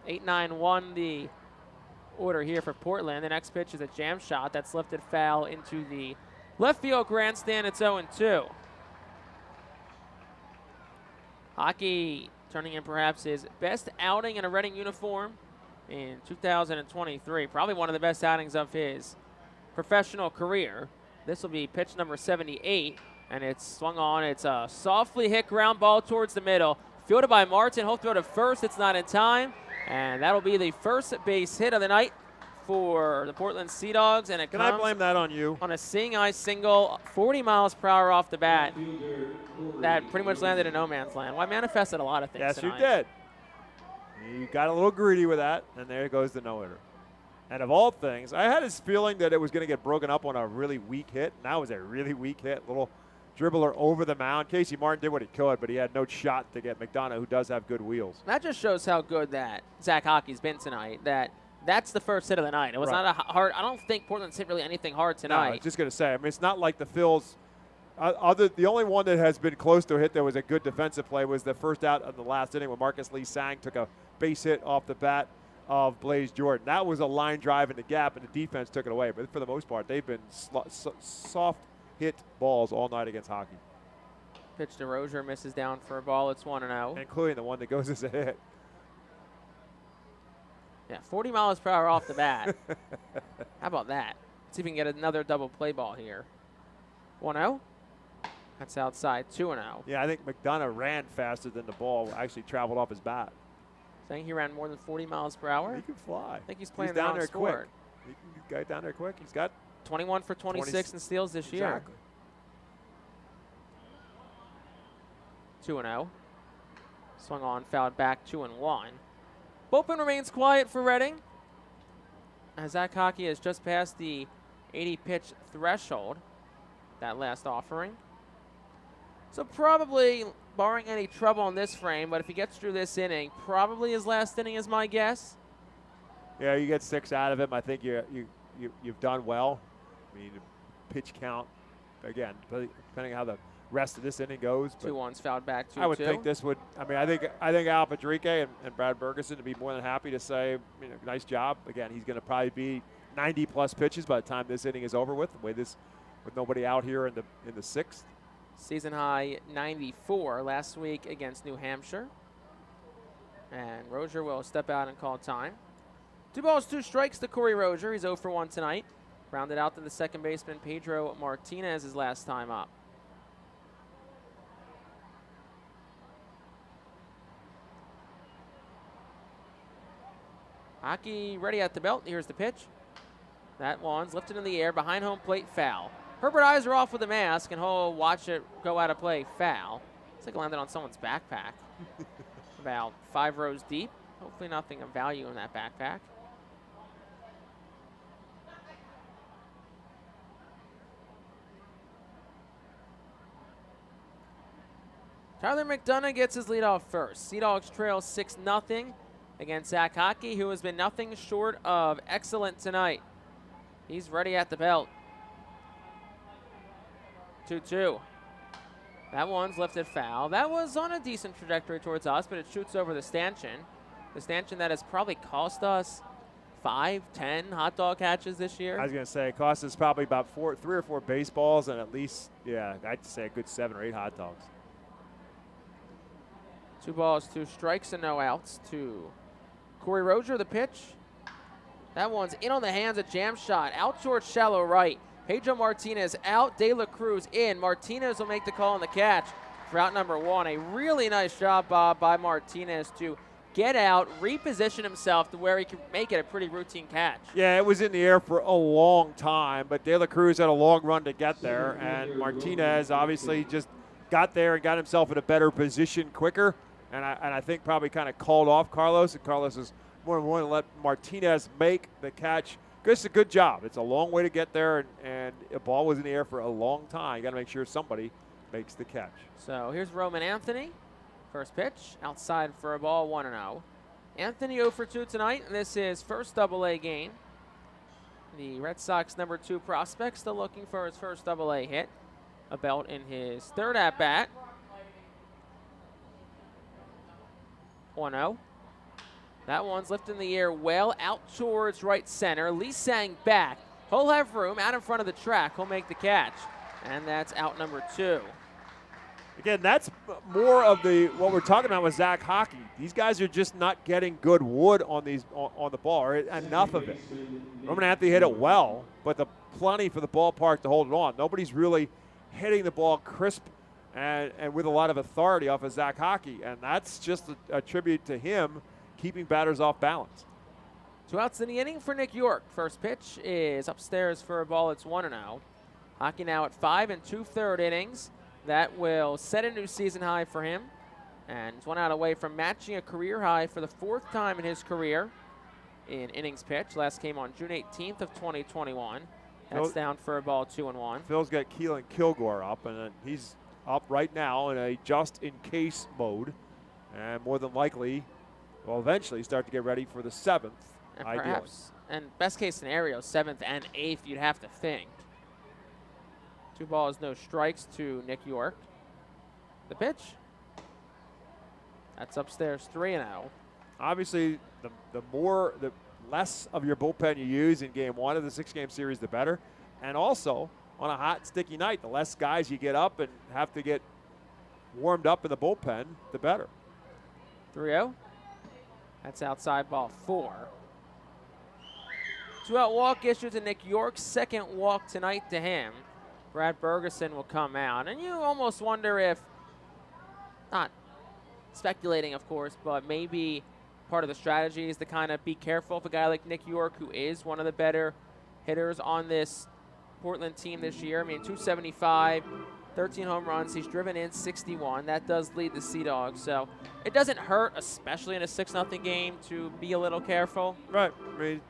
8-9-1 the order here for Portland. The next pitch is a jam shot that's lifted foul into the left field grandstand. It's 0-2. Hockey turning in perhaps his best outing in a Reading uniform in 2023. Probably one of the best outings of his professional career. This will be pitch number 78, and it's swung on. It's a softly hit ground ball towards the middle. Fielded by Martin. He'll throw to first. It's not in time. And that'll be the first base hit of the night for the Portland Sea Dogs. And it Can I blame that on you? On a seeing eye single, 40 miles per hour off the bat. That pretty much landed in no man's land. Well, I manifested a lot of things Yes, tonight. you did. You got a little greedy with that, and there goes the no-hitter. And of all things, I had this feeling that it was going to get broken up on a really weak hit, and that was a really weak hit. Little dribbler over the mound. Casey Martin did what he could, but he had no shot to get McDonough, who does have good wheels. That just shows how good that Zach Hockey's been tonight. That's the first hit of the night. It was not a hard. I don't think Portland's hit really anything hard tonight. No, I was just going to say, I mean, it's not like the Phils. The only one that has been close to a hit that was a good defensive play was the first out of the last inning when Marcus Lee Sang took a base hit off the bat of Blaze Jordan. That was a line drive in the gap, and the defense took it away. But for the most part, they've been soft hit balls all night against Hockey. Pitch to Rozier, misses down for a ball. It's 1-0. Including the one that goes as a hit. Yeah, 40 miles per hour off the bat. How about that? Let's see if we can get another double play ball here. 1-0. That's outside. 2-0. Yeah, I think McDonough ran faster than the ball actually traveled off his bat. Saying he ran more than 40 miles per hour? He can fly. I think he's playing down there scored. quick. He can get down there quick. He's got 21 for 26 in steals this year. Exactly. 2-0. Swung on, fouled back, 2-1. Bullpen remains quiet for Reading, as Zach Hockey has just passed the 80-pitch threshold, that last offering. So probably, barring any trouble in this frame, but if he gets through this inning, probably his last inning is my guess. Yeah, you get 6 out of him. I think you've done well. I mean, pitch count, again, depending on how the rest of this inning goes. 2-1's fouled back, 2-2. I would think this would. I mean, I think Al Padrique and Brad Bergeson would be more than happy to say, nice job. Again, he's going to probably be 90+ pitches by the time this inning is over with. With nobody out here in the 6th. Season high 94 last week against New Hampshire. And Rozier will step out and call time. 2 balls, 2 strikes to Corey Rozier. He's 0 for 1 tonight. Rounded out to the second baseman, Pedro Martinez, his last time up. Hockey ready at the belt. Here's the pitch. That one's lifted in the air behind home plate, foul. Herbert eyes are off with the mask, and he'll watch it go out of play, foul. It's like it landed on someone's backpack. About 5 rows deep. Hopefully nothing of value in that backpack. Tyler McDonough gets his lead off first. Sea Dogs trail 6-0 against Zach Hockey, who has been nothing short of excellent tonight. He's ready at the belt. 2-2. That one's lifted foul. That was on a decent trajectory towards us, but it shoots over the stanchion. The stanchion that has probably cost us 5, 10 hot dog catches this year. I was going to say it cost us probably about 3 or 4 baseballs and at least, I'd say a good 7 or 8 hot dogs. 2 balls, 2 strikes, and no outs to Corey Rozier. The pitch. That one's in on the hands of jam shot. Out towards shallow right. Pedro Martinez out. De La Cruz in. Martinez will make the call on the catch for out number 1. A really nice job, Bob, by Martinez to get out, reposition himself to where he can make it a pretty routine catch. Yeah, it was in the air for a long time, but De La Cruz had a long run to get there, and Martinez obviously just got there and got himself in a better position quicker, and I think probably kind of called off Carlos, and Carlos is more than willing to let Martinez make the catch. It's a good job. It's a long way to get there, and the ball was in the air for a long time. You got to make sure somebody makes the catch. So here's Roman Anthony. First pitch, outside for a ball, 1-0. Anthony 0 for 2 tonight, and this is first Double-A game. The Red Sox #2 prospect still looking for his first Double-A hit. A belt in his third at-bat. 1-0. That one's lifted in the air well out towards right center. Lee Sang back. He'll have room out in front of the track. He'll make the catch. And that's out number 2. Again, that's more of what we're talking about with Zach Hockey. These guys are just not getting good wood on the ball, or enough of it. Roman Anthony hit it well, but plenty for the ballpark to hold it on. Nobody's really hitting the ball crisp and with a lot of authority off of Zach Hockey, and that's just a tribute to him keeping batters off balance. 2 outs in the inning for Nick York. First pitch is upstairs for a ball. It's 1-0. Hockey now at 5 2/3 innings. That will set a new season high for him. And he's 1 out away from matching a career high for the 4th time in his career in innings pitched. Last came on June 18th of 2021. That's down for a ball, 2-1. Phil's got Keelan Kilgore up, and he's up right now in a just-in-case mode. And more than likely will eventually start to get ready for the 7th, and ideally. Perhaps, and best case scenario, 7th and 8th, you'd have to think. 2 balls, no strikes to Nick York. The pitch. That's upstairs, 3-0. Obviously, the less of your bullpen you use in game 1 of the 6-game series, the better. And also, on a hot, sticky night, the less guys you get up and have to get warmed up in the bullpen, the better. 3-0. That's outside, ball 4. 2-out walk issued to Nick York. Second walk tonight to him. Brad Bergeson will come out. And you almost wonder if, not speculating, of course, but maybe part of the strategy is to kind of be careful of a guy like Nick York, who is one of the better hitters on this Portland team this year. I mean, 275, 13 home runs. He's driven in 61. That does lead the Sea Dogs. So it doesn't hurt, especially in a 6-0 game, to be a little careful. Right. I mean,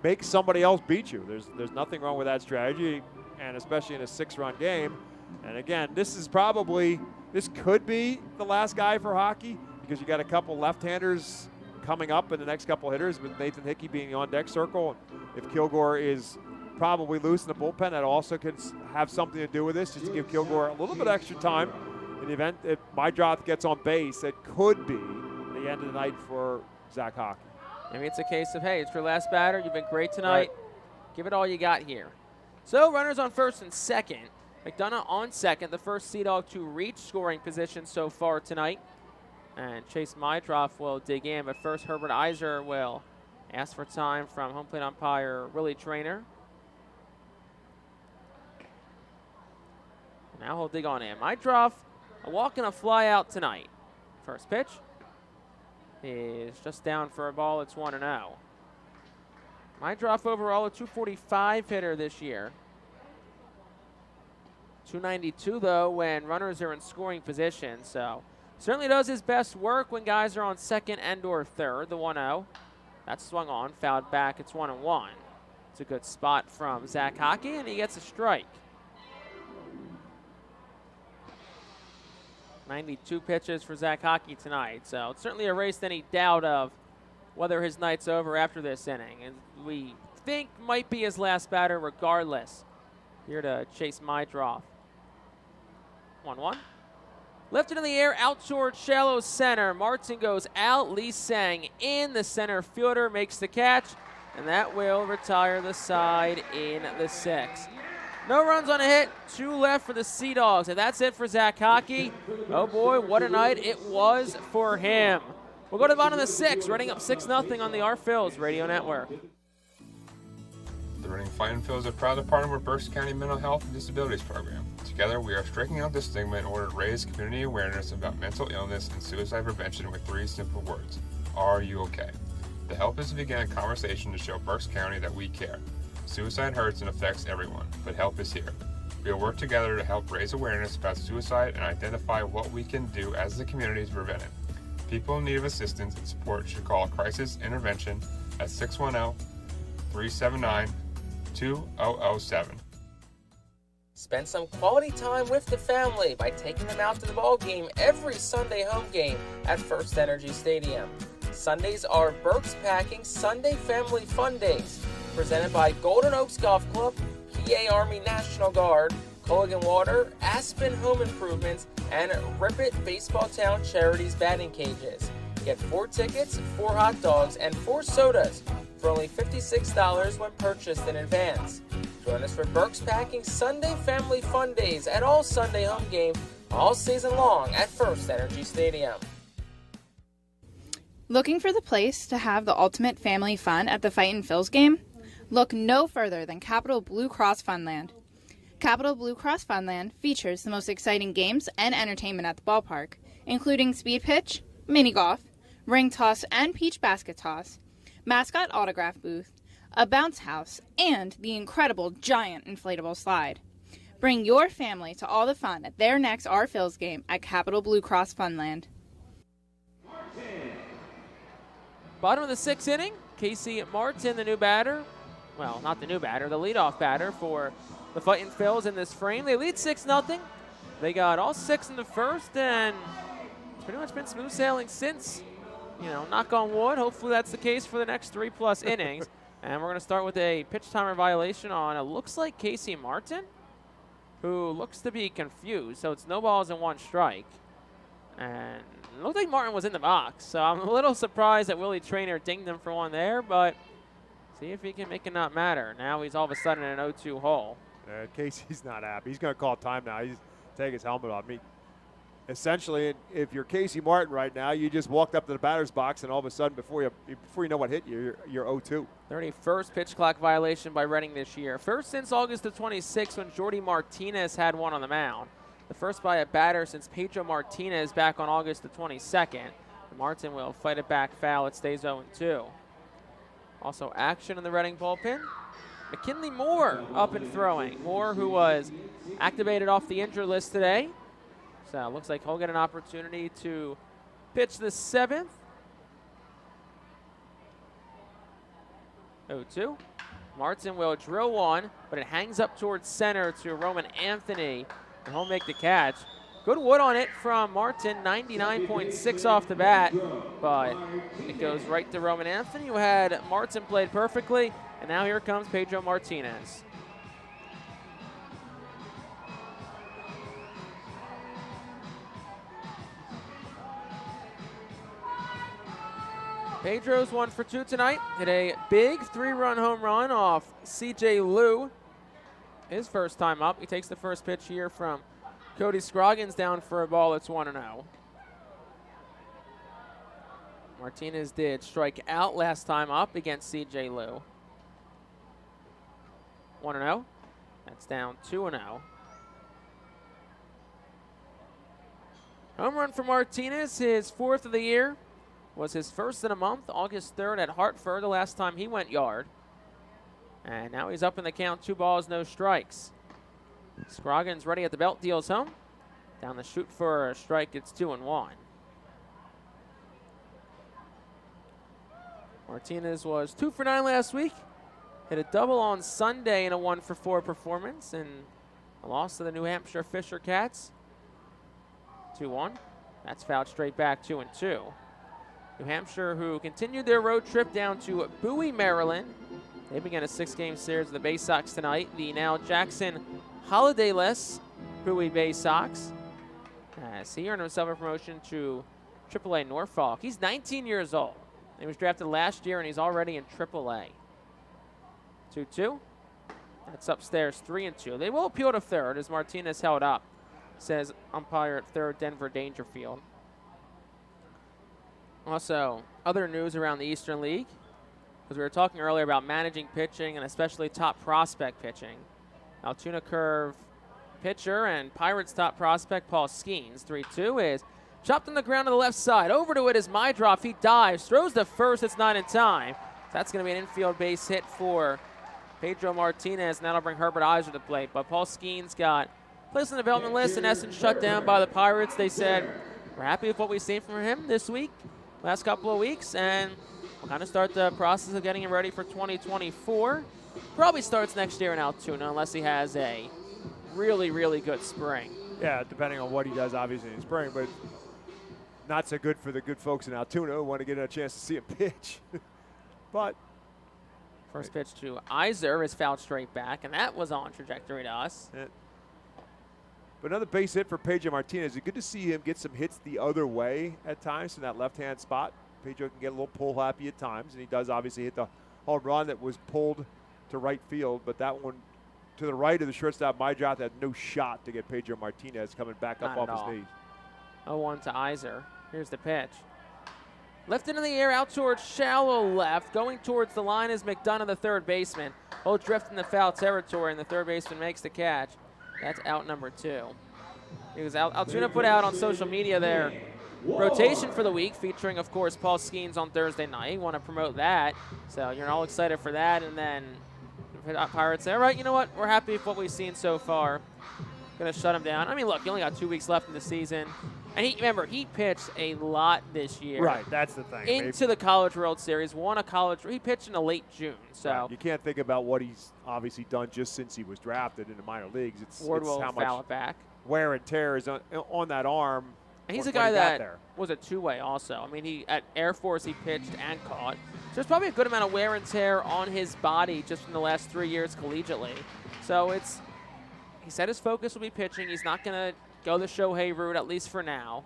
make somebody else beat you. There's nothing wrong with that strategy, and especially in a 6-run game. And again, this could be the last guy for Hockey, because you got a couple left-handers coming up in the next couple hitters, with Nathan Hickey being the on-deck circle. If Kilgore is probably loose in the bullpen, that also could have something to do with this, just to give Kilgore a little bit extra time in the event if Mydroth gets on base. It could be the end of the night for Zach Hockey. Maybe it's a case of, hey, it's your last batter. You've been great tonight. Right. Give it all you got here. So runners on first and second. McDonough on second, the first Sea Dog to reach scoring position so far tonight. And Chase Mydroth will dig in, but first Herbert Iser will ask for time from home plate umpire Willie Traynor. Now he'll dig on in. Mydroth, a walk and a fly out tonight. First pitch is just down for a ball. It's 1-0. Mydroth overall a 245 hitter this year. 292 though when runners are in scoring position. So certainly does his best work when guys are on second and or third. The 1-0. That's swung on, fouled back. It's 1-1. It's a good spot from Zach Hockey, and he gets a strike. 92 pitches for Zach Hockey tonight. So it certainly erased any doubt of whether his night's over after this inning. And we think might be his last batter regardless. Here to chase Mydroth. 1-1. Lifted in the air out towards shallow center. Martin goes out. Lee Sang in. The center fielder makes the catch. And that will retire the side in the 6th. No runs on a hit, 2 left for the Sea Dogs, and that's it for Zach Hockey. Oh boy, what a night it was for him. We'll go to the bottom of the 6th, running up 6-0 on the Our Phil's Radio Network. The Reading Fightin Phillies are proud to partner with Berks County Mental Health and Disabilities Program. Together, we are striking out the stigma in order to raise community awareness about mental illness and suicide prevention with 3 simple words. Are you okay? The help is to begin a conversation to show Berks County that we care. Suicide hurts and affects everyone, but help is here. We will work together to help raise awareness about suicide and identify what we can do as a community to prevent it. People in need of assistance and support should call Crisis Intervention at 610-379-2007. Spend some quality time with the family by taking them out to the ball game every Sunday home game at FirstEnergy Stadium. Sundays are Berks Packing Sunday Family Fun Days, presented by Golden Oaks Golf Club, PA Army National Guard, Culligan Water, Aspen Home Improvements, and Rip It Baseball Town Charities batting cages. Get 4 tickets, 4 hot dogs, and 4 sodas for only $56 when purchased in advance. Join us for Berks Packing Sunday Family Fun Days at all Sunday home games all season long at FirstEnergy Stadium. Looking for the place to have the ultimate family fun at the Fightin Phil's game? Look no further than Capital Blue Cross Funland. Capital Blue Cross Funland features the most exciting games and entertainment at the ballpark, including speed pitch, mini golf, ring toss and peach basket toss, mascot autograph booth, a bounce house, and the incredible giant inflatable slide. Bring your family to all the fun at their next Our Phil's game at Capital Blue Cross Funland. Bottom of the 6th inning, Casey Martin, the new batter. Well, not the new batter, the leadoff batter for the Fightin Phils in this frame. They lead 6-0. They got all 6 in the first, and it's pretty much been smooth sailing since. You know, knock on wood. Hopefully that's the case for the next 3+ innings. And we're going to start with a pitch timer violation on, it looks like Casey Martin, who looks to be confused. So it's no balls and 1 strike. And it looked like Martin was in the box. So I'm a little surprised that Willie Traynor dinged him for 1 there, but see if he can make it not matter. Now he's all of a sudden in an 0-2 hole. Casey's not happy. He's going to call time now. He's take his helmet off. I mean, essentially, if you're Casey Martin right now, you just walked up to the batter's box, and all of a sudden, before you know what hit you, you're 0-2. 31st pitch clock violation by Reading this year. First since August of 26 when Jordy Martinez had 1 on the mound. The first by a batter since Pedro Martinez back on August the 22nd. Martin will fight it back foul. It stays 0-2. Also action in the Reading bullpen. McKinley Moore up and throwing. Moore, who was activated off the injured list today. So looks like he'll get an opportunity to pitch the 7th. 0-2. Martin will drill 1, but it hangs up towards center to Roman Anthony. And he'll make the catch. Good wood on it from Martin, 99.6 off the bat, but it goes right to Roman Anthony, who had Martin played perfectly, and now here comes Pedro Martinez. Pedro's 1 for 2 tonight. Hit a big 3-run home run off C.J. Liu. His first time up. He takes the first pitch here from Cody Scroggins down for a ball. It's 1-0. Martinez did strike out last time up against C.J. Liu. 1-0. That's down 2-0. Home run for Martinez, his 4th of the year. Was his first in a month, August 3rd at Hartford, the last time he went yard. And now he's up in the count, 2 balls, no strikes. Scroggins ready at the belt, deals home. Down the chute for a strike, it's 2-1. Martinez was 2 for 9 last week. Hit a double on Sunday in a 1 for 4 performance, and a loss to the New Hampshire Fisher Cats. 2-1. That's fouled straight back, 2-2. New Hampshire, who continued their road trip down to Bowie, Maryland. They began a 6-game series with the Bay Sox tonight. The now Jackson Holiday-less Bowie Bay Sox. As he earned himself a promotion to AAA Norfolk. He's 19 years old. He was drafted last year, and he's already in AAA. 2-2. That's upstairs, 3-2. They will appeal to third as Martinez held up, says umpire at third, Denver Dangerfield. Also, other news around the Eastern League. because we were talking earlier about managing pitching and especially top prospect pitching. Altoona Curve pitcher and Pirates top prospect Paul Skeens, 3-2, is chopped on the ground to the left side. Over to it is Mydroff. He dives, throws to first. It's not in time. That's going to be an infield base hit for Pedro Martinez, and that'll bring Herbert Iser to the plate. But Paul Skeens got placed on the development list, in essence shut down by the Pirates. They said, we're happy with what we've seen from him this week, last couple of weeks, and we'll kind of start the process of getting him ready for 2024. Probably starts next year in Altoona unless he has a really, really good spring. Yeah, depending on what he does, obviously, in spring, but not so good for the good folks in Altoona who want to get a chance to see him pitch. But first pitch to Iser is fouled straight back, and that was on trajectory to us. But another base hit for Pedro Martinez. It's good to see him get some hits the other way at times in that left-hand spot. Pedro can get a little pull happy at times, and he does obviously hit the home run that was pulled to right field, but that one to the right of the shortstop, Mydroth had no shot to get Pedro Martinez coming back up off his knees. 0-1 to Iser. Here's the pitch. Lifted in the air out towards shallow left. Going towards the line is McDonough, the third baseman. He'll drift in the foul territory, and the third baseman makes the catch. That's out number 2. It was Altoona put out on social media their rotation for the week, featuring, of course, Paul Skeens on Thursday night. Want to promote that. So you're all excited for that, and then Pirates say, all right, you know what? We're happy with what we've seen so far. Going to shut him down. I mean, look, he only got 2 weeks left in the season. And remember, he pitched a lot this year. Right, that's the thing. Into the College World Series, won a college. He pitched in the late June. So right. You can't think about what he's obviously done just since he was drafted in the minor leagues. It's how much back. Wear and tear is on that arm. And he's a guy that was a two-way also. I mean, he at Air Force he pitched and caught. So there's probably a good amount of wear and tear on his body just in the last 3 years collegiately. So he said his focus will be pitching. He's not going to go the Shohei route, at least for now.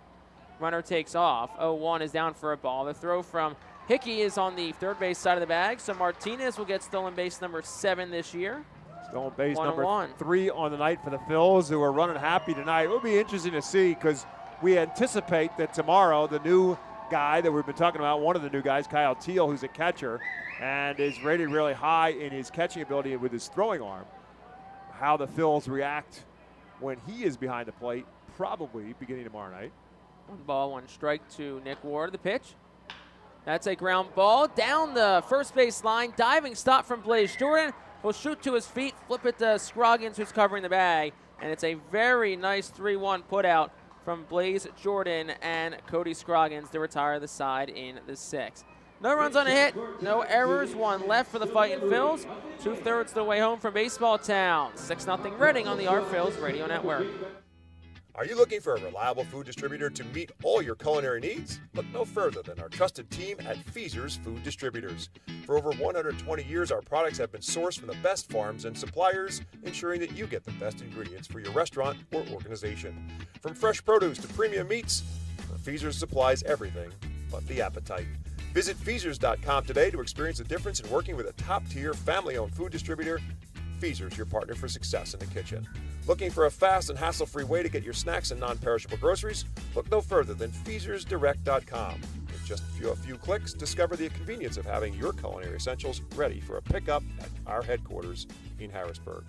Runner takes off. 0-1 is down for a ball. The throw from Hickey is on the third base side of the bag, so Martinez will get stolen base number 7 this year. Stolen base number 3 on the night for the Phils, who are running happy tonight. It will be interesting to see because we anticipate that tomorrow the new guy that we've been talking about, one of the new guys, Kyle Teal, who's a catcher, and is rated really high in his catching ability with his throwing arm. How the Phils react when he is behind the plate, probably beginning tomorrow night. 1 ball, 1 strike to Nick Ward. The pitch. That's a ground ball down the first base line. Diving stop from Blaze Jordan. He'll shoot to his feet, flip it to Scroggins, who's covering the bag. And it's a very nice 3-1 put out from Blaze Jordan and Cody Scroggins to retire the side in the 6th. No runs on a hit, no errors, 1 left for the Fightin' Phils. 2/3 the way home from Baseball Town. 6-0 Reading on the Our Phils Radio Network. Are you looking for a reliable food distributor to meet all your culinary needs? Look no further than our trusted team at Feaser's Food Distributors. For over 120 years, our products have been sourced from the best farms and suppliers, ensuring that you get the best ingredients for your restaurant or organization. From fresh produce to premium meats, Feaser's supplies everything but the appetite. Visit Feasers.com today to experience the difference in working with a top-tier, family-owned food distributor. Feaser's, your partner for success in the kitchen. Looking for a fast and hassle-free way to get your snacks and non-perishable groceries? Look no further than FeasersDirect.com. With just a few clicks, discover the convenience of having your culinary essentials ready for a pickup at our headquarters in Harrisburg.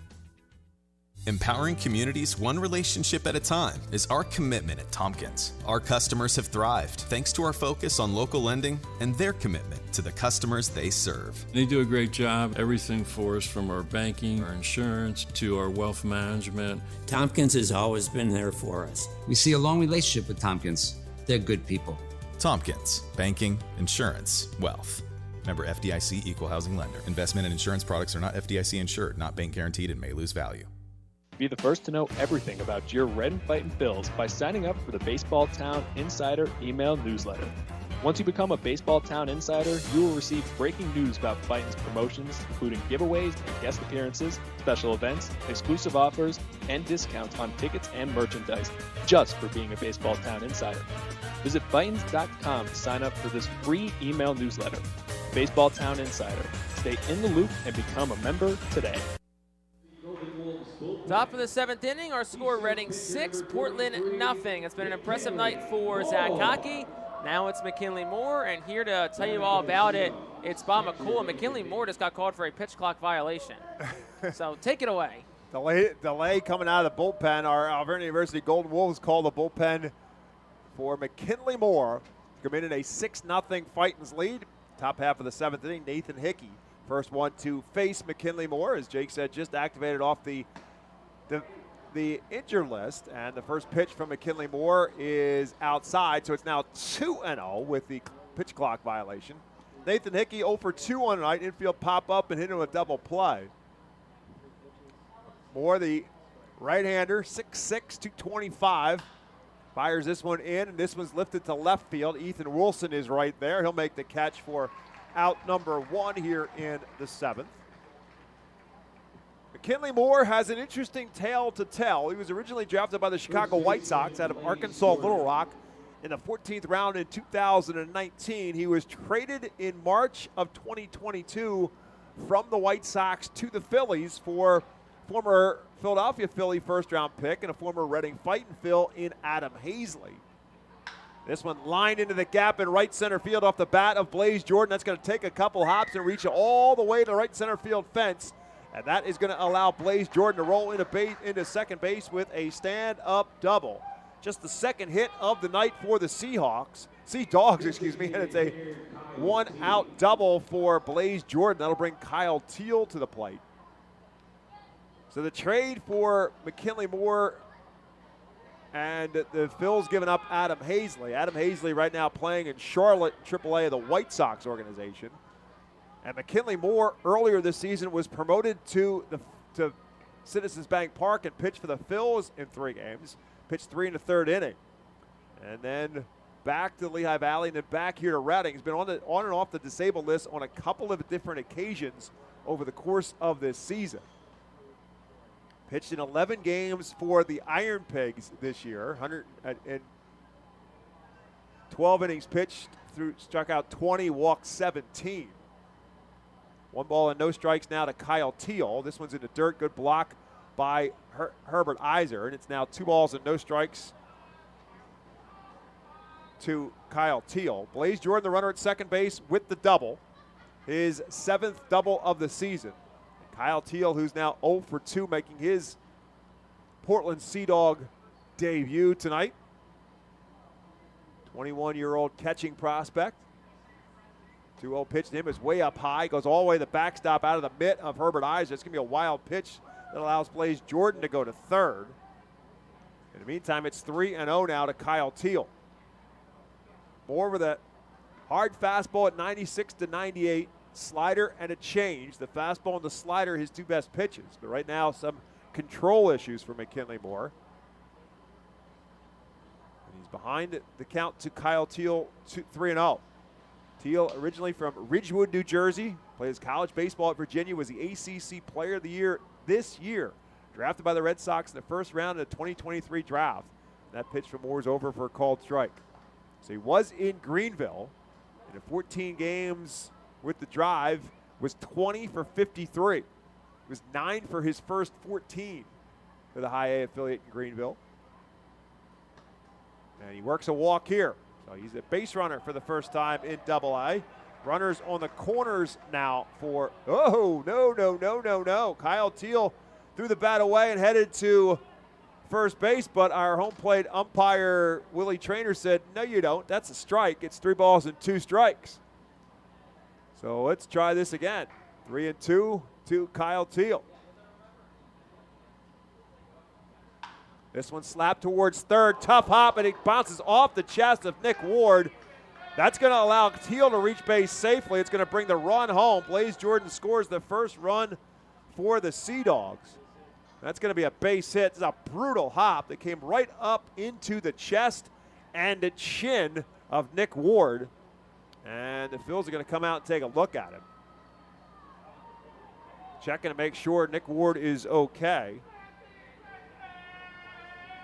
Empowering communities one relationship at a time is our commitment at Tompkins. Our customers have thrived thanks to our focus on local lending and their commitment to the customers they serve. They do a great job, everything for us from our banking, our insurance, to our wealth management. Tompkins has always been there for us. We see a long relationship with Tompkins. They're good people. Tompkins, banking, insurance, wealth. Member FDIC Equal Housing Lender. Investment and insurance products are not FDIC insured, not bank guaranteed, and may lose value. Be the first to know everything about your Red and Fightin' Phils by signing up for the Baseball Town Insider email newsletter. Once you become a Baseball Town Insider, you will receive breaking news about Fightin's promotions, including giveaways and guest appearances, special events, exclusive offers, and discounts on tickets and merchandise, just for being a Baseball Town Insider. Visit Fightins.com to sign up for this free email newsletter. Baseball Town Insider. Stay in the loop and become a member today. Top of the 7th inning, our score Reading 6, Portland nothing. It's been an impressive night for Zach Hockey. Now it's McKinley Moore, and here to tell you all about it, it's Bob McCool. McKinley Moore just got called for a pitch clock violation. So take it away. Delay coming out of the bullpen. Our Alvernia University Golden Wolves call the bullpen for McKinley Moore. Committed a 6-0 Fightin's lead. Top half of the 7th inning, Nathan Hickey, first one to face McKinley Moore. As Jake said, just activated off the injured list. And the first pitch from McKinley Moore is outside, so it's now 2-0 with the pitch clock violation. Nathan Hickey 0 for 2 on the night. Infield pop up and hit him a double play. Moore, the right-hander, 6'6", 225. Fires this one in, and this one's lifted to left field. Ethan Wilson is right there. He'll make the catch for out number 1 here in the 7th. McKinley Moore has an interesting tale to tell. He was originally drafted by the Chicago White Sox out of Arkansas Little Rock in the 14th round in 2019. He was traded in March of 2022 from the White Sox to the Phillies for former Philadelphia Philly first-round pick and a former Reading Fightin' Phil in Adam Hazley. This one lined into the gap in right center field off the bat of Blaze Jordan. That's going to take a couple hops and reach all the way to the right center field fence. And that is going to allow Blaze Jordan to roll into second base with a stand-up double. Just the second hit of the night for the Sea Dogs, and it's a 1-out double for Blaze Jordan. That'll bring Kyle Teal to the plate. So the trade for McKinley Moore and the Phils giving up Adam Hazley. Adam Hazley right now playing in Charlotte, AAA of the White Sox organization. And McKinley Moore earlier this season was promoted to Citizens Bank Park and pitched for the Phils in 3 games. Pitched 3 in the 3rd inning. And then back to Lehigh Valley and then back here to Reading. He's been on and off the disabled list on a couple of different occasions over the course of this season. Pitched in 11 games for the Iron Pigs this year. 112 innings pitched, struck out 20, walked 17. 1 ball and no strikes now to Kyle Teal. This one's in the dirt. Good block by Herbert Iser. And it's now 2 balls and no strikes to Kyle Teal. Blaze Jordan, the runner at second base with the double. His 7th double of the season. Kyle Teal, who's now 0 for 2, making his Portland Sea Dog debut tonight. 21-year-old catching prospect. 2-0 pitch to him is way up high, goes all the way to the backstop out of the mitt of Herbert Iser. It's going to be a wild pitch that allows Blaze Jordan to go to third. In the meantime, it's 3-0 now to Kyle Teal. Moore with a hard fastball at 96 to 98. Slider and a change. The fastball and the slider, his 2 best pitches. But right now, some control issues for McKinley Moore. And he's behind the count to Kyle Teal, 3-0. Teal, originally from Ridgewood, New Jersey, plays college baseball at Virginia, was the ACC Player of the Year this year. Drafted by the Red Sox in the 1st round of the 2023 draft. That pitch from Moore is over for a called strike. So he was in Greenville in the 14 games with the Drive, was 20 for 53. It was 9 for his first 14 for the High A affiliate in Greenville. And he works a walk here. So he's a base runner for the first time in Double-A. Runners on the corners now for, no. Kyle Teal threw the bat away and headed to first base, but our home plate umpire, Willie Traynor, said, no, you don't. That's a strike. It's 3 balls and 2 strikes. So let's try this again. 3-2 to Kyle Teal. This one slapped towards third. Tough hop, and it bounces off the chest of Nick Ward. That's going to allow Teal to reach base safely. It's going to bring the run home. Blaze Jordan scores the first run for the Sea Dogs. That's going to be a base hit. It's a brutal hop that came right up into the chest and the chin of Nick Ward. And the Phils are going to come out and take a look at him. Checking to make sure Nick Ward is okay.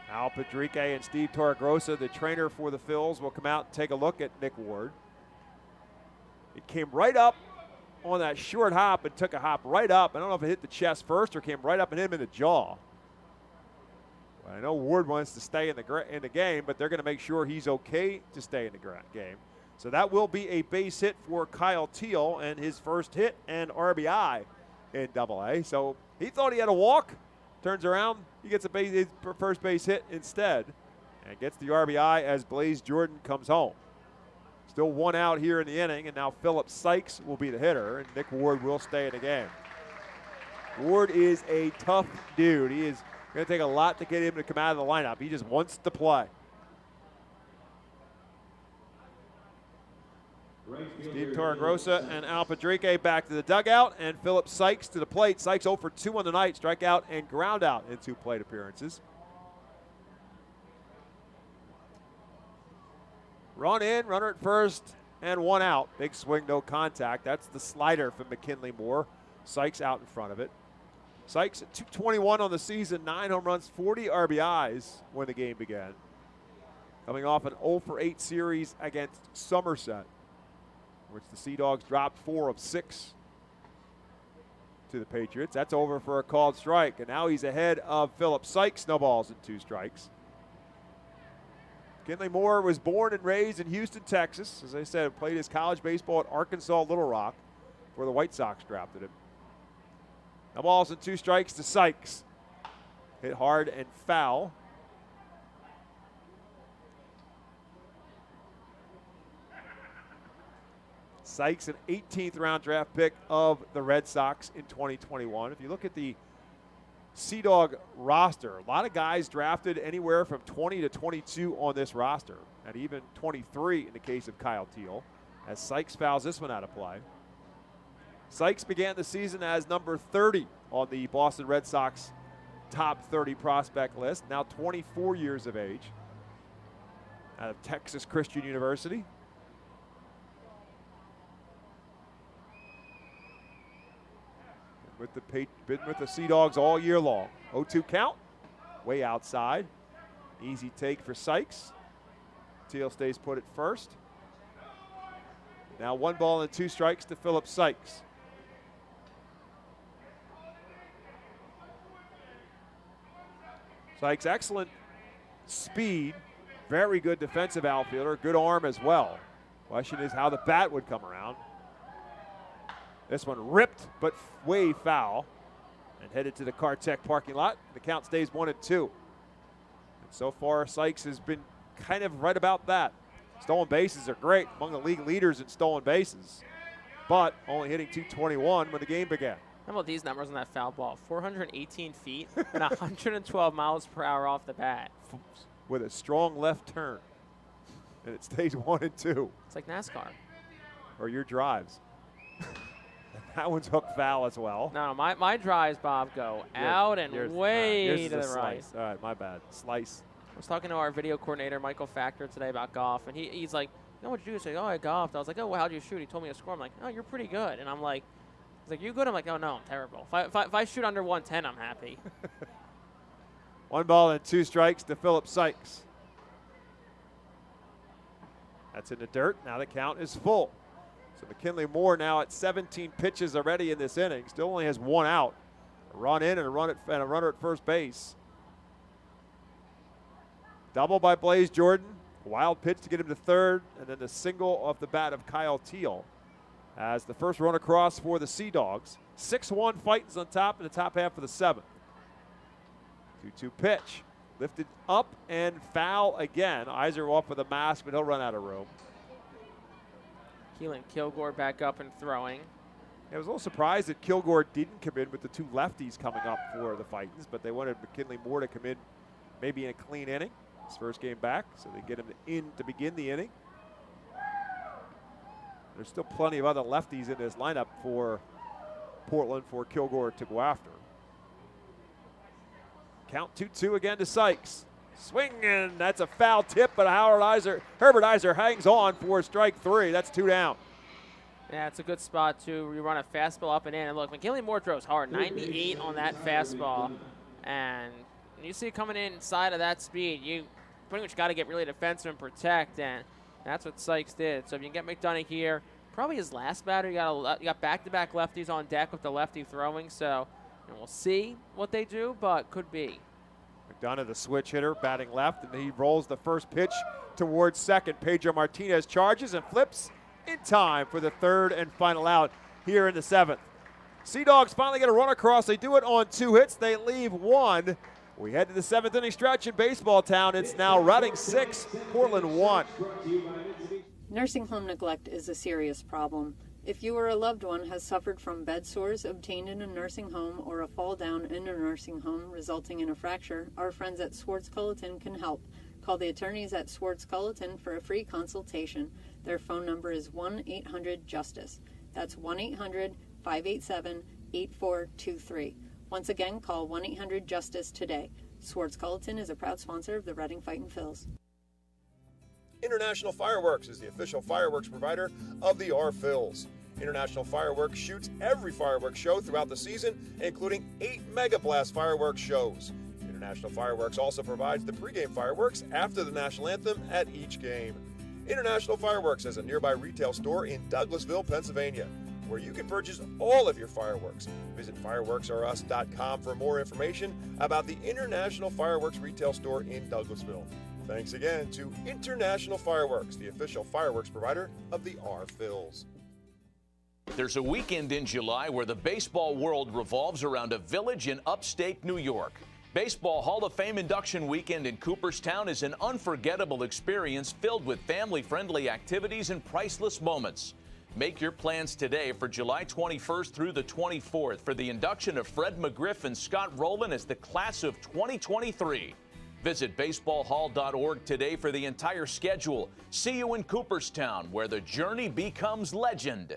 Al Padrique and Steve Torregrossa, the trainer for the Phils, will come out and take a look at Nick Ward. It came right up on that short hop and took a hop right up. I don't know if it hit the chest first or came right up and hit him in the jaw. I know Ward wants to stay in the game, but they're going to make sure he's okay to stay in the game. So that will be a base hit for Kyle Teal and his first hit and RBI in Double-A. So he thought he had a walk. Turns around, he gets his first base hit instead and gets the RBI as Blaze Jordan comes home. Still one out here in the inning, and now Philip Sykes will be the hitter, and Nick Ward will stay in the game. Ward is a tough dude. He is going to take a lot to get him to come out of the lineup. He just wants to play. Steve Torregrossa and Al Padrique back to the dugout, and Philip Sykes to the plate. Sykes 0 for 2 on the night, strikeout and ground out in 2 plate appearances. Run in, runner at first, and 1 out. Big swing, no contact. That's the slider from McKinley Moore. Sykes out in front of it. Sykes at 221 on the season, 9 home runs, 40 RBIs when the game began. Coming off an 0 for 8 series against Somerset, which the Sea Dogs dropped 4 of 6 to the Patriots. That's over for a called strike, and now he's ahead of Philip Sykes. No balls and 2 strikes. McKinley Moore was born and raised in Houston, Texas. As I said, played his college baseball at Arkansas Little Rock, where the White Sox drafted him. No balls and 2 strikes to Sykes. Hit hard and foul. Sykes, an 18th round draft pick of the Red Sox in 2021. If you look at the Sea Dog roster, a lot of guys drafted anywhere from 20 to 22 on this roster, and even 23 in the case of Kyle Teal, as Sykes fouls this one out of play. Sykes began the season as number 30 on the Boston Red Sox top 30 prospect list, now 24 years of age, out of Texas Christian University. Been with the Sea Dogs all year long. 0-2 count, way outside. Easy take for Sykes. Teal stays put at first. Now 1 ball and 2 strikes to Philip Sykes. Sykes, excellent speed, very good defensive outfielder, good arm as well. Question is how the bat would come around. This one ripped, but way foul, and headed to the Cartech parking lot. The count stays 1-2. And so far, Sykes has been kind of right about that. Stolen bases are great, among the league leaders in stolen bases, but only hitting .221 when the game began. How about these numbers on that foul ball? 418 feet and 112 miles per hour off the bat. With a strong left turn. And it stays 1-2. It's like NASCAR. Or your drives. That one's hooked foul as well. No, my drives, Bob, go out and way to the right. All right, my bad. Slice. I was talking to our video coordinator, Michael Factor, today about golf, and he's like, you know what you do? He's like, oh, I golfed. I was like, oh, well, how'd you shoot? He told me a score. I'm like, oh, you're pretty good. And I'm like, he's like, you good? I'm like, oh, no, I'm terrible. If I shoot under 110, I'm happy. 1 ball and 2 strikes to Philip Sykes. That's in the dirt. Now the count is full. So McKinley Moore now at 17 pitches already in this inning. Still only has 1 out. A run in and a runner at first base. Double by Blaze Jordan. Wild pitch to get him to third, and then the single off the bat of Kyle Teal as the first run across for the Sea Dogs. 6-1 Fightin's on top in the top half of the 7th. 2-2 pitch. Lifted up and foul again. Iser off with a mask, but he'll run out of room. Keelan Kilgore back up and throwing. I was a little surprised that Kilgore didn't come in with the 2 lefties coming up for the Fightins, but they wanted McKinley Moore to come in maybe in a clean inning. His first game back, so they get him in to begin the inning. There's still plenty of other lefties in this lineup for Portland for Kilgore to go after. Count 2-2 again to Sykes. Swinging, that's a foul tip, but Herbert Iser hangs on for strike 3. That's 2 down. Yeah, it's a good spot, too. You run a fastball up and in. And look, McKinley Moore throws hard, 98 on that fastball. And when you see it coming inside of that speed, you pretty much got to get really defensive and protect, and that's what Sykes did. So if you can get McDonough here, probably his last batter, you got back-to-back lefties on deck with the lefty throwing, so we'll see what they do, but could be. McDonough, the switch hitter, batting left, and he rolls the first pitch towards second. Pedro Martinez charges and flips in time for the third and final out here in the 7th. Sea Dogs finally get a run across. They do it on 2 hits. They leave 1. We head to the 7th inning stretch in Baseball Town. It's now Reading 6, Portland 1. Nursing home neglect is a serious problem. If you or a loved one has suffered from bed sores obtained in a nursing home or a fall down in a nursing home resulting in a fracture, our friends at Swartz-Culleton can help. Call the attorneys at Swartz-Culleton for a free consultation. Their phone number is 1-800-JUSTICE. That's 1-800-587-8423. Once again, call 1-800-JUSTICE today. Swartz-Culleton is a proud sponsor of the Reading Fightin' Phils. International Fireworks is the official fireworks provider of the Phillies. International Fireworks shoots every fireworks show throughout the season, including 8 Mega Blast fireworks shows. International Fireworks also provides the pregame fireworks after the national anthem at each game. International Fireworks has a nearby retail store in Douglasville, Pennsylvania, where you can purchase all of your fireworks. Visit fireworksareus.com for more information about the International Fireworks retail store in Douglasville. Thanks again to International Fireworks, the official fireworks provider of the Phillies. There's a weekend in July where the baseball world revolves around a village in upstate New York. Baseball Hall of Fame induction weekend in Cooperstown is an unforgettable experience filled with family-friendly activities and priceless moments. Make your plans today for July 21st through the 24th for the induction of Fred McGriff and Scott Rowland as the class of 2023. Visit baseballhall.org today for the entire schedule. See you in Cooperstown, where the journey becomes legend.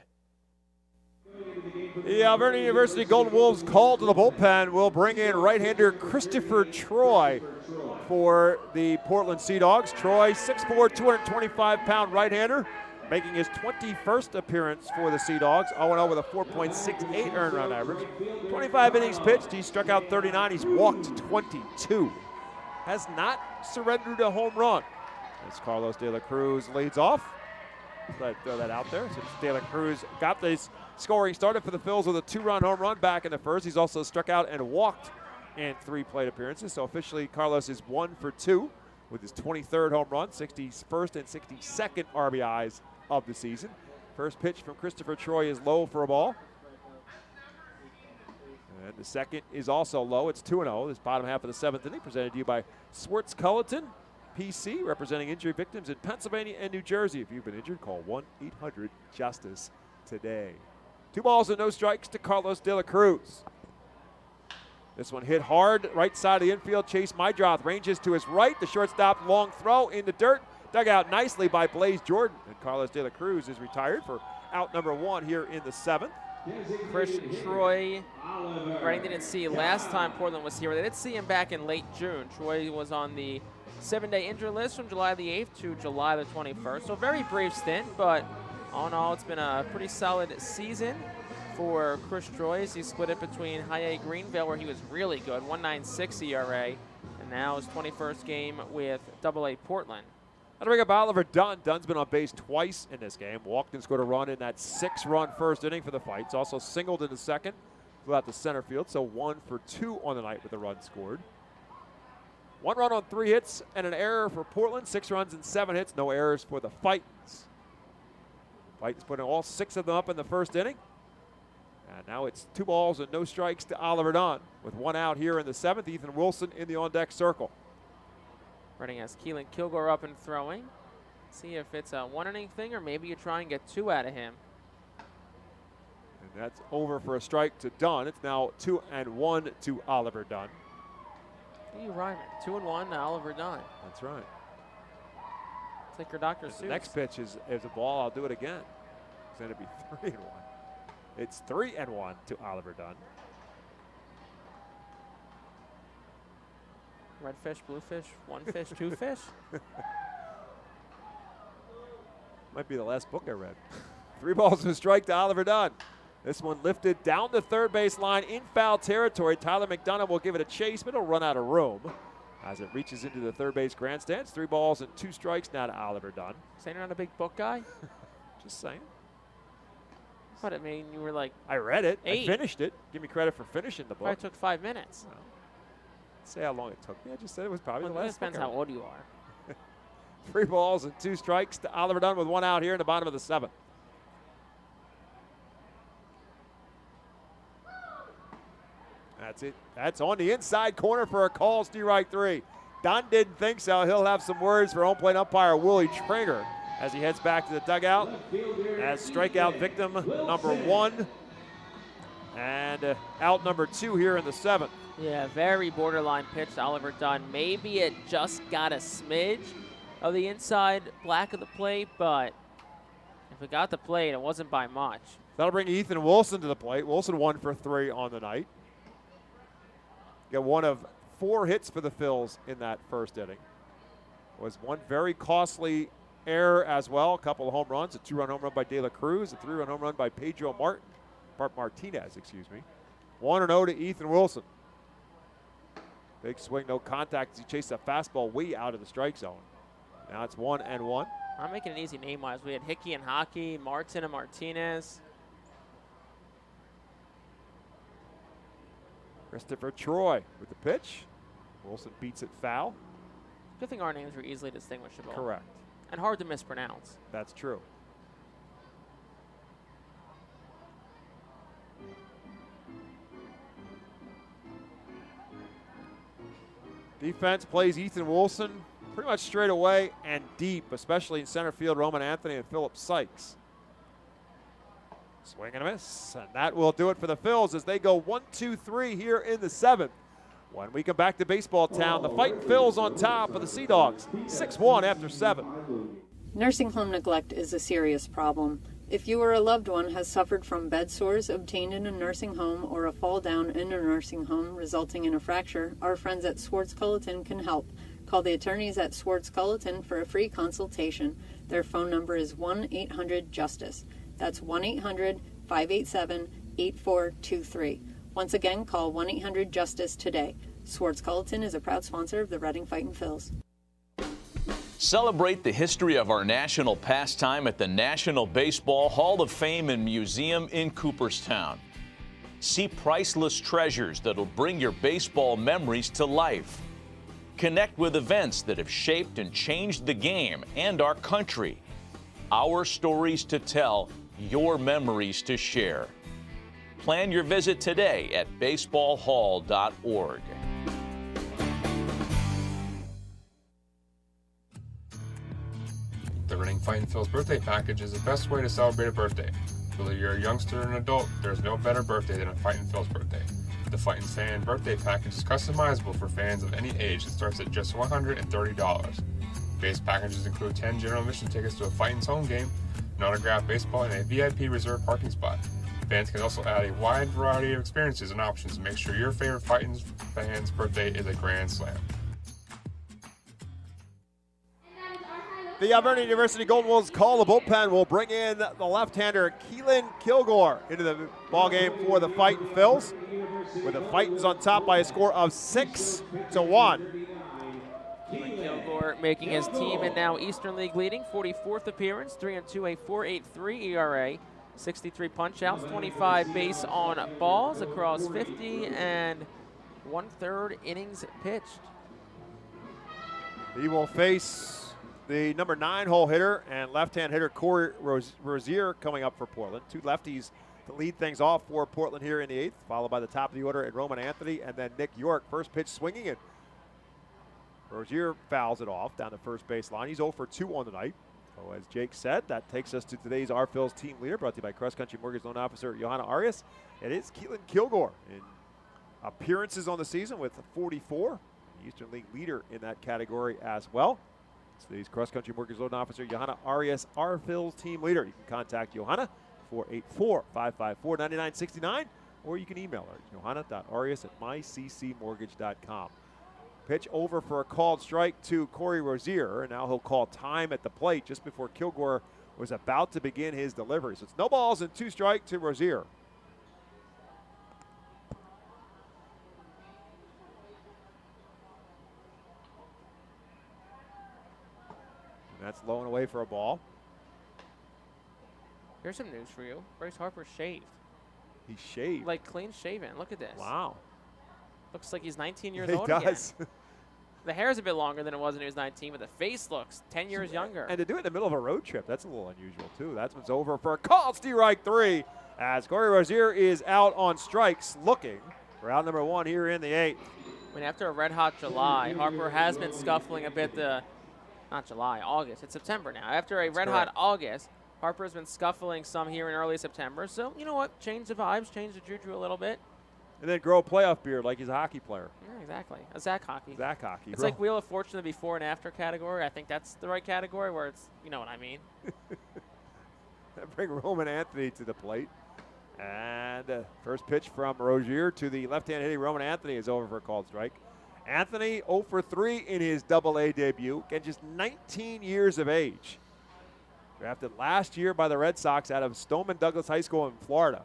The Alberta University Golden Wolves called to the bullpen will bring in right-hander Christopher Troy for the Portland Sea Dogs. Troy, 6'4", 225-pound right-hander, making his 21st appearance for the Sea Dogs. 0-0 with a 4.68 earned run average. 25 innings pitched. He struck out 39. He's walked 22. Has not surrendered a home run. As Carlos De La Cruz leads off. I'd throw that out there. Since De La Cruz got this scoring started for the Phils with a 2-run home run back in the first. He's also struck out and walked in 3 plate appearances. So officially, Carlos is 1 for 2 with his 23rd home run, 61st and 62nd RBIs of the season. First pitch from Christopher Troy is low for a ball. And the second is also low. It's 2-0. This bottom half of the 7th inning presented to you by Swartz-Culleton, PC, representing injury victims in Pennsylvania and New Jersey. If you've been injured, call 1-800-JUSTICE today. 2 balls and no strikes to Carlos De La Cruz. This one hit hard, right side of the infield. Chase Mydroth ranges to his right. The shortstop, long throw in the dirt. Dug out nicely by Blaze Jordan. And Carlos De La Cruz is retired for out number 1 here in the 7th. Chris Troy, Reading didn't see last time Portland was here. They did see him back in late June. Troy was on the 7-day injury list from July the 8th to July the 21st. So a very brief stint, but all in all, it's been a pretty solid season for Chris Troy as he split it between High A Greenville, where he was really good, 1.96 ERA, and now his 21st game with AA Portland. I'll bring up Oliver Dunn. Dunn's been on base twice in this game. Walked and scored a run in that 6-run first inning for the Fights. Also singled in the second, flew out to center field, so 1 for 2 on the night with a run scored. 1 run on 3 hits and an error for Portland. 6 runs and 7 hits. No errors for the Fightins. Fightins putting all 6 of them up in the first inning. And now it's 2 balls and no strikes to Oliver Dunn. With 1 out here in the 7th, Ethan Wilson in the on-deck circle. Reading has Keelan Kilgore up and throwing. See if it's a 1-inning thing or maybe you try and get 2 out of him. And that's over for a strike to Dunn. It's now 2-1 to Oliver Dunn. You rhyme it. 2-1 to Oliver Dunn. That's right. It's like your Dr. Seuss. The next pitch is a ball. I'll do it again. It's going to be 3-1. It's 3-1 to Oliver Dunn. Red fish, blue fish, 1 fish, 2 fish. Might be the last book I read. 3 balls and a strike to Oliver Dunn. This one lifted down the third base line in foul territory. Tyler McDonough will give it a chase, but it'll run out of room as it reaches into the third base grandstands. 3 balls and 2 strikes now to Oliver Dunn. Saying you're not a big book guy? Just saying. But I mean, you were like I read it. 8. I finished it. Give me credit for finishing the book. Probably took 5 minutes. Well, say how long it took me. I just said it was probably the last. It depends how old you are. 3 balls and 2 strikes to Oliver Dunn with 1 out here in the bottom of the 7th. That's it. That's on the inside corner for a call, strike 3. Dunn didn't think so. He'll have some words for home plate umpire Willie Trainer as he heads back to the dugout as strikeout victim number 1 and out number 2 here in the 7th. Yeah, very borderline pitch to Oliver Dunn. Maybe it just got a smidge of the inside black of the plate, but if it got the plate, it wasn't by much. That'll bring Ethan Wilson to the plate. Wilson 1 for 3 on the night. Got one of 4 hits for the Phils in that first inning. Was one very costly error as well. A couple of home runs, a 2-run home run by De La Cruz, a 3-run home run by Pedro Martinez, excuse me. 1-0 to Ethan Wilson. Big swing, no contact as he chased a fastball way out of the strike zone. Now it's 1-1. I'm making it easy name-wise. We had Hickey and Hockey, Martin and Martinez. Christopher Troy with the pitch. Wilson beats it foul. Good thing our names were easily distinguishable. Correct. And hard to mispronounce. That's true. Defense plays Ethan Wilson pretty much straight away and deep, especially in center field, Roman Anthony and Philip Sykes. Swing and a miss, and that will do it for the Phils as they go 1-2-3 here in the 7th. When we come back to Baseball Town, the Fightin' Phils on top of the Sea Dogs, 6-1 after 7. Nursing home neglect is a serious problem. If you or a loved one has suffered from bed sores obtained in a nursing home or a fall down in a nursing home resulting in a fracture, our friends at Swartz Culleton can help. Call the attorneys at Swartz Culleton for a free consultation. Their phone number is 1-800-JUSTICE. That's 1-800-587-8423. Once again, call 1-800-JUSTICE today. Swartz Culleton is a proud sponsor of the Reading Fightin' Phils. Celebrate the history of our national pastime at the National Baseball Hall of Fame and Museum in Cooperstown. See priceless treasures that'll bring your baseball memories to life. Connect with events that have shaped and changed the game and our country. Our stories to tell, your memories to share. Plan your visit today at baseballhall.org. The Reading Fightin' Phils birthday package is the best way to celebrate a birthday. Whether you're a youngster or an adult, there's no better birthday than a Fightin' Phils birthday. The Fightin' Fan birthday package is customizable for fans of any age and starts at just $130. Base packages include 10 general admission tickets to a Fightin's home game, an autographed baseball, and a VIP reserved parking spot. Fans can also add a wide variety of experiences and options to make sure your favorite Fightin's fan's birthday is a grand slam. The Alberta University Golden Wolves call the bullpen. Will bring in the left-hander Keelan Kilgore into the ballgame for the Fightin' Phils, with the Fightins on top by a score of 6-1. Keelan Kilgore making his team and now Eastern League leading 44th appearance, 3-2, a 4.83 ERA, 63 punch-outs, 25 base on balls across 50 and 1/3 innings pitched. He will face the number 9 hole hitter and left-hand hitter Corey Rozier coming up for Portland. 2 lefties to lead things off for Portland here in the 8th, followed by the top of the order at Roman Anthony and then Nick York. First pitch swinging, and Rozier fouls it off down the first base line. He's 0 for 2 on the night. So as Jake said, that takes us to today's Our Phils team leader, brought to you by Cross Country Mortgage Loan Officer Johanna Arias. It is Keelan Kilgore in appearances on the season with 44. The Eastern League leader in that category as well. Today's Cross Country Mortgage Loan Officer Johanna Arias, our Phils team leader. You can contact Johanna 484-554-9969, or you can email her, johanna.arias@myccmortgage.com. Pitch over for a called strike to Corey Rozier, and now he'll call time at the plate just before Kilgore was about to begin his delivery. So it's no balls and 2 strike to Rozier. And that's low and away for a ball. Here's some news for you. Bryce Harper shaved. He shaved? Like clean shaven. Look at this. Wow. Looks like he's 19 years He old does. again. The hair's a bit longer than it was when he was 19, but the face looks 10 years younger. And to do it in the middle of a road trip, that's a little unusual, too. That one's over for a called strike 3 as Corey Rozier is out on strikes looking for out number 1 here in the 8th. I mean, after a red-hot July, Harper has been scuffling a bit not July, August. It's September now. After a red-hot August, Harper's been scuffling some here in early September. So, you know what? Change the vibes, change the juju a little bit. And then grow a playoff beard like he's a hockey player. Yeah, exactly. A Zach hockey. Zach hockey. It's like Wheel of Fortune, the before and after category. I think that's the right category where it's, you know what I mean. Bring Roman Anthony to the plate. And first pitch from Rozier to the left-hand hitting Roman Anthony is over for a called strike. Anthony 0 for 3 in his Double-A debut, and just 19 years of age. Drafted last year by the Red Sox out of Stoneman Douglas High School in Florida.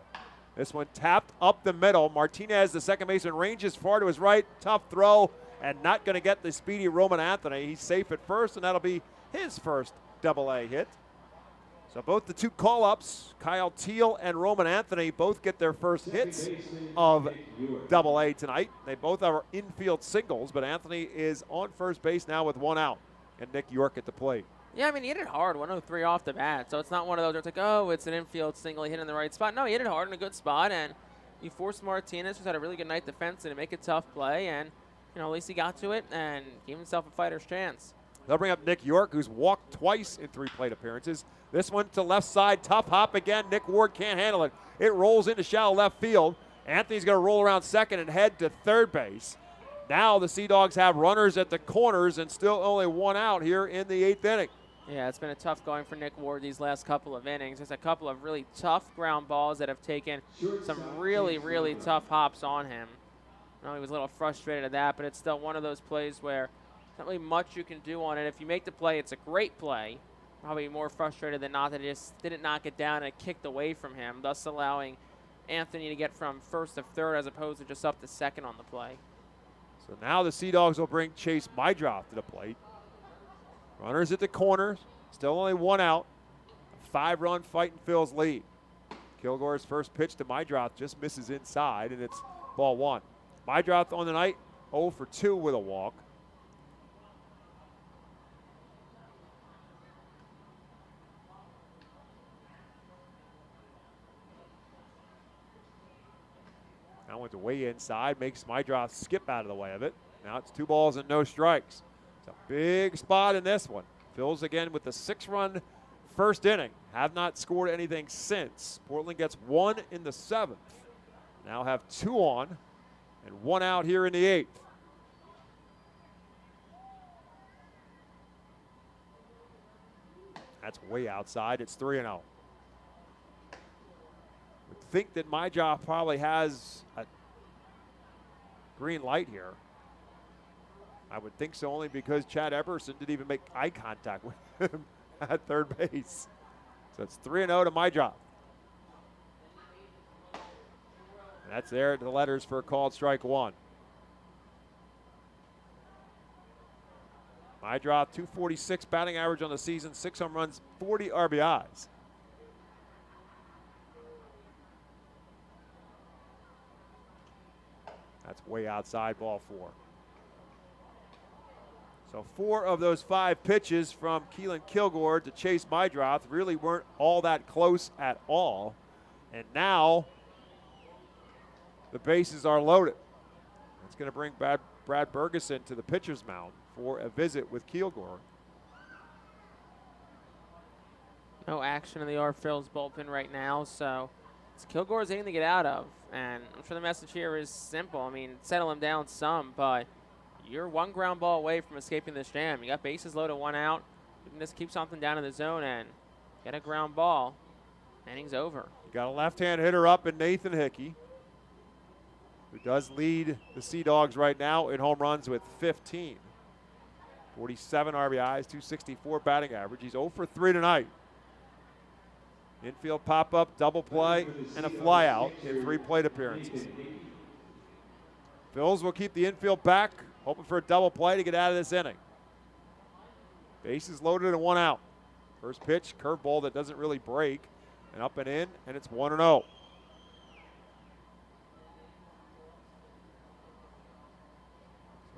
This one tapped up the middle. Martinez, the second baseman, ranges far to his right. Tough throw, and not going to get the speedy Roman Anthony. He's safe at first, and that'll be his first Double-A hit. So both the two call-ups, Kyle Teal and Roman Anthony, both get their first hits of Double-A tonight. They both are infield singles, but Anthony is on first base now with 1 out, and Nick York at the plate. Yeah, I mean, he hit it hard, 103 off the bat. So it's not one of those where it's like, oh, it's an infield single, he hit in the right spot. No, he hit it hard in a good spot, and you forced Martinez, who's had a really good night defensively, to make a tough play. And, you know, at least he got to it and gave himself a fighter's chance. They'll bring up Nick York, who's walked twice in 3 plate appearances. This one to left side, tough hop again. Nick Ward can't handle it. It rolls into shallow left field. Anthony's going to roll around second and head to third base. Now the Sea Dogs have runners at the corners and still only 1 out here in the 8th inning. Yeah, it's been a tough going for Nick Ward these last couple of innings. There's a couple of really tough ground balls that have taken some really, really tough hops on him. I know he was a little frustrated at that, but it's still one of those plays where there's not really much you can do on it. If you make the play, it's a great play. Probably more frustrated than not that he just didn't knock it down and it kicked away from him, thus allowing Anthony to get from first to third as opposed to just up to second on the play. So now the Sea Dogs will bring Chase Mydroth to the plate. Runners at the corners, still only 1 out. A 5-run Fightin' Phil's lead. Kilgore's first pitch to Mydroth just misses inside, and it's ball 1. Mydroth on the night, 0 for 2 with a walk. Now went to way inside, makes Mydroth skip out of the way of it. Now it's 2 balls and no strikes. It's a big spot in this one. Phil's again with the 6-run first inning. Have not scored anything since. Portland gets 1 in the 7th. Now have 2 on and 1 out here in the 8th. That's way outside. It's 3-0. Would think that my job probably has a green light here. I would think so only because Chad Epperson didn't even make eye contact with him at third base. So it's 3-0 to my job. And that's there at the letters for a called strike 1. My drop, 246 batting average on the season, 6 home runs, 40 RBIs. That's way outside, ball 4. So 4 of those 5 pitches from Keelan Kilgore to Chase Mydroth really weren't all that close at all. And now the bases are loaded. It's going to bring Brad Bergeson to the pitcher's mound for a visit with Kilgore. No action in the Phil's bullpen right now, so it's Kilgore's inning to get out of. And I'm sure the message here is simple. I mean, settle him down some, but you're 1 ground ball away from escaping this jam. You got bases loaded, 1 out. You can just keep something down in the zone and get a ground ball. Inning's over. You got a left-hand hitter up in Nathan Hickey, who does lead the Sea Dogs right now in home runs with 15. 47 RBIs, 264 batting average. He's 0 for 3 tonight. Infield pop-up, double play, and a flyout in 3 plate appearances. Phils will keep the infield back, hoping for a double play to get out of this inning. Bases loaded and 1 out. First pitch, curveball that doesn't really break, and up and in, and it's 1-0.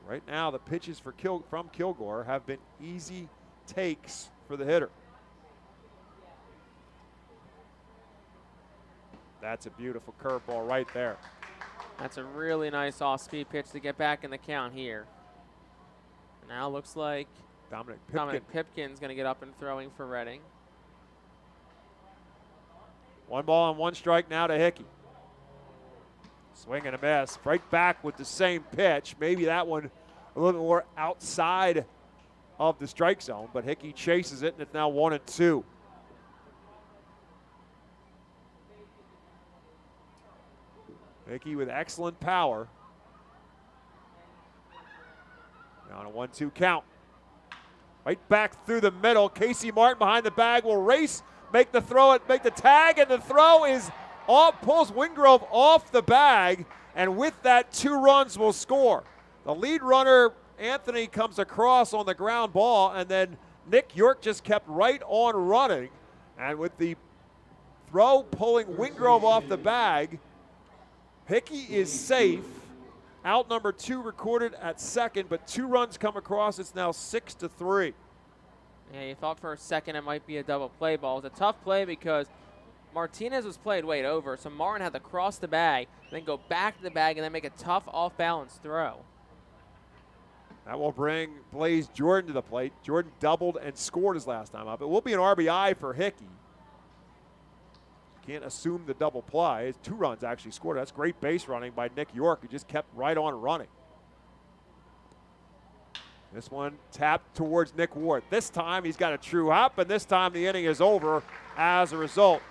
Right now, the pitches from Kilgore have been easy takes for the hitter. That's a beautiful curveball right there. That's a really nice off-speed pitch to get back in the count here. Now looks like Dominic Pipkin's going to get up and throwing for Reading. 1 ball and 1 strike now to Hickey. Swing and a miss. Right back with the same pitch. Maybe that one a little bit more outside of the strike zone, but Hickey chases it, and it's now 1-2. Hickey with excellent power. Now on a 1-2 count. Right back through the middle. Casey Martin behind the bag will race, make the throw, make the tag, and the throw is off, pulls Wingrove off the bag, and with that, 2 runs will score. The lead runner, Anthony, comes across on the ground ball, and then Nick York just kept right on running, and with the throw pulling Wingrove off the bag, Hickey is safe. Out number 2 recorded at second, but 2 runs come across. It's now 6-3. Yeah, you thought for a second it might be a double play ball. It was a tough play because Martinez was played way over, so Martin had to cross the bag, then go back to the bag, and then make a tough off-balance throw. That will bring Blaze Jordan to the plate. Jordan doubled and scored his last time up. It will be an RBI for Hickey. Can't assume the double play. 2 runs actually scored. That's great base running by Nick York, who just kept right on running. This one tapped towards Nick Ward. This time he's got a true hop, and this time the inning is over as a result.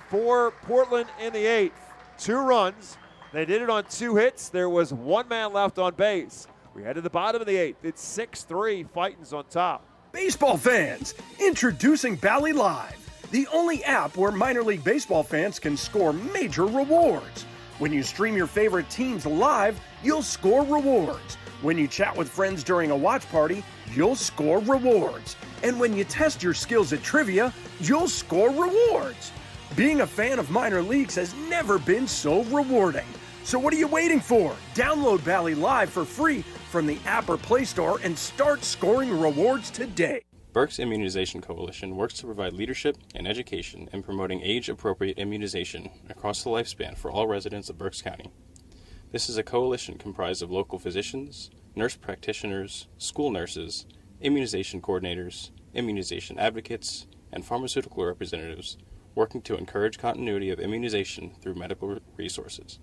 For Portland in the 8th, 2 runs. They did it on 2 hits. There was 1 man left on base. We head to the bottom of the 8th. It's 6-3. Fightin's on top. Baseball fans, introducing Bally Live, the only app where minor league baseball fans can score major rewards. When you stream your favorite teams live, you'll score rewards. When you chat with friends during a watch party, you'll score rewards. And when you test your skills at trivia, you'll score rewards. Being a fan of minor leagues has never been so rewarding. So what are you waiting for? Download Bally Live for free from the app or Play Store and start scoring rewards today. Berks Immunization Coalition works to provide leadership and education in promoting age-appropriate immunization across the lifespan for all residents of Berks County. This is a coalition comprised of local physicians, nurse practitioners, school nurses, immunization coordinators, immunization advocates, and pharmaceutical representatives working to encourage continuity of immunization through medical resources.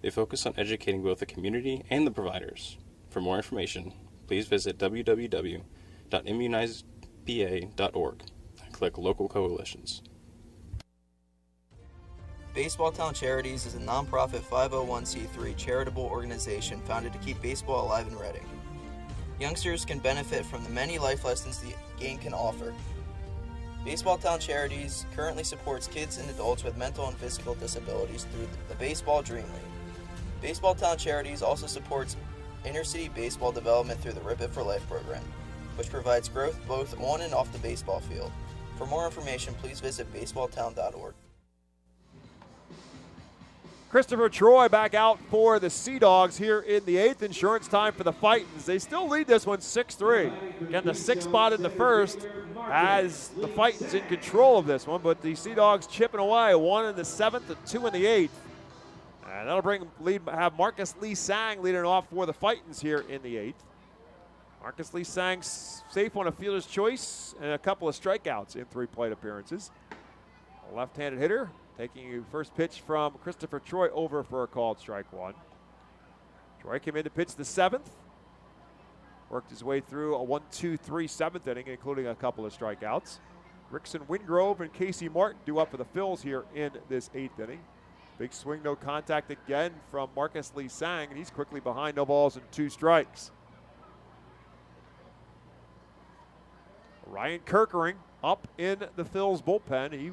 They focus on educating both the community and the providers. For more information, please visit www.immunized.org and click Local Coalitions. Baseball Town Charities is a nonprofit 501c3 charitable organization founded to keep baseball alive in Reading. Youngsters can benefit from the many life lessons the game can offer. Baseball Town Charities currently supports kids and adults with mental and physical disabilities through the Baseball Dream League. Baseball Town Charities also supports inner-city baseball development through the Rip It for Life program, which provides growth both on and off the baseball field. For more information, please visit baseballtown.org. Christopher Troy back out for the Sea Dogs here in the 8th. Insurance time for the Fightins. They still lead this one 6-3. Again, the 6th spot in the first has the Fightins in control of this one, but the Sea Dogs chipping away. 1 in the 7th and 2 in the 8th. And that'll have Marcus Lee Sang leading off for the Fightins here in the 8th. Marcus Lee Sang safe on a fielder's choice and a couple of strikeouts in 3 plate appearances. A left-handed hitter taking first pitch from Christopher Troy over for a called strike 1. Troy came in to pitch the 7th. Worked his way through a 1-2-3 7th inning, including a couple of strikeouts. Rickson Wingrove and Casey Martin due up for the Phils here in this 8th inning. Big swing, no contact again from Marcus Lee Sang, and he's quickly behind, no balls and 2 strikes. Ryan Kirkering up in the Phils bullpen. He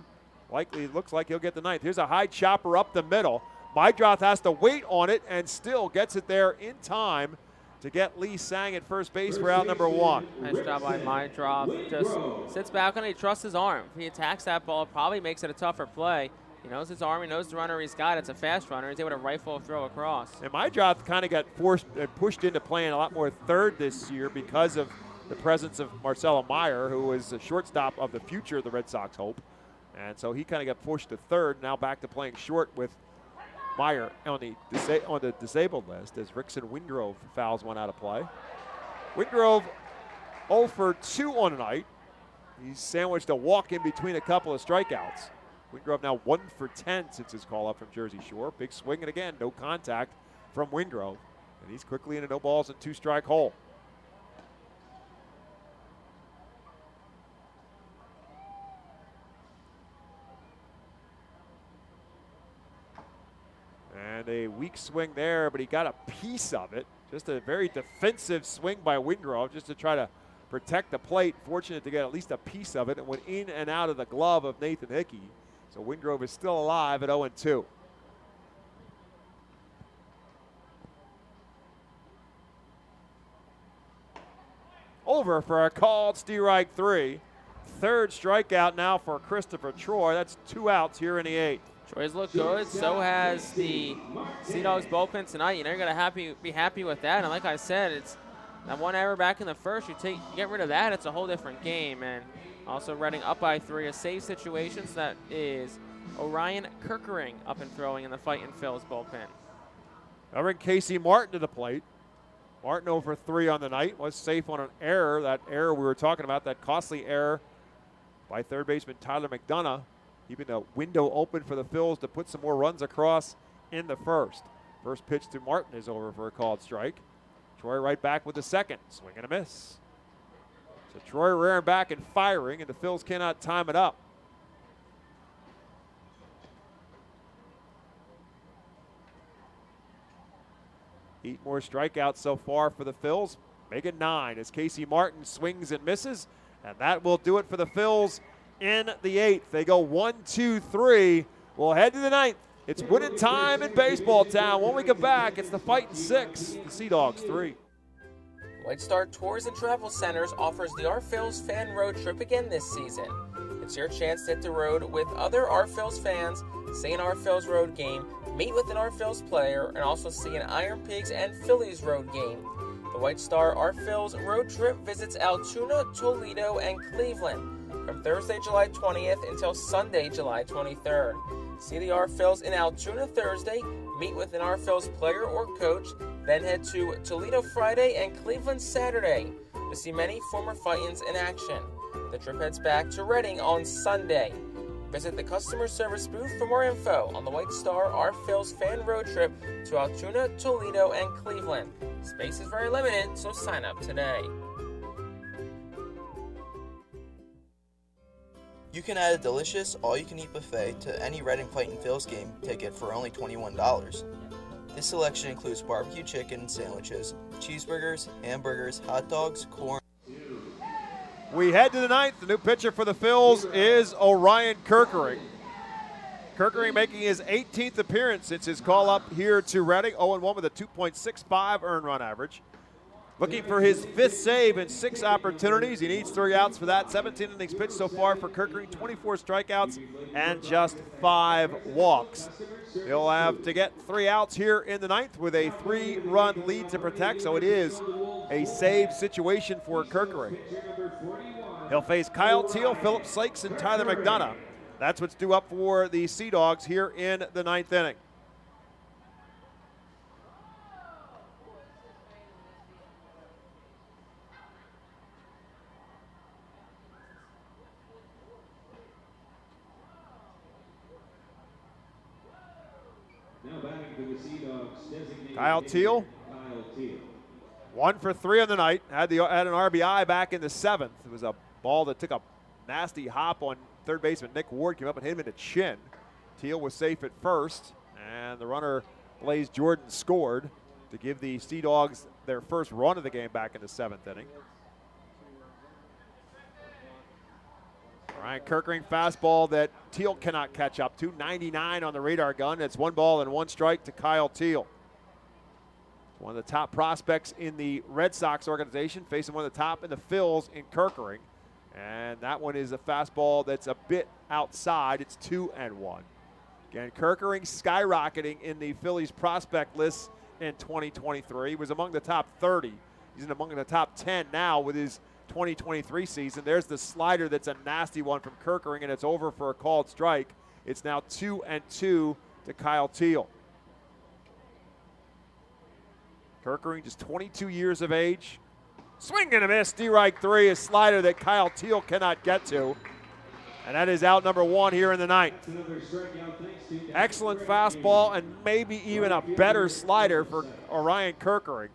likely looks like he'll get the 9th. Here's a high chopper up the middle. Mydroth has to wait on it and still gets it there in time to get Lee Sang at first base for out number 1. Nice job by Mydroth. Just sits back and he trusts his arm. If he attacks that ball, it probably makes it a tougher play. He knows his arm. He knows the runner he's got. It's a fast runner. He's able to rifle a throw across. And my job kind of got pushed into playing a lot more third this year because of the presence of Marcelo Meyer, who is a shortstop of the future, the Red Sox hope. And so he kind of got pushed to third, now back to playing short with Meyer on the disabled list as Rickson Wingrove fouls one out of play. Wingrove 0 for 2 on the night. He's sandwiched a walk in between a couple of strikeouts. Wingrove now 1 for 10 since his call up from Jersey Shore. Big swing, and again, no contact from Wingrove. And he's quickly in a no balls and 2 strike hole. And a weak swing there, but he got a piece of it. Just a very defensive swing by Wingrove just to try to protect the plate. Fortunate to get at least a piece of it. It went in and out of the glove of Nathan Hickey. So Wingrove is still alive at 0-2. Over for a called strike 3. Third strikeout now for Christopher Troy. That's 2 outs here in the 8th. Troy's looked good. So has the Sea Dogs bullpen tonight. You know, you're going to be happy with that. And like I said, it's that one error back in the first. You get rid of that, it's a whole different game. And also Reading up by 3, a save situation. So that is Orion Kirkering up and throwing in the Fightin Phil's bullpen. I'll bring Casey Martin to the plate. Martin over 3 on the night, was safe on an error. That error we were talking about, that costly error by third baseman Tyler McDonough, keeping the window open for the Phils to put some more runs across in the first. First pitch to Martin is over for a called strike. Troy right back with the second. Swing and a miss. So Troy rearing back and firing, and the Phils cannot time it up. Eight more strikeouts so far for the Phils. Make it 9 as Casey Martin swings and misses. And that will do it for the Phils in the 8th. They go 1-2-3. We'll head to the 9th. It's winning time in baseball town. When we get back, it's the Fightin 6, the Sea Dogs 3. White Star Tours and Travel Centers offers the Our Phils fan road trip again this season. It's your chance to hit the road with other Our Phils fans, see an Our Phils road game, meet with an Our Phils player, and also see an Iron Pigs and Phillies road game. The White Star Our Phils road trip visits Altoona, Toledo, and Cleveland from Thursday, July 20th until Sunday, July 23rd. See the Our Phils in Altoona Thursday, meet with an Our Phils player or coach, then head to Toledo Friday and Cleveland Saturday to see many former Fightins in action. The trip heads back to Reading on Sunday. Visit the customer service booth for more info on the White Star Our Phils fan road trip to Altoona, Toledo, and Cleveland. Space is very limited, so sign up today. You can add a delicious all-you-can-eat buffet to any Reading Fightin Phil's game ticket for only $21. This selection includes barbecue chicken sandwiches, cheeseburgers, hamburgers, hot dogs, corn. We head to the 9th. The new pitcher for the Phils is Orion Kirkering. Kirkering making his 18th appearance since his call up here to Reading. 0-1 with a 2.65 earned run average. Looking for his 5th save in 6 opportunities. He needs 3 outs for that. 17 innings pitched so far for Kirkering, 24 strikeouts and just 5 walks. He'll have to get 3 outs here in the 9th with a 3-run lead to protect, so it is a save situation for Kirkering. He'll face Kyle Teal, Philip Sykes, and Tyler McDonough. That's what's due up for the Sea Dogs here in the 9th inning. Kyle Teal, 1 for 3 on the night. Had an RBI back in the 7th. It was a ball that took a nasty hop on third baseman Nick Ward, came up and hit him in the chin. Teal was safe at first, and the runner Blaze Jordan scored to give the Sea Dogs their first run of the game back in the 7th inning. Ryan Kirkering fastball that Teal cannot catch up to. 99 on the radar gun. It's 1 ball and 1 strike to Kyle Teal. One of the top prospects in the Red Sox organization, facing one of the top in the Phils in Kirkering. And that one is a fastball that's a bit outside. It's 2-1. Again, Kirkering skyrocketing in the Phillies prospect list in 2023. He was among the top 30. He's among the top 10 now with his 2023 season. There's the slider that's a nasty one from Kirkering, and it's over for a called strike. It's now 2-2 to Kyle Teal. Kirkering just 22 years of age. Swing and a miss, strike three, a slider that Kyle Teal cannot get to. And that is out number one here in the ninth. Excellent fastball and maybe even a better slider for Orion Kirkering.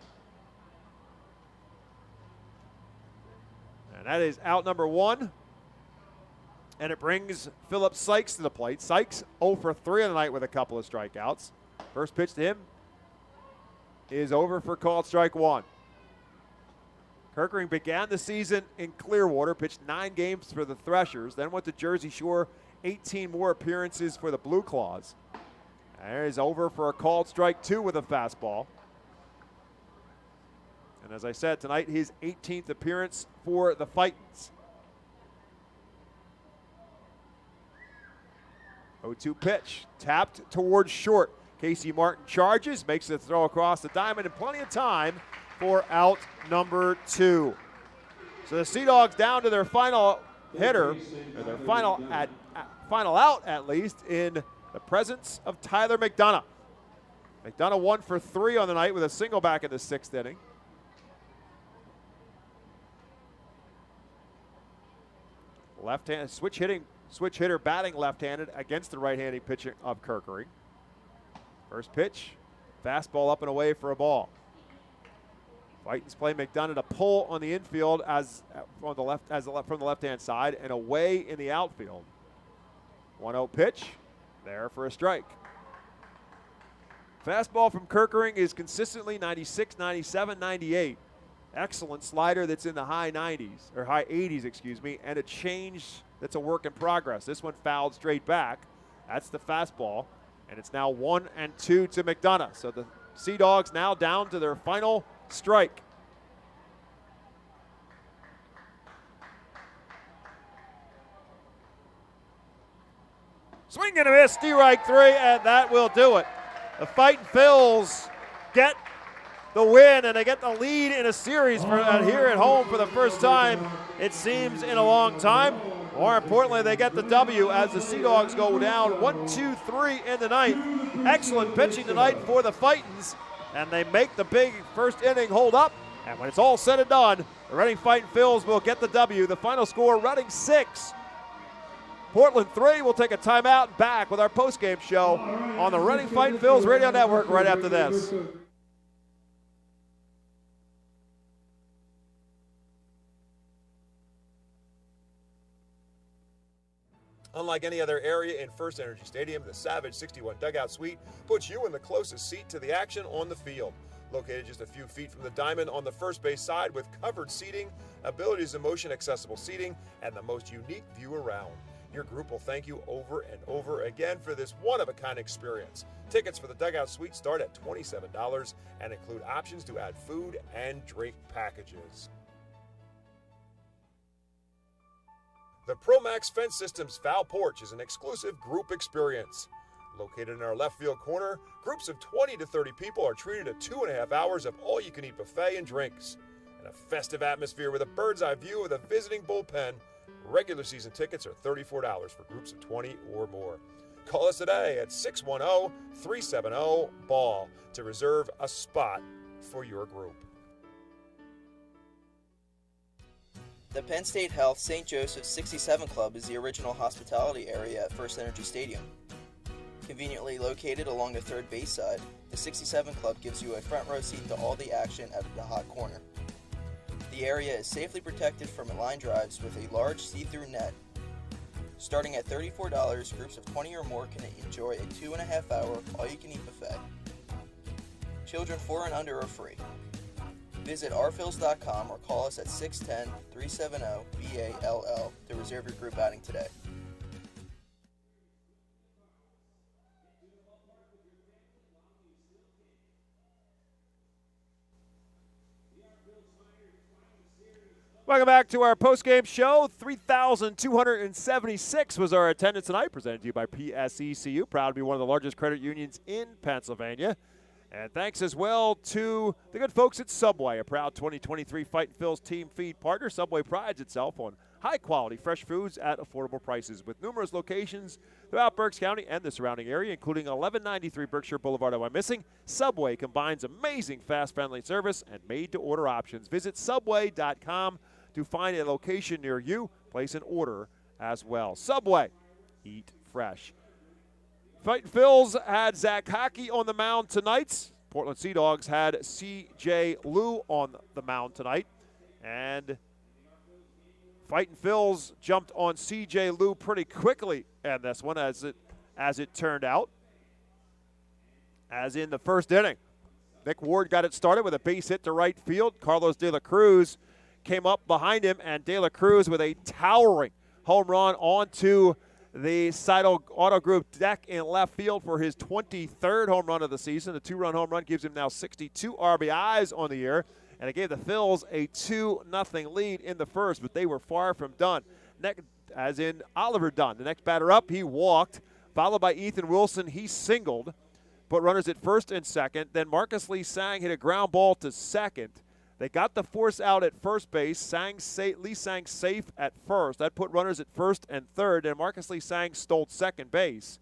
And that is out number one. And it brings Philip Sykes to the plate. Sykes 0 for 3 on the night with a couple of strikeouts. First pitch to him is over for called strike one. Kirkering began the season in Clearwater, pitched 9 games for the Threshers, then went to Jersey Shore, 18 more appearances for the Blue Claws. There is over for a called strike two with a fastball. And as I said, tonight his 18th appearance for the Fightins. 0-2 pitch, tapped towards short. Casey Martin charges, makes the throw across the diamond, and plenty of time for out number 2. So the Sea Dogs down to their final hitter, or their final out at least, in the presence of Tyler McDonough. McDonough 1 for 3 on the night with a single back in the 6th inning. Left-hand switch hitter batting left-handed against the right-handed pitcher of Kirkering. First pitch, fastball up and away for a ball. Fightins play McDonough to pull on the infield from the left-hand side and away in the outfield. 1-0 pitch, there for a strike. Fastball from Kirkering is consistently 96, 97, 98. Excellent slider that's in the high 90s, or high 80s, excuse me, and a change that's a work in progress. This one fouled straight back. That's the fastball, and it's now 1-2 to McDonough. So the Sea Dogs now down to their final strike. Swing and a miss, strike three, and that will do it. The Fightin' Phils get the win, and they get the lead in a series here at home for the first time, it seems, in a long time. More importantly, they get the W as the Sea Dogs go down 1-2-3 in the ninth. Excellent pitching tonight for the Fightins, and they make the big first inning hold up. And when it's all said and done, the Reading Fightin' Phils will get the W. The final score, Reading 6, Portland 3. We'll take a timeout and back with our postgame show on the Reading Fightin' Phils Radio Network right after this. Unlike any other area in FirstEnergy Stadium, the Savage 61 Dugout Suite puts you in the closest seat to the action on the field. Located just a few feet from the diamond on the first base side with covered seating, abilities of motion accessible seating, and the most unique view around. Your group will thank you over and over again for this one-of-a-kind experience. Tickets for the Dugout Suite start at $27 and include options to add food and drink packages. The ProMax Fence Systems Foul Porch is an exclusive group experience. Located in our left field corner, groups of 20 to 30 people are treated to 2.5 hours of all-you-can-eat buffet and drinks. In a festive atmosphere with a bird's-eye view of the visiting bullpen, regular season tickets are $34 for groups of 20 or more. Call us today at 610-370-BALL to reserve a spot for your group. The Penn State Health St. Joseph's 67 Club is the original hospitality area at FirstEnergy Stadium. Conveniently located along the third base side, the 67 Club gives you a front row seat to all the action at the hot corner. The area is safely protected from line drives with a large see-through net. Starting at $34, groups of 20 or more can enjoy a 2.5-hour all-you-can-eat buffet. Children 4 and under are free. Visit rphils.com or call us at 610-370-BALL to reserve your group outing today. Welcome back to our post-game show. 3,276 was our attendance tonight, presented to you by PSECU, proud to be one of the largest credit unions in Pennsylvania. And thanks as well to the good folks at Subway, a proud 2023 Fightin' Phil's team feed partner. Subway prides itself on high-quality fresh foods at affordable prices with numerous locations throughout Berks County and the surrounding area, including 1193 Berkshire Boulevard. Am I missing? Subway combines amazing fast, friendly service and made-to-order options. Visit Subway.com to find a location near you. Place an order as well. Subway. Eat fresh. Fightin' Phil's had Zach Hockey on the mound tonight. Portland Sea Dogs had C.J. Liu on the mound tonight. And Fightin' Phil's jumped on C.J. Liu pretty quickly in this one as it turned out. As in the first inning, Nick Ward got it started with a base hit to right field. Carlos De La Cruz came up behind him, and De La Cruz with a towering home run onto the Seidel Auto Group deck in left field for his 23rd home run of the season. The 2-run home run gives him now 62 RBIs on the year, and it gave the Phils a 2-0 lead in the first, but they were far from done. As in Oliver Dunn, the next batter up, he walked, followed by Ethan Wilson. He singled, put runners at first and second. Then Marcus Lee Sang hit a ground ball to second. They got the force out at first base. Lee Sang safe at first. That put runners at first and third, and Marcus Lee Sang stole second base.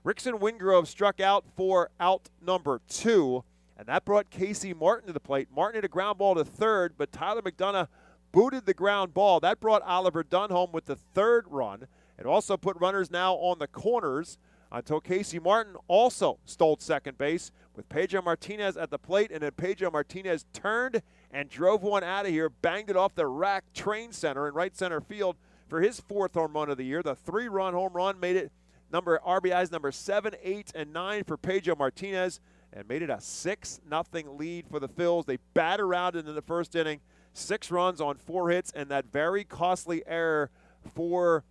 Rickson Wingrove struck out for out number 2, and that brought Casey Martin to the plate. Martin hit a ground ball to third, but Tyler McDonough booted the ground ball. That brought Oliver Dunn home with the 3rd run. It also put runners now on the corners until Casey Martin also stole second base with Pedro Martinez at the plate, and then Pedro Martinez turned and drove one out of here, banged it off the rack train center in right center field for his 4th home run of the year. The 3-run home run made it RBIs number 7, 8, and 9 for Pedro Martinez and made it a 6-0 lead for the Phils. They bat around in the first inning, 6 runs on 4 hits, and that very costly error for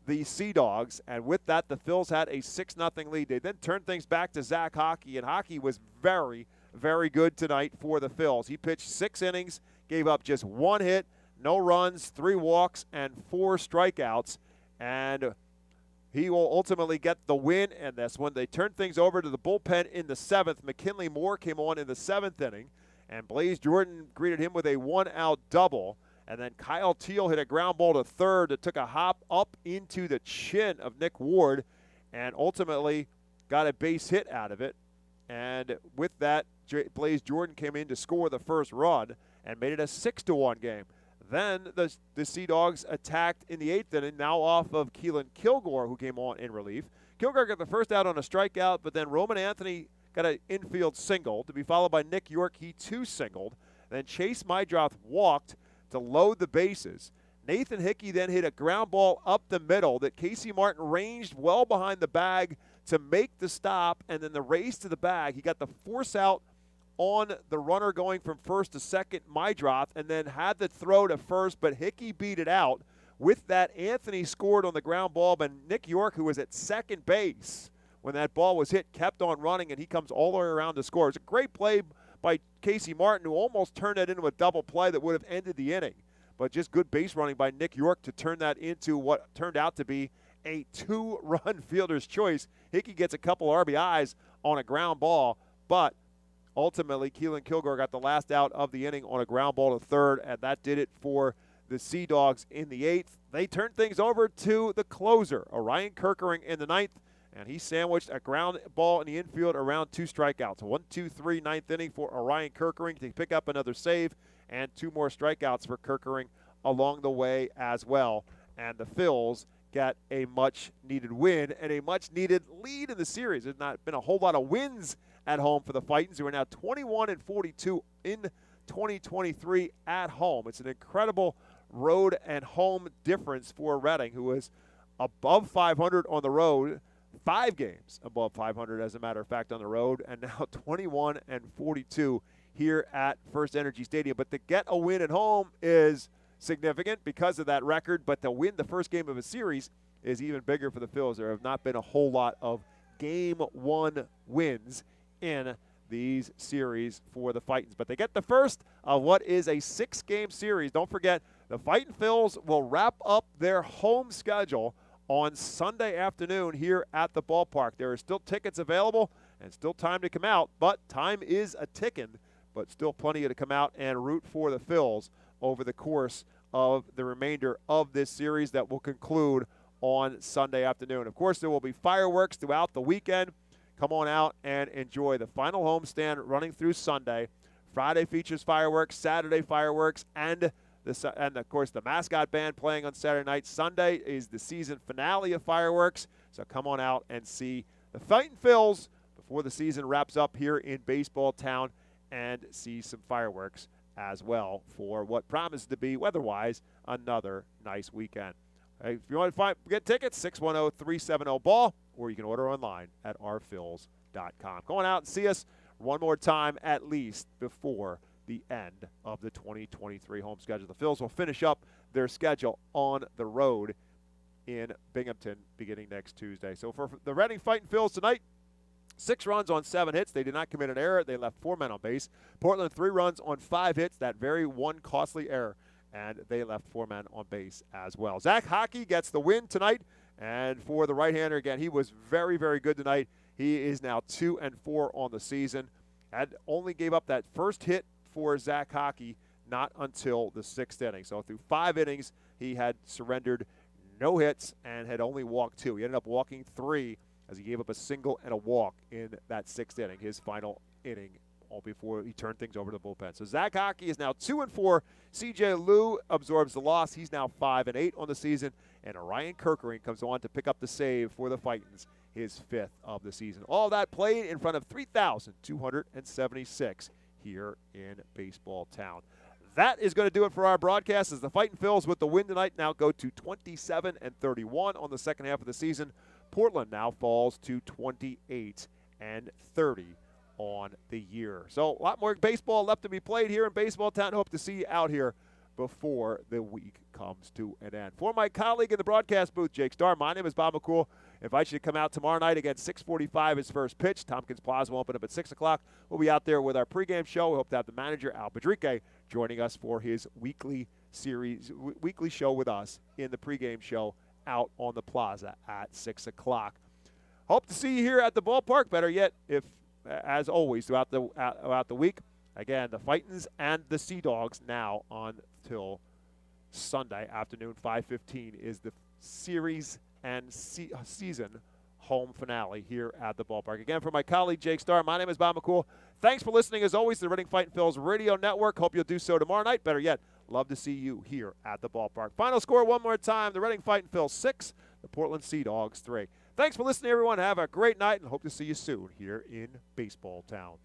the Sea Dogs, and with that, the Phils had a 6-0 lead. They then turned things back to Zach Hockey, and Hockey was very, very good tonight for the Phils. He pitched 6 innings, gave up just 1 hit, no runs, 3 walks, and 4 strikeouts, and he will ultimately get the win in this one. They turned things over to the bullpen in the 7th. McKinley Moore came on in the 7th inning, and Blaze Jordan greeted him with a 1-out double. And then Kyle Teal hit a ground ball to third that took a hop up into the chin of Nick Ward and ultimately got a base hit out of it. And with that, Blaze Jordan came in to score the first run and made it a 6-1 game. Then the Sea Dogs attacked in the 8th inning, now off of Keelan Kilgore, who came on in relief. Kilgore got the first out on a strikeout, but then Roman Anthony got an infield single to be followed by Nick York. He too singled. Then Chase Mydroth walked to load the bases. Nathan Hickey then hit a ground ball up the middle that Casey Martin ranged well behind the bag to make the stop, and then the race to the bag. He got the force out on the runner going from first to second, Mydroth, and then had the throw to first, but Hickey beat it out. With that, Anthony scored on the ground ball, but Nick York, who was at second base when that ball was hit, kept on running, and he comes all the way around to score. It's a great play by Casey Martin, who almost turned that into a double play that would have ended the inning. But just good base running by Nick York to turn that into what turned out to be a 2-run fielder's choice. Hickey gets a couple RBIs on a ground ball, but ultimately Keelan Kilgore got the last out of the inning on a ground ball to third, and that did it for the Sea Dogs in the 8th. They turned things over to the closer, Orion Kirkering, in the 9th. And he sandwiched a ground ball in the infield around 2 strikeouts. 1-2-3, 9th inning for Orion Kirkering to pick up another save, and 2 more strikeouts for Kirkering along the way as well. And the Phils got a much-needed win and a much-needed lead in the series. There's not been a whole lot of wins at home for the Fightins, who are now 21-42 in 2023 at home. It's an incredible road and home difference for Reading, who is above 500 on the road, 5 games above 500, as a matter of fact, on the road, and now 21-42 here at FirstEnergy Stadium. But to get a win at home is significant because of that record, but to win the first game of a series is even bigger for the Phils. There have not been a whole lot of Game 1 wins in these series for the Fightins. But they get the first of what is a 6-game series. Don't forget, the Fightin' Phils will wrap up their home schedule on Sunday afternoon here at the ballpark. There are still tickets available and still time to come out, but time is a-ticking, but still plenty to come out and root for the Phils over the course of the remainder of this series that will conclude on Sunday afternoon. Of course, there will be fireworks throughout the weekend. Come on out and enjoy the final homestand running through Sunday. Friday features fireworks, Saturday fireworks, and of course the mascot band playing on Saturday night. Sunday is the season finale of fireworks, so come on out and see the Fightin' Phils before the season wraps up here in Baseball Town and see some fireworks as well for what promises to be, weather-wise, another nice weekend. If you want to get tickets, 610-370-BALL, or you can order online at rphils.com. Go on out and see us one more time at least before the end of the 2023 home schedule. The Phils will finish up their schedule on the road in Binghamton beginning next Tuesday. So for the Reading Fightin' Phils tonight, 6 runs on 7 hits. They did not commit an error. They left 4 men on base. Portland 3 runs on 5 hits. That very one costly error. And they left 4 men on base as well. Zach Hockey gets the win tonight. And for the right-hander, again, he was very, very good tonight. He is now 2-4 on the season. Only gave up that first hit for Zach Hockey not until the 6th inning. So through 5 innings, he had surrendered no hits and had only walked 2. He ended up walking 3 as he gave up a single and a walk in that 6th inning, his final inning, all before he turned things over to the bullpen. So Zach Hockey is now 2-4. C.J. Liu absorbs the loss. He's now 5-8 on the season. And Orion Kerkering comes on to pick up the save for the Fightins, his 5th of the season. All that played in front of 3,276 here in Baseball Town. That is going to do it for our broadcast as the Fightin' Phils with the win tonight now go to 27-31 on the second half of the season. Portland now falls to 28-30 on the year. So a lot more baseball left to be played here in Baseball Town. Hope to see you out here before the week comes to an end. For my colleague in the broadcast booth, Jake Starr, my name is Bob McCool. I invite you to come out tomorrow night. Again, 6:45 is first pitch. Tompkins Plaza will open up at 6 o'clock. We'll be out there with our pregame show. We hope to have the manager, Al Padrique, joining us for his weekly show with us in the pregame show out on the plaza at 6 o'clock. Hope to see you here at the ballpark. Better yet, if as always throughout the week. Again, the Fightins and the Sea Dogs now until Sunday afternoon, 5:15 is the series and season home finale here at the ballpark. Again, for my colleague Jake Starr, my name is Bob McCool. Thanks for listening, as always, to the Reading Fightin' Phils Radio Network. Hope you'll do so tomorrow night. Better yet, love to see you here at the ballpark. Final score one more time, the Reading Fightin' Phils 6, the Portland Sea Dogs 3. Thanks for listening, everyone. Have a great night, and hope to see you soon here in Baseball Town.